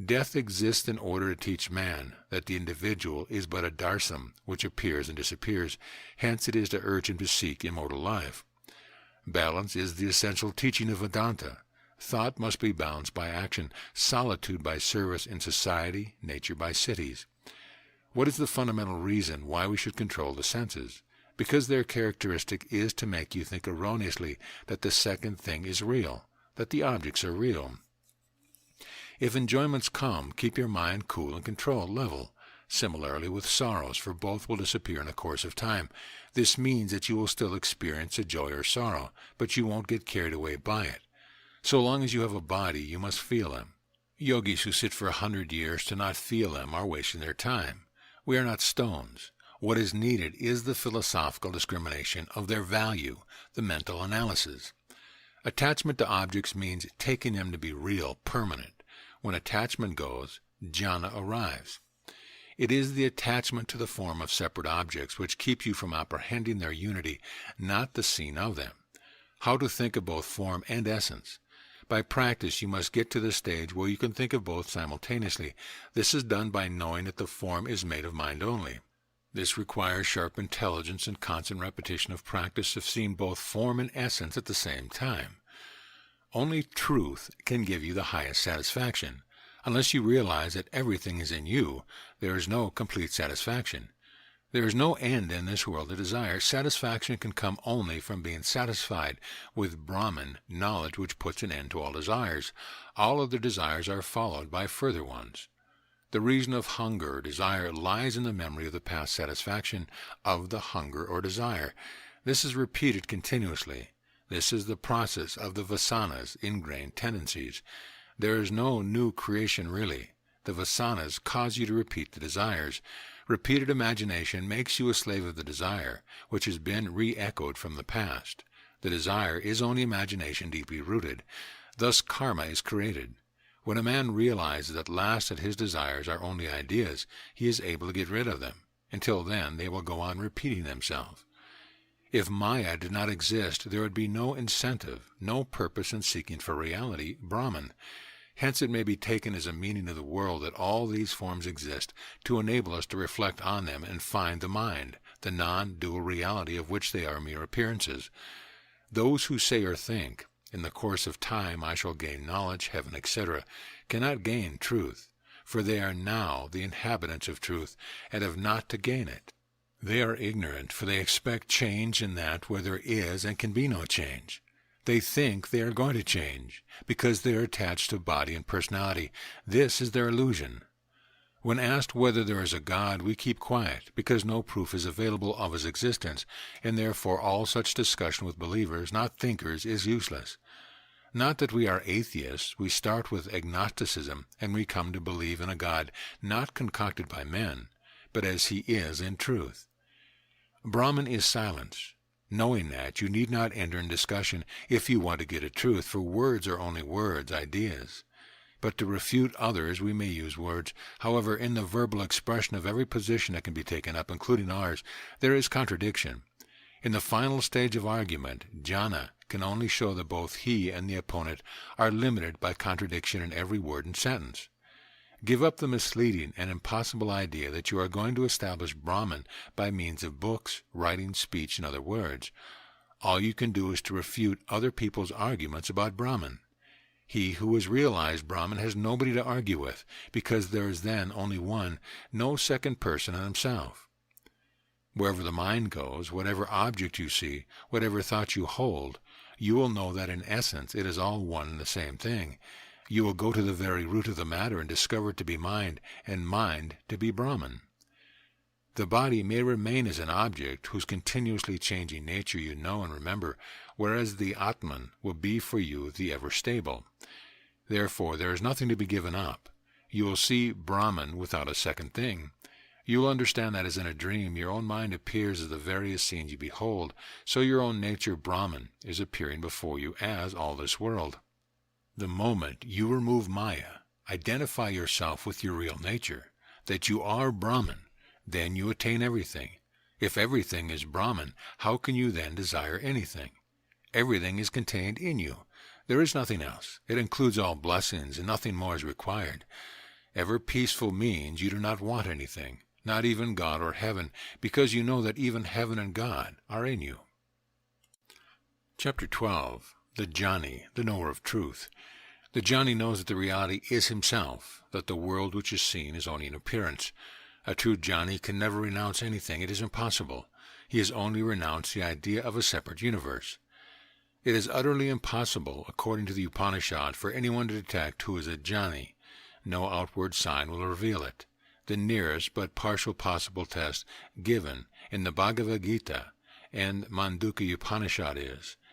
Speaker 1: Death exists in order to teach man that the individual is but a darsam, which appears and disappears. Hence it is to urge him to seek immortal life. Balance is the essential teaching of Vedanta. Thought must be balanced by action, solitude by service in society, nature by cities. What is the fundamental reason why we should control the senses? Because their characteristic is to make you think erroneously that the second thing is real, that the objects are real. If enjoyments come, keep your mind cool and controlled, level. Similarly with sorrows, for both will disappear in the course of time. This means that you will still experience a joy or sorrow, but you won't get carried away by it. So long as you have a body, you must feel them. Yogis who sit for 100 years to not feel them are wasting their time. We are not stones. What is needed is the philosophical discrimination of their value, the mental analysis. Attachment to objects means taking them to be real, permanent. When attachment goes, Janna arrives. It is the attachment to the form of separate objects which keeps you from apprehending their unity, not the scene of them. How to think of both form and essence. By practice, you must get to the stage where you can think of both simultaneously. This is done by knowing that the form is made of mind only. This requires sharp intelligence and constant repetition of practice of seeing both form and essence at the same time. Only truth can give you the highest satisfaction. Unless you realize that everything is in you, there is no complete satisfaction. There is no end in this world to desire. Satisfaction can come only from being satisfied with Brahman, knowledge which puts an end to all desires. All other desires are followed by further ones. The reason of hunger or desire lies in the memory of the past satisfaction of the hunger or desire. This is repeated continuously. This is the process of the vasanas, ingrained tendencies. There is no new creation really. The vasanas cause you to repeat the desires. Repeated imagination makes you a slave of the desire, which has been re-echoed from the past. The desire is only imagination deeply rooted. Thus karma is created. When a man realizes at last that his desires are only ideas, he is able to get rid of them. Until then, they will go on repeating themselves. If Maya did not exist, there would be no incentive, no purpose in seeking for reality, Brahman. Hence it may be taken as a meaning of the world that all these forms exist to enable us to reflect on them and find the mind, the non-dual reality of which they are mere appearances. Those who say or think, in the course of time I shall gain knowledge, heaven, etc., cannot gain truth, for they are now the inhabitants of truth, and have not to gain it. They are ignorant, for they expect change in that where there is and can be no change. They think they are going to change, because they are attached to body and personality. This is their illusion. When asked whether there is a God, we keep quiet, because no proof is available of his existence, and therefore all such discussion with believers, not thinkers, is useless. Not that we are atheists. We start with agnosticism, and we come to believe in a God not concocted by men, but as he is in truth. Brahman is silence. Knowing that, you need not enter in discussion if you want to get at truth, for words are only words, ideas. But to refute others we may use words. However, in the verbal expression of every position that can be taken up, including ours, there is contradiction. In the final stage of argument, Janna can only show that both he and the opponent are limited by contradiction in every word and sentence. Give up the misleading and impossible idea that you are going to establish Brahman by means of books, writing, speech, and other words. All you can do is to refute other people's arguments about Brahman. He who has realized Brahman has nobody to argue with, because there is then only one, no second person in himself. Wherever the mind goes, whatever object you see, whatever thought you hold, you will know that in essence it is all one and the same thing. You will go to the very root of the matter and discover it to be mind, and mind to be Brahman. The body may remain as an object whose continuously changing nature you know and remember, whereas the Atman will be for you the ever-stable. Therefore there is nothing to be given up. You will see Brahman without a second thing. You will understand that as in a dream your own mind appears as the various scenes you behold, so your own nature Brahman is appearing before you as all this world. The moment you remove Maya, identify yourself with your real nature, that you are Brahman, then you attain everything. If everything is Brahman, how can you then desire anything? Everything is contained in you. There is nothing else. It includes all blessings, and nothing more is required. Ever peaceful means you do not want anything, not even God or heaven, because you know that even heaven and God are in you. Chapter 12. The Jnani, the knower of truth. The Jnani knows that the reality is himself, that the world which is seen is only an appearance. A true Jnani can never renounce anything. It is impossible. He has only renounced the idea of a separate universe. It is utterly impossible, according to the Upanishad, for anyone to detect who is a Jnani. No outward sign will reveal it. The nearest but partial possible test given in the Bhagavad Gita and Mandukya Upanishad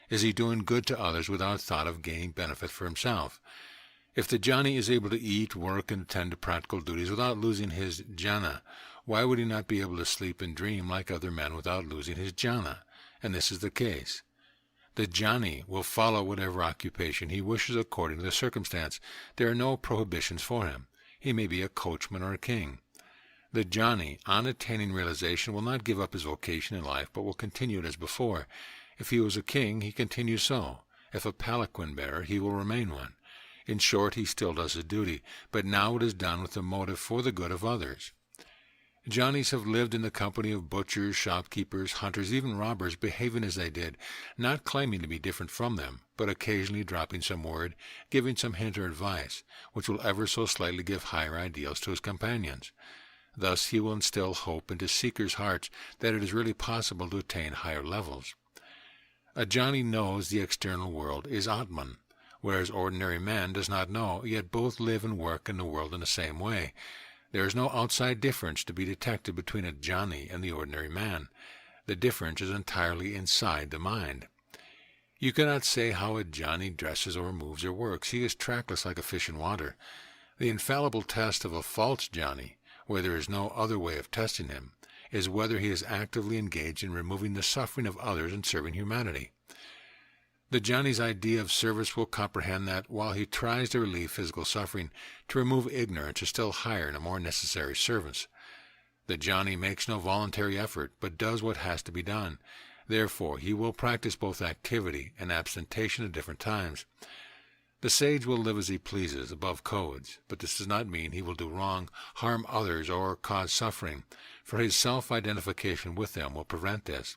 Speaker 1: is he doing good to others without thought of gaining benefit for himself? If the Jnani is able to eat, work, and attend to practical duties without losing his jhana, why would he not be able to sleep and dream like other men without losing his jhana? And this is the case. The Jnani will follow whatever occupation he wishes according to the circumstance. There are no prohibitions for him. He may be a coachman or a king. The Jnani, on attaining realization, will not give up his vocation in life, but will continue it as before. If he was a king, he continues so. If a palanquin-bearer, he will remain one. In short, he still does his duty, but now it is done with a motive for the good of others. Jnanis have lived in the company of butchers, shopkeepers, hunters, even robbers, behaving as they did, not claiming to be different from them, but occasionally dropping some word, giving some hint or advice, which will ever so slightly give higher ideals to his companions. Thus he will instill hope into seekers' hearts that it is really possible to attain higher levels. A jnani knows the external world is Atman, whereas ordinary man does not know, yet both live and work in the world in the same way. There is no outside difference to be detected between a jnani and the ordinary man. The difference is entirely inside the mind. You cannot say how a jnani dresses or moves or works. He is trackless like a fish in water. The infallible test of a false jnani, where there is no other way of testing him, is whether he is actively engaged in removing the suffering of others and serving humanity. The jnani's idea of service will comprehend that, while he tries to relieve physical suffering, to remove ignorance is still higher and a more necessary service. The jnani makes no voluntary effort, but does what has to be done. Therefore, he will practice both activity and abstention at different times. The sage will live as he pleases, above codes, but this does not mean he will do wrong, harm others, or cause suffering, for his self-identification with them will prevent this.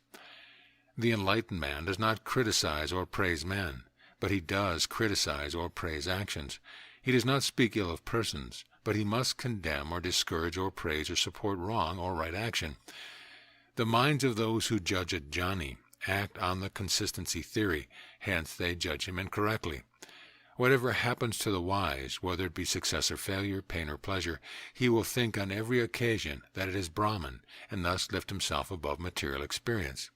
Speaker 1: The enlightened man does not criticize or praise men, but he does criticize or praise actions. He does not speak ill of persons, but he must condemn or discourage or praise or support wrong or right action. The minds of those who judge a jnani act on the consistency theory, hence they judge him incorrectly. Whatever happens to the wise, whether it be success or failure, pain or pleasure, he will think on every occasion that it is Brahman, and thus lift himself above material experience.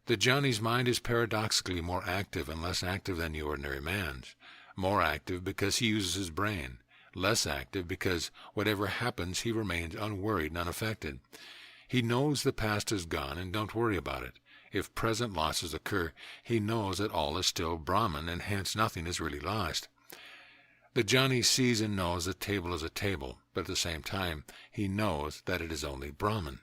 Speaker 1: The jnani's mind is paradoxically more active and less active than the ordinary man's. More active because he uses his brain, less active because whatever happens he remains unworried and unaffected. He knows the past is gone and don't worry about it. If present losses occur, he knows that all is still Brahman, and hence nothing is really lost. The jnani sees and knows the table is a table, but at the same time he knows that it is only Brahman.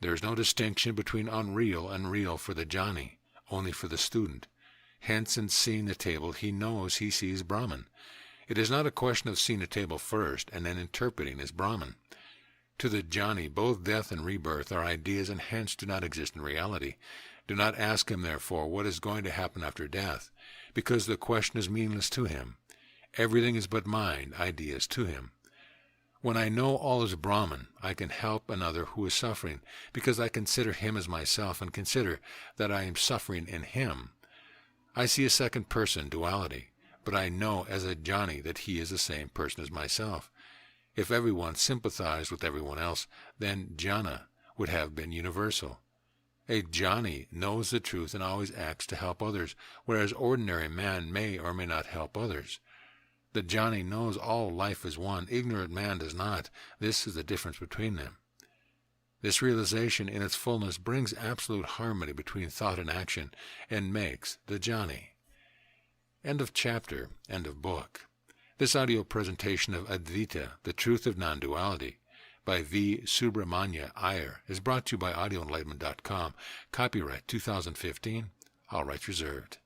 Speaker 1: There is no distinction between unreal and real for the jnani, only for the student. Hence, in seeing the table, he knows he sees Brahman. It is not a question of seeing the table first and then interpreting as Brahman. To the jnani, both death and rebirth are ideas and hence do not exist in reality. Do not ask him, therefore, what is going to happen after death, because the question is meaningless to him. Everything is but mind, ideas to him. When I know all is Brahman, I can help another who is suffering, because I consider him as myself and consider that I am suffering in him. I see a second person, duality, but I know as a jnani that he is the same person as myself. If everyone sympathized with everyone else, then Janna would have been universal. A jnani knows the truth and always acts to help others, whereas ordinary man may or may not help others. The jnani knows all life is one. Ignorant man does not. This is the difference between them. This realization in its fullness brings absolute harmony between thought and action and makes the jnani. End of chapter, end of book. This audio presentation of Advaita, The Truth of Non-Duality, by V. Subramanya Iyer, is brought to you by audioenlightenment.com. Copyright 2015. All rights reserved.